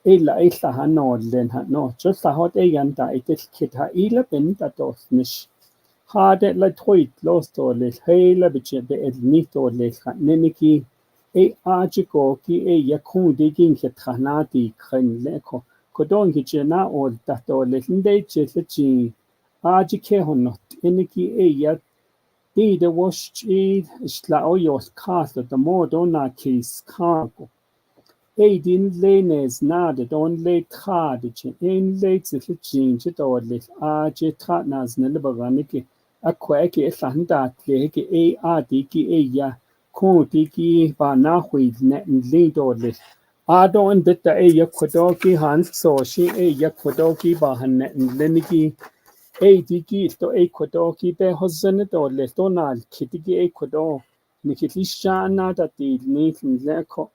C: Illa isa ha nod len ha no, just a hot a yanda it is kit ha illa ben that dos nish. Hade la toit los doles, hela bitche be ed nitoles ha neniki, a archico ki a yakun digging hit hanati kren leko, kodon hitchena or that doles, and they chitchi, archike honot, eniki a yat. Di the wash cheat, sla oyos cast the more dona case cargo. Din lenes nade don le tradiche in late the change it or let jet nas nelebaraniki a quacky a sanda leke a diki a ya con diki ba na with net and lead or let I don't bit the a yakodoki hans so she a yakodoki ba han net and leniki a diki to a kodoki be hosanet or let donal kitty a kodo. Nikitishana that the Nathan Leko,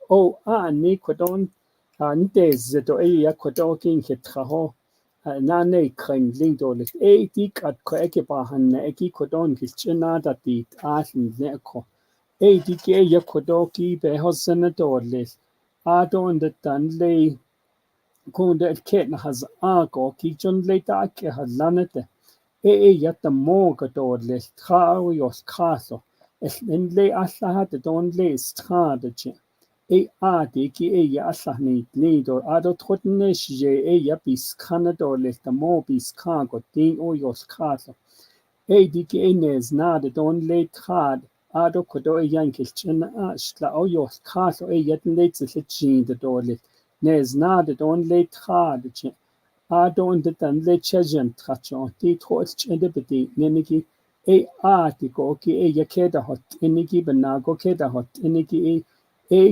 C: Nikodon, and des the Doya Kodokin Hitraho, Nane Kring Lindolit, Dik at Koekibahan, Eki Kodon, Kitchena that the Artin Leko, Dika Yakodoki, Behosanadolis, Adon the Dunley Kunda Kit has Argo, Kichon later Ake has Lanete. Yet the Morgador list Traurios Castle. Es Lindley Aslahat the Donley Strategy. Adi ki Asahni Nido Ado Trotnish Yapis Canador list the Mobis Cargo, Ding Oyos Castle. Diki Ines Nada Donley Trad. Ado Kodo Yankis Chin Ashla Oyos Castle yet late the Chin the Dorlit. Nes Nada Donley Trad. Adon the Dunley Chejan Tracho, the Torch Edibity, Neniki, Artico, Yakeda hot, Iniki, Benago Keda hot, Iniki,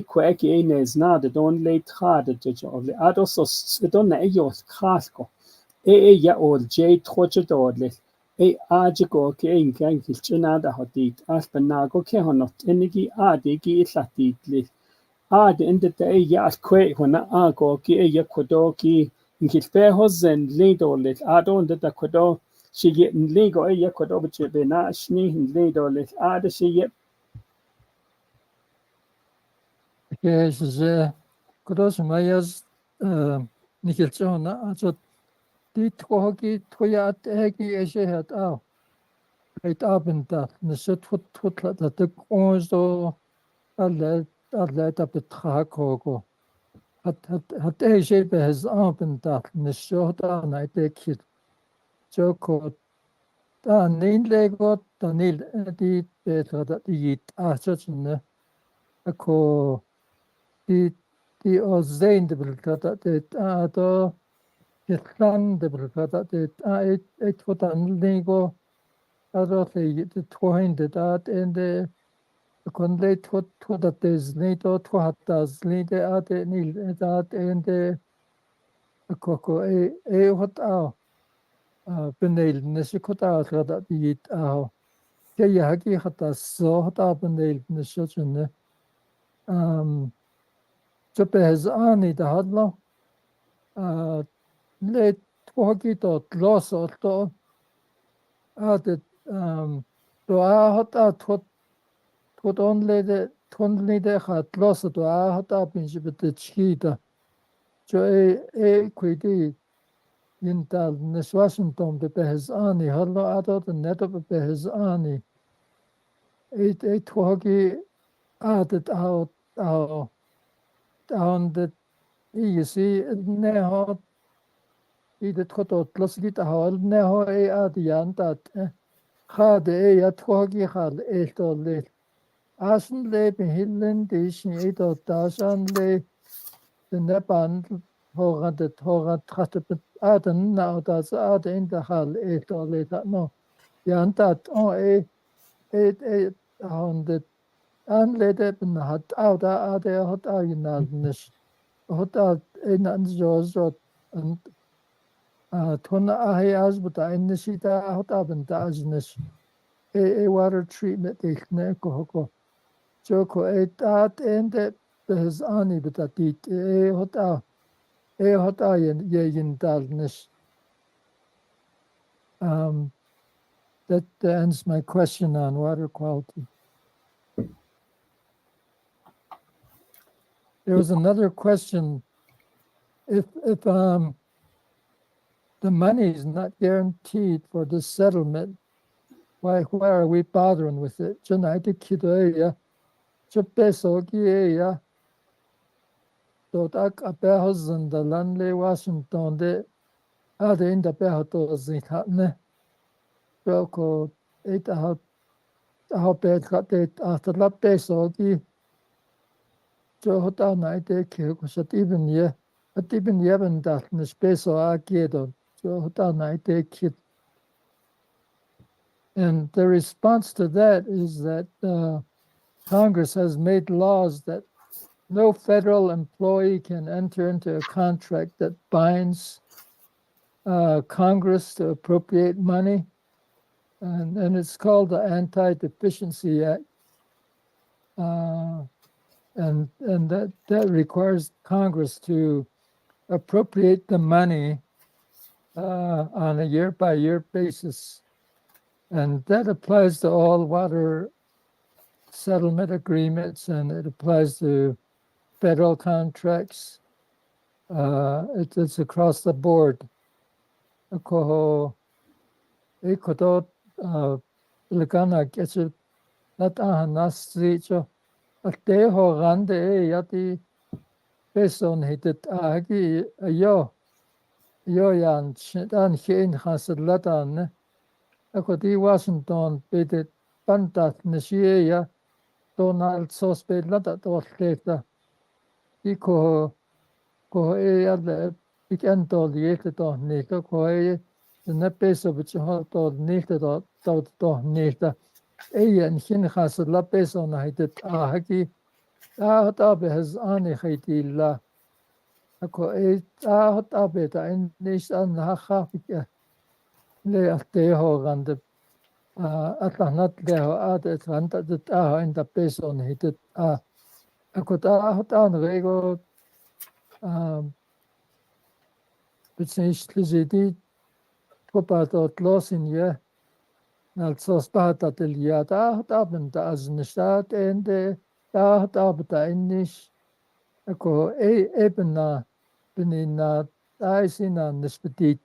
C: Quacky, Nesna, the Don late hard, the judge of the Ados, Sedona Eyos Casco, Ya old J. Tortured Ordless, Argico, King, Chinada hotit, Aspenago Kehonot, Iniki, Adiki, Satit, the end of the day, Yas Quake when Argo, Yakodoki. In his fair hosen leader lit adon that the quado she get in legal a yakodo which be not sneaking leader lit add she yet
J: Yes, Kudos Mayas Nikilchona, so dit Hoki Toyat Egi Eshehat out. Right up in that, the set foot that the corns or a let up the track hat Eshe has up in that, and the short and I take it. Joko Nin Lego, Danil, the better that the eat such a co the Ozain the Bilkata that the Hitlan the Bilkata that it would unlego other the twine that and the conlate what that is NATO to hat does lead at nil that and the coco a what our Benel Neshikota that eat our Kayaki hata so hata Benel Neshotune Chopez Ani the Hadlo late Twagito loss or to added to a hota tot only the hat loss to a hota pinchibit the cheetah. So a quiddy in tal Nes Washington the Behazani, Hadlo Adot the net of Behazani. It Twagi added out down the you see now إذا تخطط تلصقيت حوال نهو أديان تات خاد يتوقي خال تولي عشان لي بهلن ديشني تاشان لي النبان هو خطبت آدن ناو تاس آدن دخال تولي تانو يان تات هوندت أن لي بن هات آد هات ينالنش هات نانجوز Tuna ahayas but I nishita hotabin dajnish a water treatment hoko joko that and his ani but that it a hotayan yayin dalnish. That ends my question on water quality. There was another question. If the money is not guaranteed for this settlement, why are we bothering with it? Janaiti kidoya, Chupesogia, Dotak Abehos the Landley Washington, the other in the Behatos in Hatne, Joko, 8 how bad got it after La Pesogi, Johota night, Kirkushat even ye, at even Yeven that in the space of Agiedo. And the response to that is that Congress has made laws that no federal employee can enter into a contract that binds Congress to appropriate money. And it's called the Anti-Deficiency Act. And that requires Congress to appropriate the money on a year-by-year basis. And that applies to all water settlement agreements, and it applies to federal contracts. It's across the board. Ako ikoto Ilgana gets it that nasicho at deho rande yati beson hitet agi yo yan dan hin haslatan ako di Washington bedet pantat nishia Donald Sosped lata to iko ko alle ikento liete to nita ko na peso bicho to nita to nita en hin has la peso na hitet haki ta be has ani khiti la ko ta be ta in nis an ha khafike le ate ho gande atlanat le ho ate tranta ta in da peso na hitet ako ta rego Beziehungsweise Propadat losin je, also spatat el ja da haben da as ne Staat ende da da nicht ako eben na bin na da is in an spetit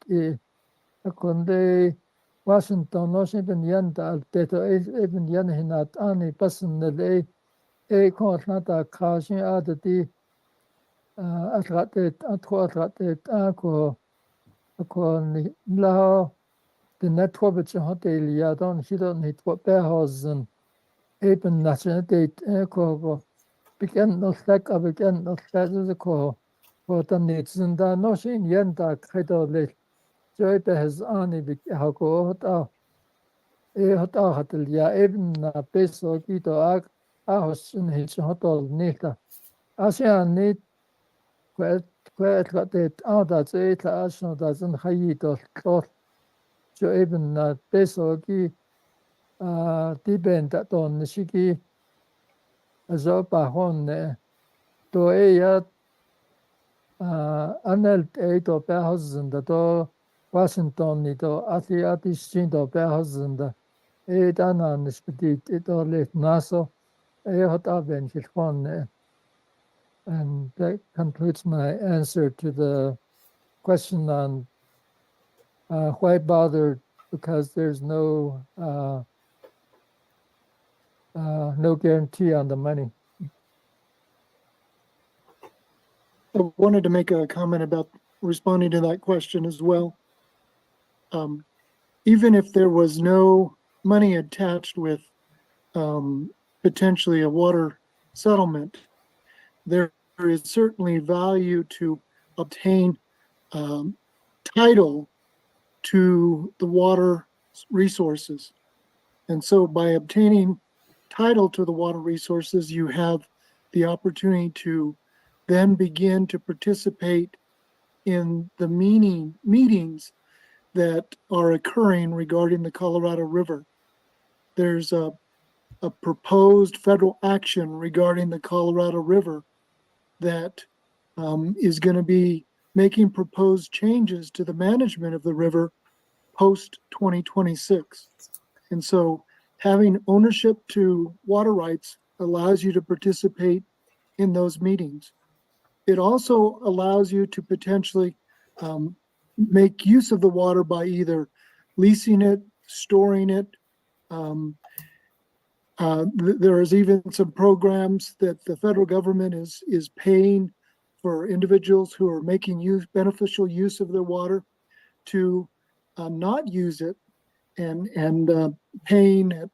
J: ako de Washington no ben yan da teto eben yan hinat ani passen de kon na da kasin adati atratet ako la de network hotel ja dan hier niet wat behazen eben nationaliteit ko bekend nog lek bekend nog dat ko wat dan niet zijn daar nog in jen daar kredo le zo has ani ha ko hat hotel ja eben na peso kito ahos in het hotel niet ASEAN niet kwijt het dat het ASEAN dat een haito tot zo even na peso ki die ben dat dan shiki zo bahon to ja anelt to behazen dat Washington niet to Asiatisch zien to behazen dat dan aan spetit to let naso had aben gewoon. And that concludes my answer to the question on why bother, because there's no guarantee on the money.
H: I wanted to make a comment about responding to that question as well. Even if there was no money attached with potentially a water settlement, there is certainly value to obtain title to the water resources. And so by obtaining title to the water resources, you have the opportunity to then begin to participate in the meetings that are occurring regarding the Colorado River. There's a proposed federal action regarding the Colorado River that is going to be making proposed changes to the management of the river post 2026. And so having ownership to water rights allows you to participate in those meetings. It also allows you to potentially make use of the water by either leasing it, storing it. There is even some programs that the federal government is paying for individuals who are making beneficial use of their water to not use it, and paying,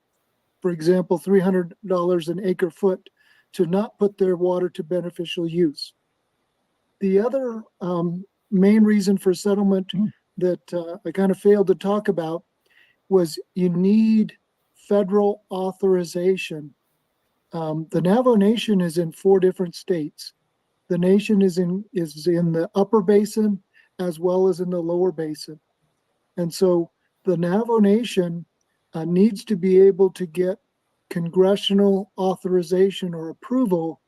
H: for example, $300 an acre foot to not put their water to beneficial use. The other main reason for settlement that I kind of failed to talk about was you need federal authorization. The Navajo Nation is in 4 different states. The nation is in the upper basin as well as in the lower basin. And so the Navajo Nation needs to be able to get congressional authorization or approval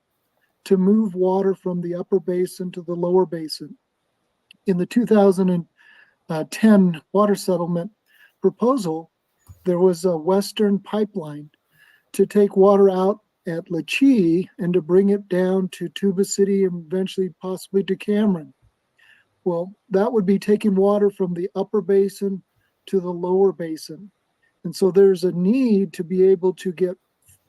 H: to move water from the upper basin to the lower basin. In the 2010 water settlement proposal, there was a western pipeline to take water out at Lachie and to bring it down to Tuba City and eventually possibly to Cameron. Well, that would be taking water from the upper basin to the lower basin. And so there's a need to be able to get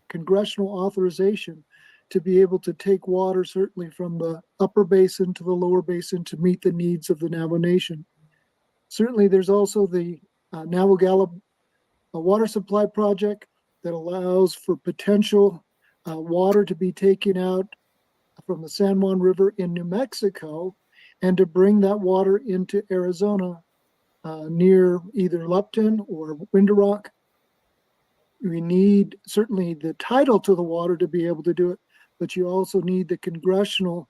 H: congressional authorization to be able to take water certainly from the upper basin to the lower basin to meet the needs of the Navajo Nation. Certainly there's also the Navajo water supply project that allows for potential water to be taken out from the San Juan River in New Mexico and to bring that water into Arizona near either Lupton or Window Rock. We need certainly the title to the water to be able to do it, but you also need the congressional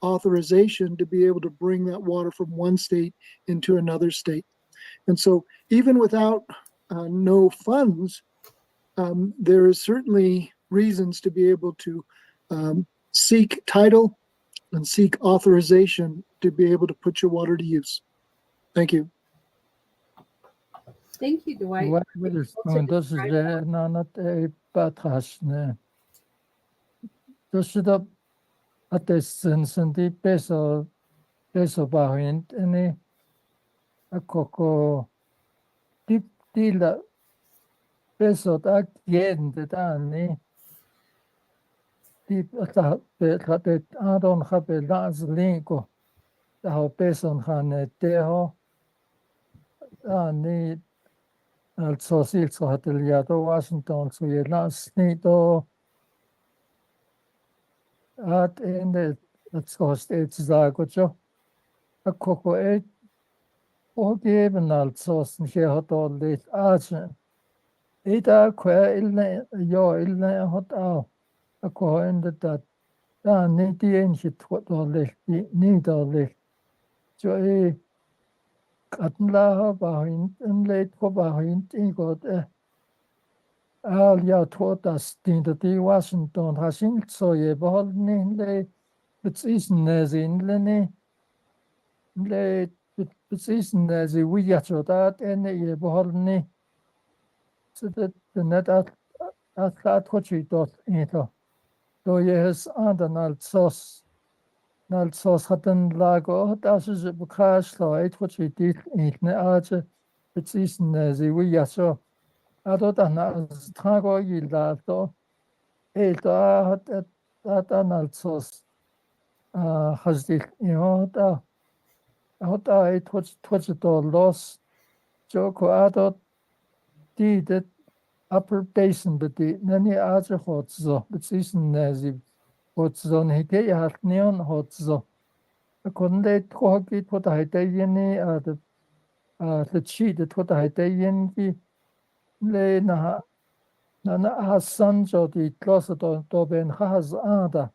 H: authorization to be able to bring that water from one state into another state. And so even without no funds, there is certainly reasons to be able to seek title and seek authorization to be able to put your water to use. Thank you.
I: Thank you, Dwight.
J: What
I: Were you
J: is
I: able to
J: das
I: describe
J: ist not a patras, das ist da at the sense the peso bahint any a coco tip tila peso da yen the dani tip at the adon have las linko the ho peso han teho ani al sosil so hateliado Washington so ye las nito at in the let's go states zagocho a coco eight ogeben alltså som har dåligt arsen. Ida kvar ilne ilne hot au. Ako ende dat da ni di en hit hot dåligt ni dåligt. Så katla ha bahin en late på bahin i godt al ja totas din di Washington hasin så je behold ni le betrisen nezinlene le betrisen nezi wiyacho dat en je behold ni så det net at hochi dot ito do yes andan alsos hatan lago das is bekas lo et hochi dit ne ate betrisen nezi wiyacho adot an trago yilda to eta hat an alsos hasdik da hota et hochi to los joko adot the upper basin, but the nani other hot so, but season as if what's on Hike hat neon hot so. I couldn't let talk it what I tell you, the cheat that what I tell you, Lena has sons or the closet on Toben has other.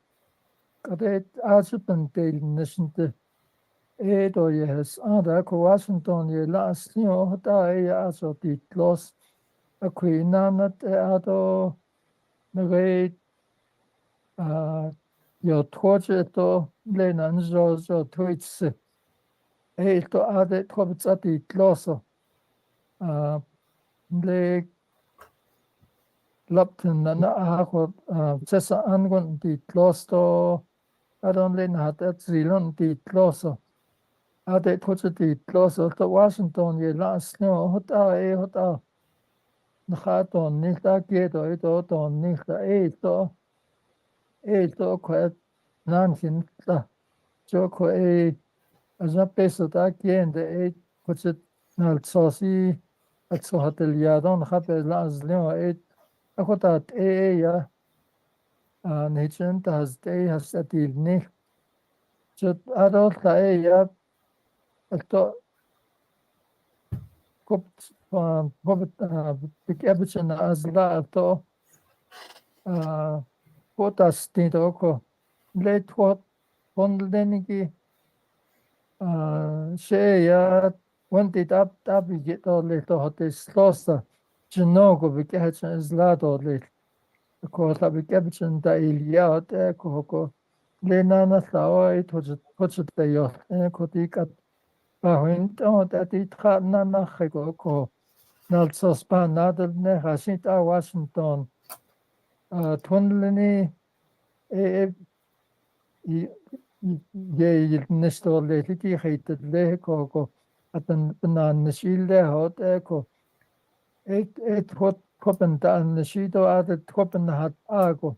J: Got it as a pentel nation the eight or yes, other Washington, ye last, die as of the close. A queen at ado nagay yo torture to lenan zo tweets to ade twits at the closo le lapten na ako sesa angon the closto adon len hat at zilon the closo ade twits the closo to Washington ye last no hota Nahaton nilta quieto ito ton nilta eto quet nankin ta joko aza peso ta quiende coche nal sosi at so hateliadon hape las leo akotat ya nation tas has atil ni jot adot ta ya to kopt big ebichen as la to potas tintoko let what pondeniki she ya wanted up get all little hot is lost jinogo big ebichen is la to let ko ta big ebichen da ilia te ko le nana sa it was the yo ko tikat bahin to that it nana ko Nalsos pa nadal ne hasit a Washington Tunnelini nestolletliki heitetlehe koko atan bananashilde hot eko et hot kopen dan nashido ate kopen hat ago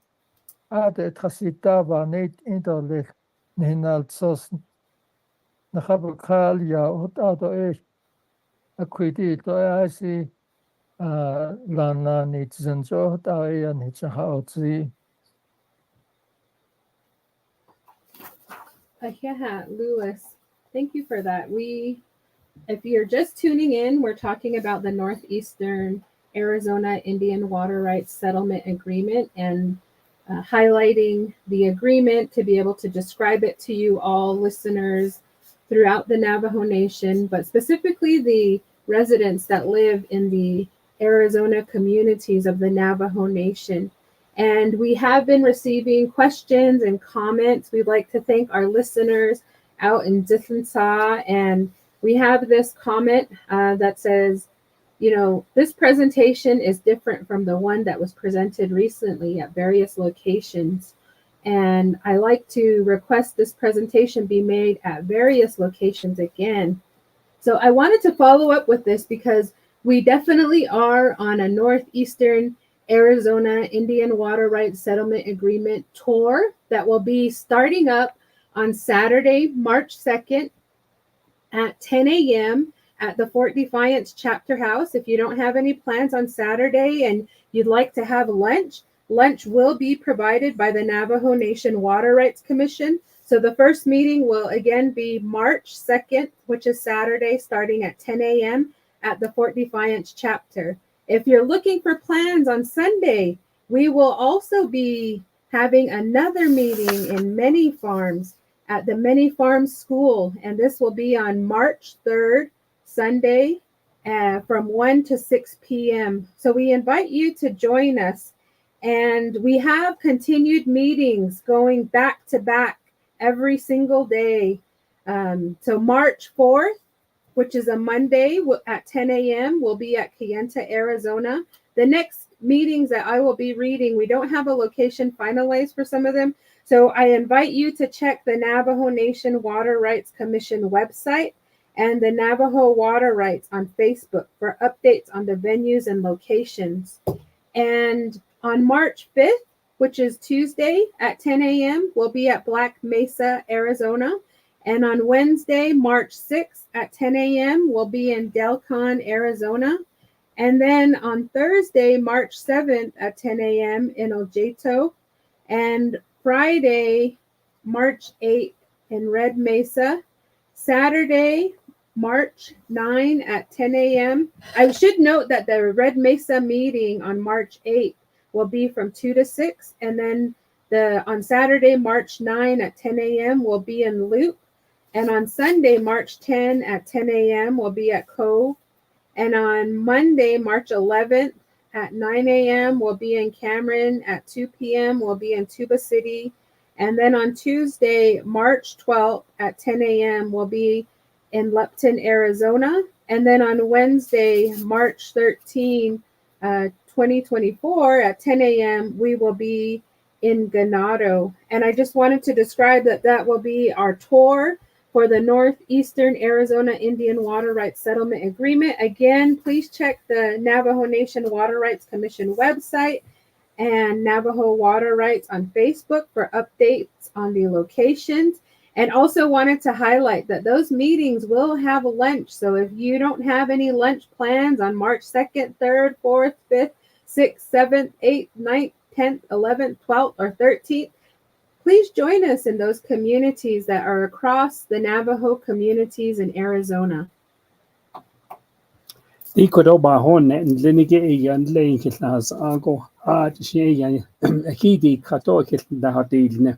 J: ate trasitava neit interle nehinalt sos nakhabakal ya hot ato akwiti to asi lana nit zenjo hot ya nit haotzi.
I: Yeah, Lewis, thank you for that. If you're just tuning in, we're talking about the Northeastern Arizona Indian Water Rights Settlement Agreement and highlighting the agreement to be able to describe it to you all listeners throughout the Navajo Nation, but specifically the residents that live in the Arizona communities of the Navajo Nation. And we have been receiving questions and comments. We'd like to thank our listeners out in Dithansa. And we have this comment that says, you know, this presentation is different from the one that was presented recently at various locations. And I like to request this presentation be made at various locations again. So I wanted to follow up with this because we definitely are on a Northeastern Arizona Indian Water Rights Settlement Agreement tour that will be starting up on Saturday, March 2nd at 10 a.m. at the Fort Defiance Chapter House. If you don't have any plans on Saturday and you'd like to have lunch, lunch will be provided by the Navajo Nation Water Rights Commission. So the first meeting will again be March 2nd, which is Saturday, starting at 10 a.m. at the Fort Defiance Chapter. If you're looking for plans on Sunday, we will also be having another meeting in Many Farms at the Many Farms School, and this will be on March 3rd, Sunday, from 1 to 6 p.m. So we invite you to join us, and we have continued meetings going back to back every single day. So March 4th, which is a Monday at 10 a.m., we'll be at Kayenta, Arizona. The next meetings that I will be reading, we don't have a location finalized for some of them. So I invite you to check the Navajo Nation Water Rights Commission website and the Navajo Water Rights on Facebook for updates on the venues and locations. And on March 5th, which is Tuesday at 10 a.m., we'll be at Black Mesa, Arizona. And on Wednesday, March 6th at 10 a.m., we'll be in Delcon, Arizona. And then on Thursday, March 7th at 10 a.m. in Ojeto. And Friday, March 8th in Red Mesa. Saturday, March 9 at 10 a.m. I should note that the Red Mesa meeting on March 8th will be from 2 to 6. And then on Saturday, March 9 at 10 a.m. will be in Loop. And on Sunday, March 10 at 10 a.m. we'll be at Cove. And on Monday, March 11th at 9 a.m. we'll be in Cameron. At 2 p.m. we'll be in Tuba City. And then on Tuesday, March 12th at 10 a.m. we'll be in Lupton, Arizona. And then on Wednesday, March 13, 2024 at 10 a.m. we will be in Ganado. And I just wanted to describe that will be our tour for the Northeastern Arizona Indian Water Rights Settlement Agreement. Again, please check the Navajo Nation Water Rights Commission website and Navajo Water Rights on Facebook for updates on the locations. And also wanted to highlight that those meetings will have lunch. So if you don't have any lunch plans on March 2nd, 3rd, 4th, 5th, 6th, 7th, 8th, 9th, 10th, 11th, 12th, or 13th, please join us in those communities that are across the Navajo communities in Arizona.
C: Dikodoba hon and Lenige yan laying kitlas ago hard she akidi kato kitla hadilne.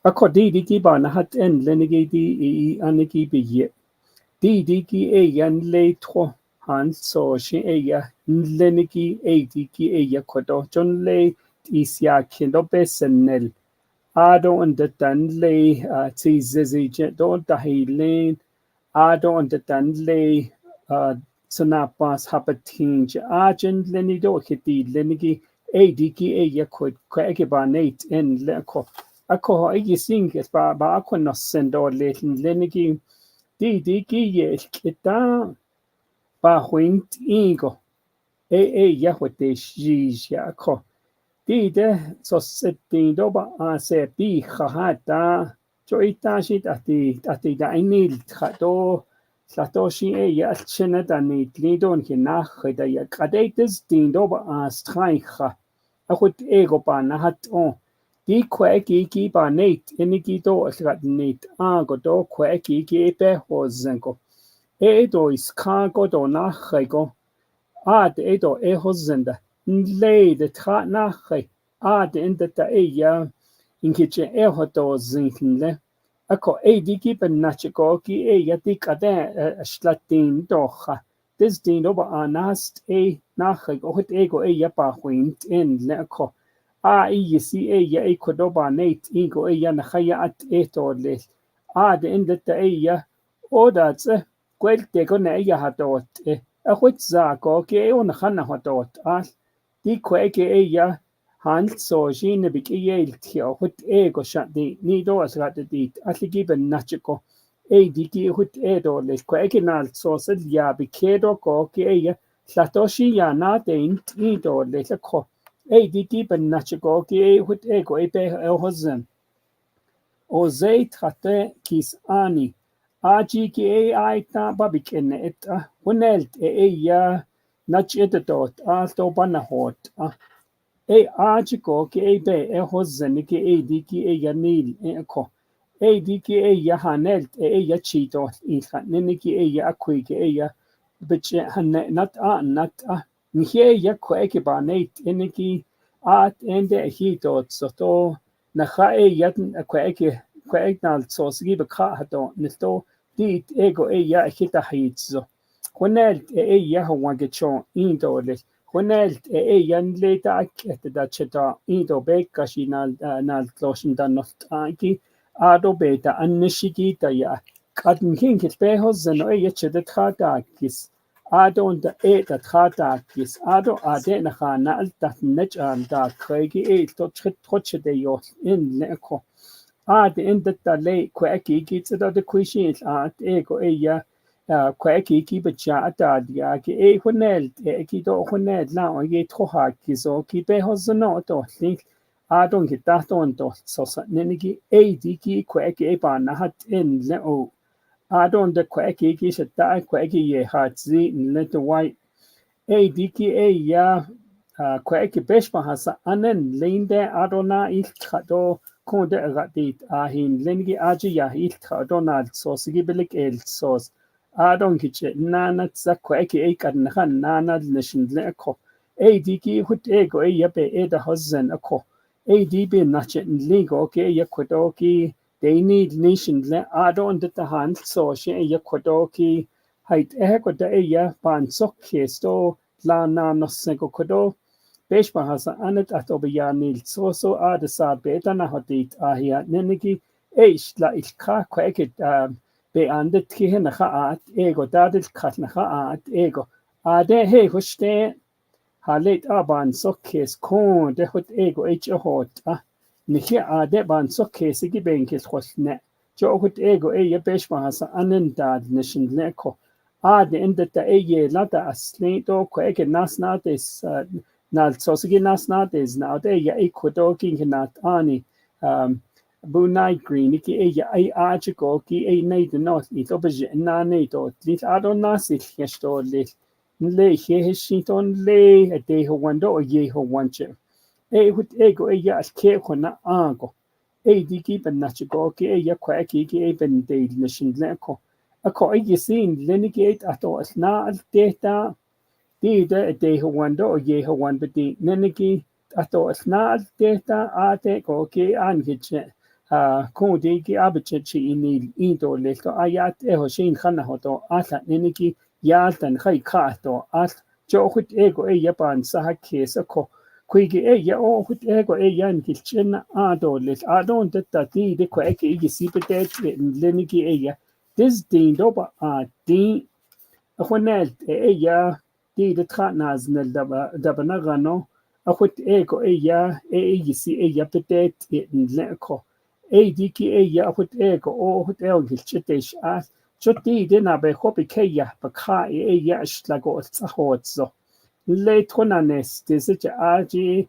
C: Akodi kiba na hat en Lenige di aniki be di yan lay tro han so she Lenigi diki kodo John lay isya kindo besenel. Ado and the Dunley, Zizi, don't the Lane, Ado and the Dunley, Sanapas, Hapatinge, Argent, Lenido, Kitty, Lenigi, diki ya kweke ba nate en le ko ako igi sing ba ako no sendo le lenigi diki ye kita ba huint ingo ya hote ya ko de so setting do ba a se bi khata choita shit ati da inil khato Satoshi ya chena da ni tlidon ki nach da ya kadaites din do ba a streicha a gut ego ba na hat on di kweki ba nate eniki do asrat nate a go do kweki be hozenko do is ka do nach go edo hozenda nle de tra nach in de ta ya in kitchen hoto zinle ako diki ben nachiko ki ya tikade slatin docha dis din oba anast nach hot ego ya pa huint in leko si ya kodoba nate ego ya na khaya at to le de in de ta ya oda tse kwelte ko na ya hatot goed zako ke on khana hatot di kweke ya hand so jine bik tio hut ego shat di ni do as rat di atligi ben nachiko diki hut edo le kweke nal so sel ya bikedo ko ke ya satoshi ya na de ni do le ko diki ben nachiko ke hut ego be hozen o zeit hatte kis ani aji ki ai ta babik en et hunelt ya nach etot to banahot article ke be hozen ke diki yanil ko diki ya hanelt ya chito in khanne ki ya akui ke ya biche hanne nat nye ya ko ke ba nate eniki at ende hito so na kha ya ko nal so sigi be kha hato nito dit ego ya hita hitzo hunelt ya hawagecho indole hunelt yan leta akete da cheta ido beka shi nal tloshin da nostaki ado beta annishiki ta ya kadin hinkit beho zeno ya cheta khata kis ado und da khata kis ado ade na khana alta nech an da kregi to chit troche de yo in leko ade in da le kweki gits da de kwishin ego ya kweki ki becha ata dia ki hunel ki do hunel la o ye troha ki zo ki be hozono to link adon ki ta ton to so sa nenigi di ki kweki ba na hat in le o adon de kweki ki shata kweki ye hat zi le to wai di ki ya kweki beshma hasa anen linde adona il khado konde radit ahin lengi aji ya il khadona so sigi belik el sos adon kiche nana tsakwa eke kan khan nana nishin leko diki hut ego yabe da hozen ako be nache ligo ke yakodoki they need nation le adon de hand so she yakodoki height ko da ya pan sokke sto la na no sego kodo Beshma hasa anet atobe ya nil so ada sa beta na hodit ahia nenigi la ilka kweke be andet ki hen khaat ego dadil khat na khaat ego ade hoste halet aban sokkes kon de hot ego hot nihi ade ban sokkes gi benkes khosne jo hot ego ye beshma hasa anen dad nishin leko ade inda ta la da asli to kweke nasna des nal sosigi nasna des na de ya ikodoki hinat ani Bunai Green ki article ki neid not it obje na neto lit adon nasil gesto le heshiton le de ho wando ye ho wanche hut ego ya ke khona ango diki ben nachigo ki ya kwaki ki ben de mission leko ako sin lenigate ato asna al data de ho wando ye ho wan beti nenigi ato asna al data ate ko ki angiche kodi ki abiche chi inil into leto ayat shin khana hoto asa neniki yaltan khai khato as jo khut ego yapan sa kesa ko kuigi ya o khut ego yan kilchen ado les adon detta de ko ege sipete leniki this din doba din khonel ya de tra naznel daba nagano Ahut ego ya yisi ya petet in leko. Diki ya ahut ego hut ego gilchitesh as. Choti dina be hopi keya baka ya shlago tsahotzo. Le tonanes desich aji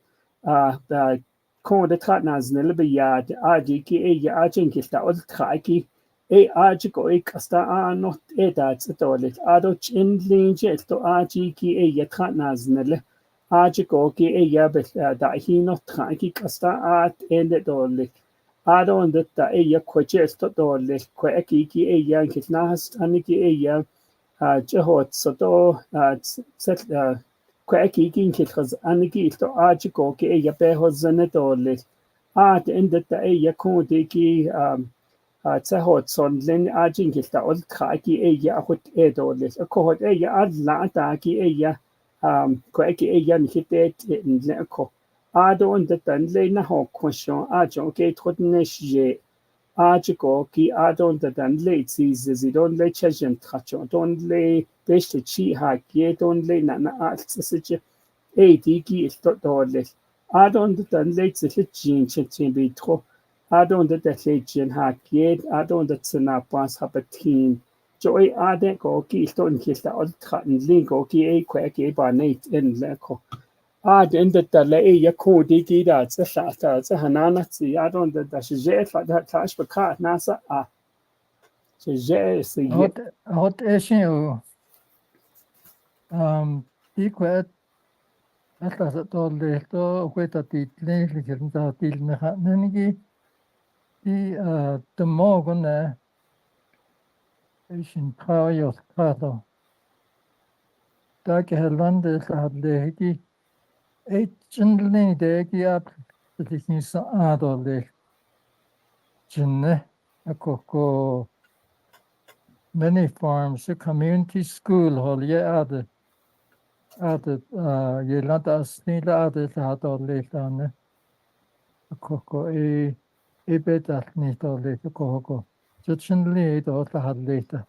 C: da kon de tratnas nelbe ya aji ki ya ajin kilta ol khaki aji ko kasta not da tsitolit ado chinlin to aji ki ya tratnas nele aji ko ki ya be da hi not khaki kasta at ende dolik ado und da ya koche sto dolik ko ki ya kitnas aniki ya jehot soto set kweki kin kilkhaz aniki to aji ko ki ya be hozane dolik at ende da ya ko de ki tsahot sonlen ajin kilta ol khaki ya hot dolik ko hot ya adla ta ki ya kweki ya nikitet in ko ado und da le na ho question ajo ke trodne je aji ko ki adon da dan le zi don le chajem tracho don le beste chi ha ki don le na altsich diki sto dole adon da dan le zi jin chen bi tro adon da le jin ha ki adon da tsna pas ha patin joy ade ko ki sto in ki sta ol traten link ko ki kwa ki ba nate in le ko den da le ya ko diki da tsa hanana tsi adon da je fa da tash ba ka nasa je se ye
J: hot issue die kwet atlas tolle to kweta title ligirnta tilne hanengi die de morgen ishin prayo prato da ke lande hadle ki chinlni de ki ap tikni sa adole chinne akoko many farms a community school hol ye ade ye lata snila ade hadole tane akoko betat ni dole akoko chinlni do hadle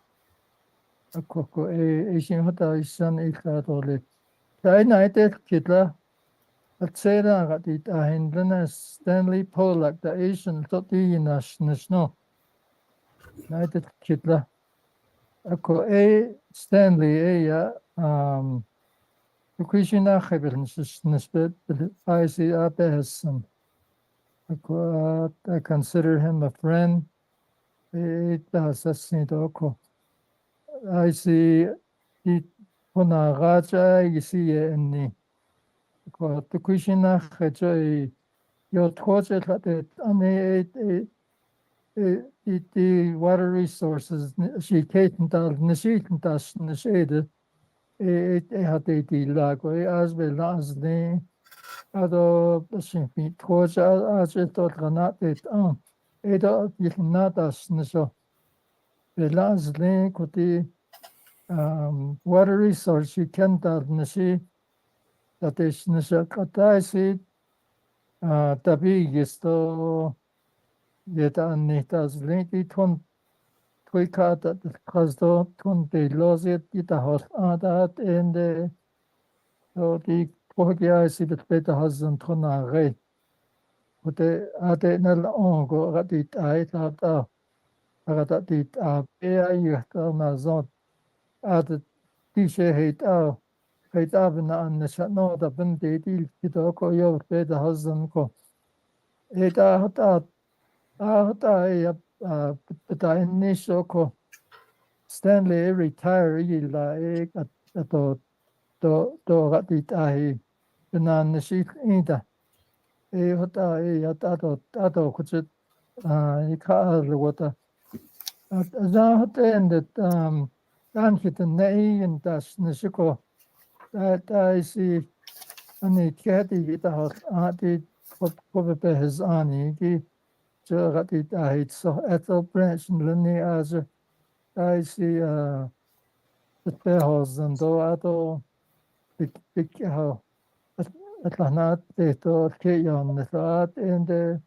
J: akoko ishin hata isan ikadole dai naite kitla atsera gatit ahindlana Stanley Polak the Asian toti national naite kitla ako Stanley ya Kuishina Hebelns nisbet IC Abesson ako I consider him a friend it does ako I see it Pona Raja isi ni ko Kuishina Hejoy your torture that the water resources she Katental Nishitantas Nishade had the lago as well as the other simply torture as it thought not it you cannot as Nisho the last link with the water resource she can't Nishi that is Nisha Kataisi tabi to yeta annitas linki ton tuikata kasdo ton de losit ita hot adat ende so di pogia si de beta hazan ton re ote ate nal ongo gatit aita ta agatit a be ayta na zot ate ti she heit abna an nishano da bende di kitoko yo beta hazan ko eta hata ya initial ko Stanley retire la to gatit ai na shi ida hota ya tato kuchit ka wata za hota and dan hit nei and das nishiko ta si ani kati ita hot ati ko be his ani ki gatit ai so Ethel branch luni as I see the behos and do ato big how atlanat to keyon the thought and the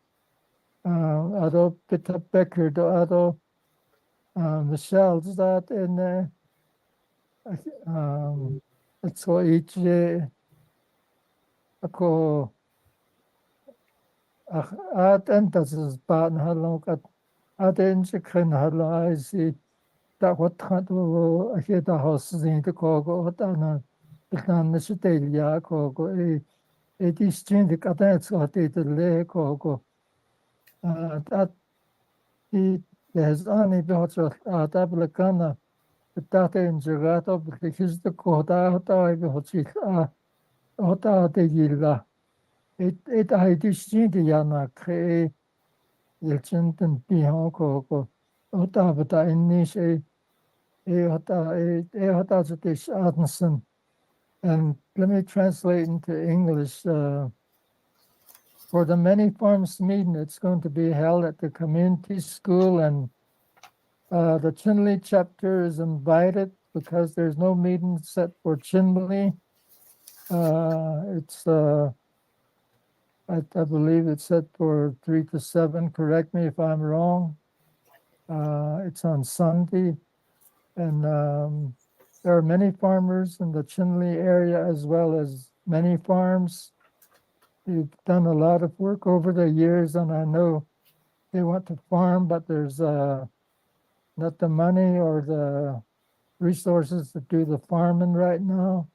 J: ato Peter Becker do ato Michelle's that and it's so each ako at entas is ban halong at enchikren halong I see that what had a hit a house in the cogo at an nishitelia cogo it is change the attacks at it le cogo that he has only bought at Ablicana the data in Jagato because the quota I got it Ota de Gila. It I distinct Yana Kre Yelchinton Pihoko Ota Bata Inish Eota Zatish Adamson. And let me translate into English. For the many farms meeting, it's going to be held at the community school, and the Chinle chapter is invited because there's no meeting set for Chinle. It's I believe it's set for 3 to 7. Correct me if I'm wrong. It's on Sunday, and there are many farmers in the Chinle area as well as many farms. You've done a lot of work over the years, and I know they want to farm, but there's not the money or the resources to do the farming right now.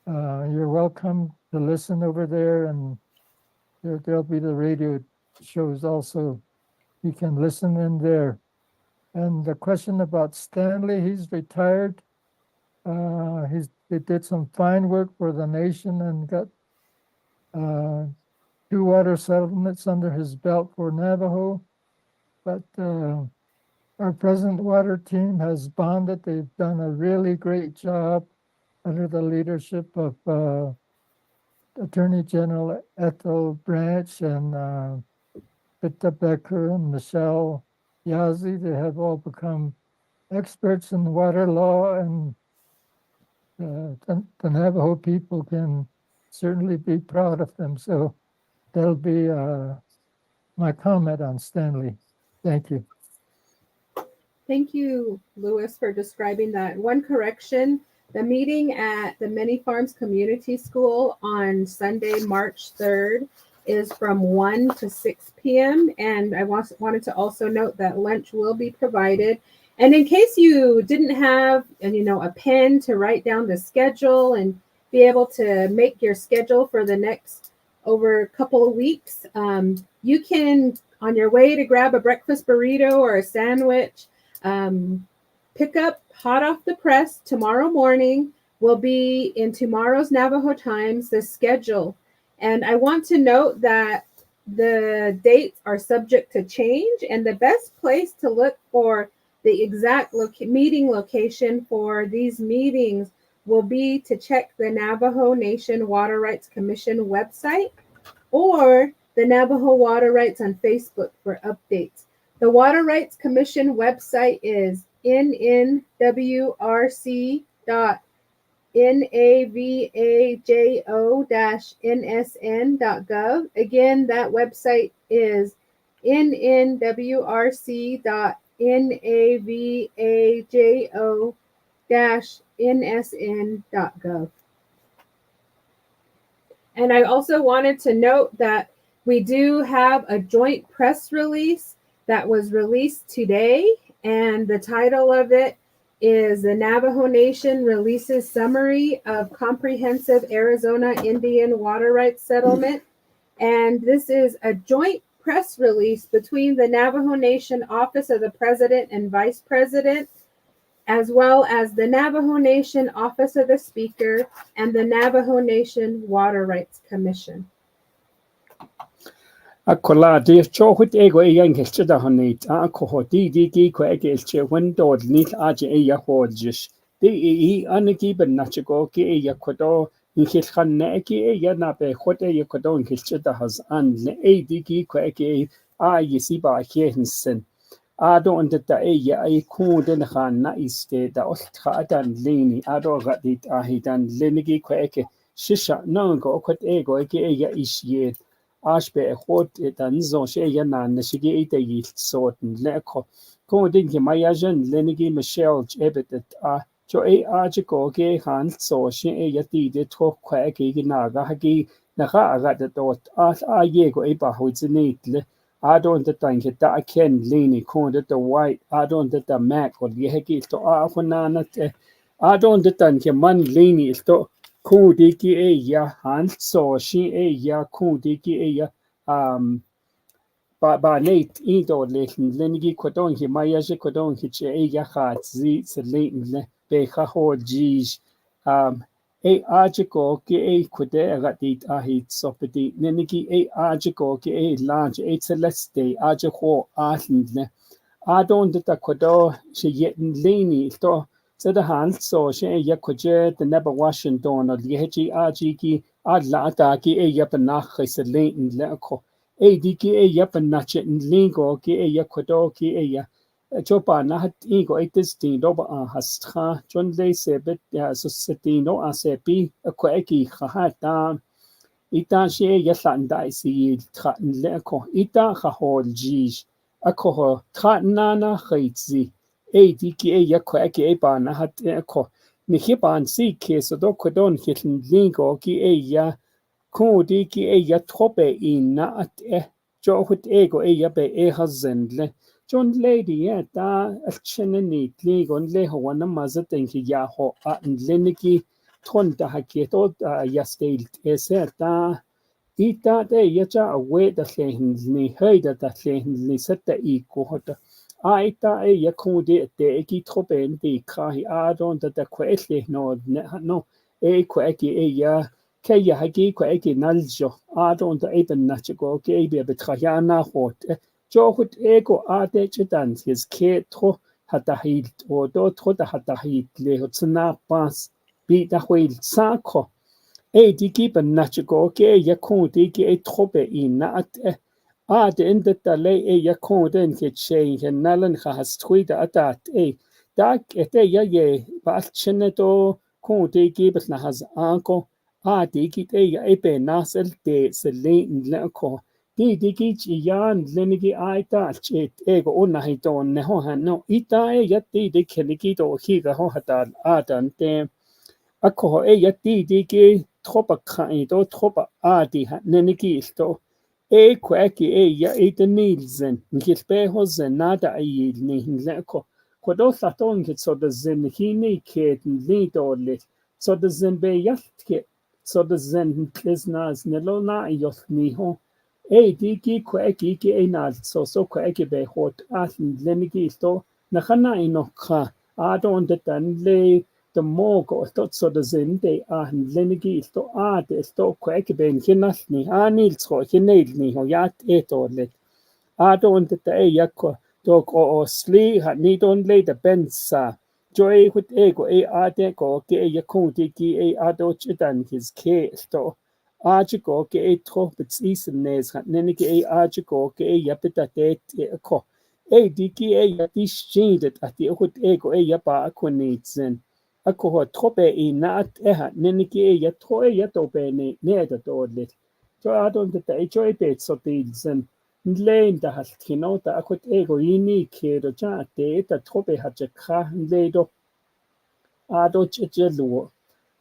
J: You're welcome to listen over there, and there'll be the radio shows also. You can listen in there. And the question about Stanley, he's retired. He did some fine work for the nation and got 2 water settlements under his belt for Navajo. But our present water team has bonded. They've done a really great job under the leadership of Attorney General Ethel Branch and Pitta Becker and Michelle Yazzie. They have all become experts in water law, and the Navajo people can certainly be proud of them. So that'll be my comment on Stanley. Thank you.
I: Thank you, Louis, for describing that. One correction, the meeting at the Many Farms Community School on Sunday, March 3rd is from 1 to 6 p.m. And I wanted to also note that lunch will be provided. And in case you didn't have a pen to write down the schedule and be able to make your schedule for the next over a couple of weeks, you can, on your way to grab a breakfast burrito or a sandwich, pick up hot off the press tomorrow morning will be in tomorrow's Navajo Times, the schedule. And I want to note that the dates are subject to change, and the best place to look for the exact meeting location for these meetings will be to check the Navajo Nation Water Rights Commission website or the Navajo Water Rights on Facebook for updates. The Water Rights Commission website is nnwrc.navajo-nsn.gov. Again, that website is nnwrc.navajo-nsn.gov. And I also wanted to note that we do have a joint press release that was released today, and the title of it is The Navajo Nation Releases Summary of Comprehensive Arizona Indian Water Rights Settlement. And this is a joint press release between the Navajo Nation Office of the President and Vice President, as well as the Navajo Nation Office of the Speaker and the Navajo Nation Water Rights Commission.
C: Akola de chohut ego yang kelchida hanit akoho di ko egelche window nit aje ya hodjish di aniki ben nachgo ki ya kodo inkhil khanne ki ya na be khote ya kodo kelchida has an ne di ko ege yisi ba khensen ado und da ya ku den khan na iste da olt khadan leni ado gadit ahidan lenigi ko ege shisha nango kot ego ege ya isye Ashbe hot dan zo she yana na shige ita yi sorten leko ko dinki mayajan lenigi Michelle ebet jo ajigo ge han so she yati de to kwa ge naga hagi naga agad dot a yego e ba huizinetle adon the tank da ken lini kon the white adon the mac or yeheki to a khunana te adon the tank man lini to ko de ki e ya han so shi e ya ko de ki e ya ba neit ido lechen lenigi kodon hi maya je kodon hi che e ya khat zi se le be kha ho jij e ajiko ke e kode agatit a hit sopeti lenigi e ajiko ke e launch e celeste ajiko ahlindle adon de kodo she yeten leni to se de hand so she ya koje de neba washington or yeji ajiki adla ta ki e ya panach se le ko e di ki e ya panache lingo ki e ya kodo ki e ya chopa na hat ego e tis tin do ba hastra chon le se bet ya so setino a se pi ko e ki kha ta ita she ya san dai si tra le ko ita kha hol ji a ko tra na na khaitzi e di ki e ya ko e ki e ba na hat ko ni hi ban si ke so do ko don hitn lingo ki e ya ko di ki e ya trope in na at jo hut ego e ya be e hazendle John lady ya ta alchene ni tligon le ho wana mazaten ki ya ho a leniki ton ta haketo ya stailt eserta ita te ya cha awe da lehen ni heida da lehen ni setta I ko hota a ita e ya ko de ki tropen di kai a don da kwesle no e ko e ya ke ya hagi ko eki naljo a don da eben nachigo ke be betrayana hot jo hut ego a de chitan his ke tro hata hil o do tro da hata hil le hotsna pas bi da hil sako e di ki ben nachigo ke ya kon di ki e trobe in na at a de ende da le e ya kon den ke che nalen has tweeda atat e da ete ya ye ba chene do kon di ki bet na has anko a di ki te ya e pe nasel te se le le ko di ki chi yan le ni ki ai ta che e go on na hi ton ne ho han no ita e ya di ke ni ki do hi ga ho hata a dan te a ko e ya di ki tropa krai do tropa a di ha ne ni ki sto e kweki e ya e de nilsen ngil pe ho zen nada e ni le ko ko do sa ton ki so de zen ki ni ke ni do le so de zen be yatke so de zen plisnas ne lo na yo ni ho e di ki kweki ki e na so kweki be hot as le ni ki sto na khana ino kha a don de tan le de mogo tot so de zen de a lenigi sto a de sto kweki ben kinas ni a nil tro kinel ni ho yat etolet a don de e yakko dog o sli ha ni don le de bensa joy hut ego e a de go ke e yakko de ki e a do chitan his ke sto a go ke e tro bits isnes ha nenigi e a go ke e yapita de ko e di ki e yati shindet at di hut ego e yapa akonitzen ako ho trope I naat eha neniki e ya tro e ya tope ne da dodlet so adon da e joy bet so tilsen nlein da halt kino da akot ego ini ke do cha te da trope ha je kha nle do ado che luo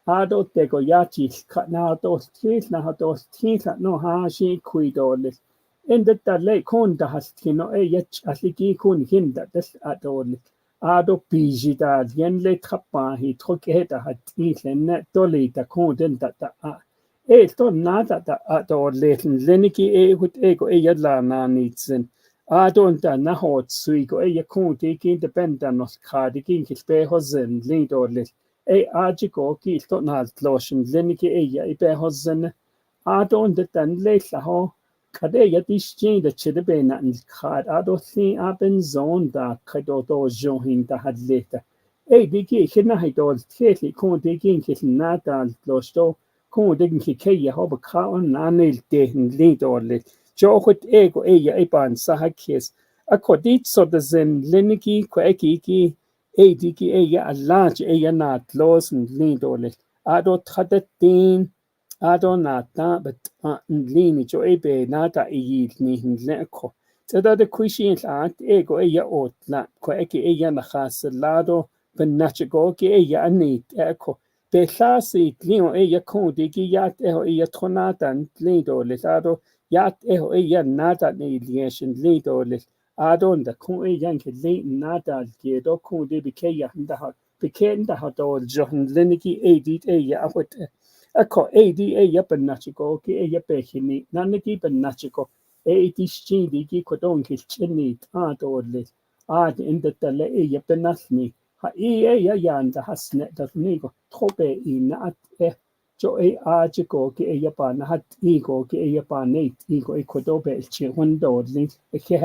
C: ado te go ya chi ka na do tis na ha do tis no ha shi kui do le en da le kon da halt kino e ya asiki kun hin da das adodlet ado piji da yen le trappa hi troke da hat islen doli da konden da e to nada da do leniki e hut ego e yadla na nitsen ado da na hot sui go e yakonte kin dependa nos khadi kin kispe hozen lido le e aji go ki to na lotion leniki e ya ibe hozen ado da le la ho kade ya distin da chide be na khad ado si aben zone da kado do johin da hadleta e digi khina hay do tkheli kon digi khina da losto kon digi ke ya hob kha on anel de li do le jo khut ego e ya iban sa hakes akodit so da zen leniki ko ki e digi e ya alanch e ya na los li do le ado thadatin adonata but lini jo ebe nata e ni leko tada de kuishin at ego e ya otla ko eke e ya na khaslado ben nachigo ke e ya ni eko Belasi tlio ella kundi ki yat eho ella tonatan tlido lesado yat eho ella nada ni lieshin lido les adon da kun ella ke le nada ke do kundi bikeya nda bikenda ha do john liniki edit ella awet ako edi ella benachiko ki ella pechini naniki benachiko edi shindi ki kodon ki chini ta do les ad inda tale ella benasni ha ella yanda hasne da nigo trobe in at jo ajiko ki ella pa na hat ego ki ella pa nate ego ikodobe chi hundo link ke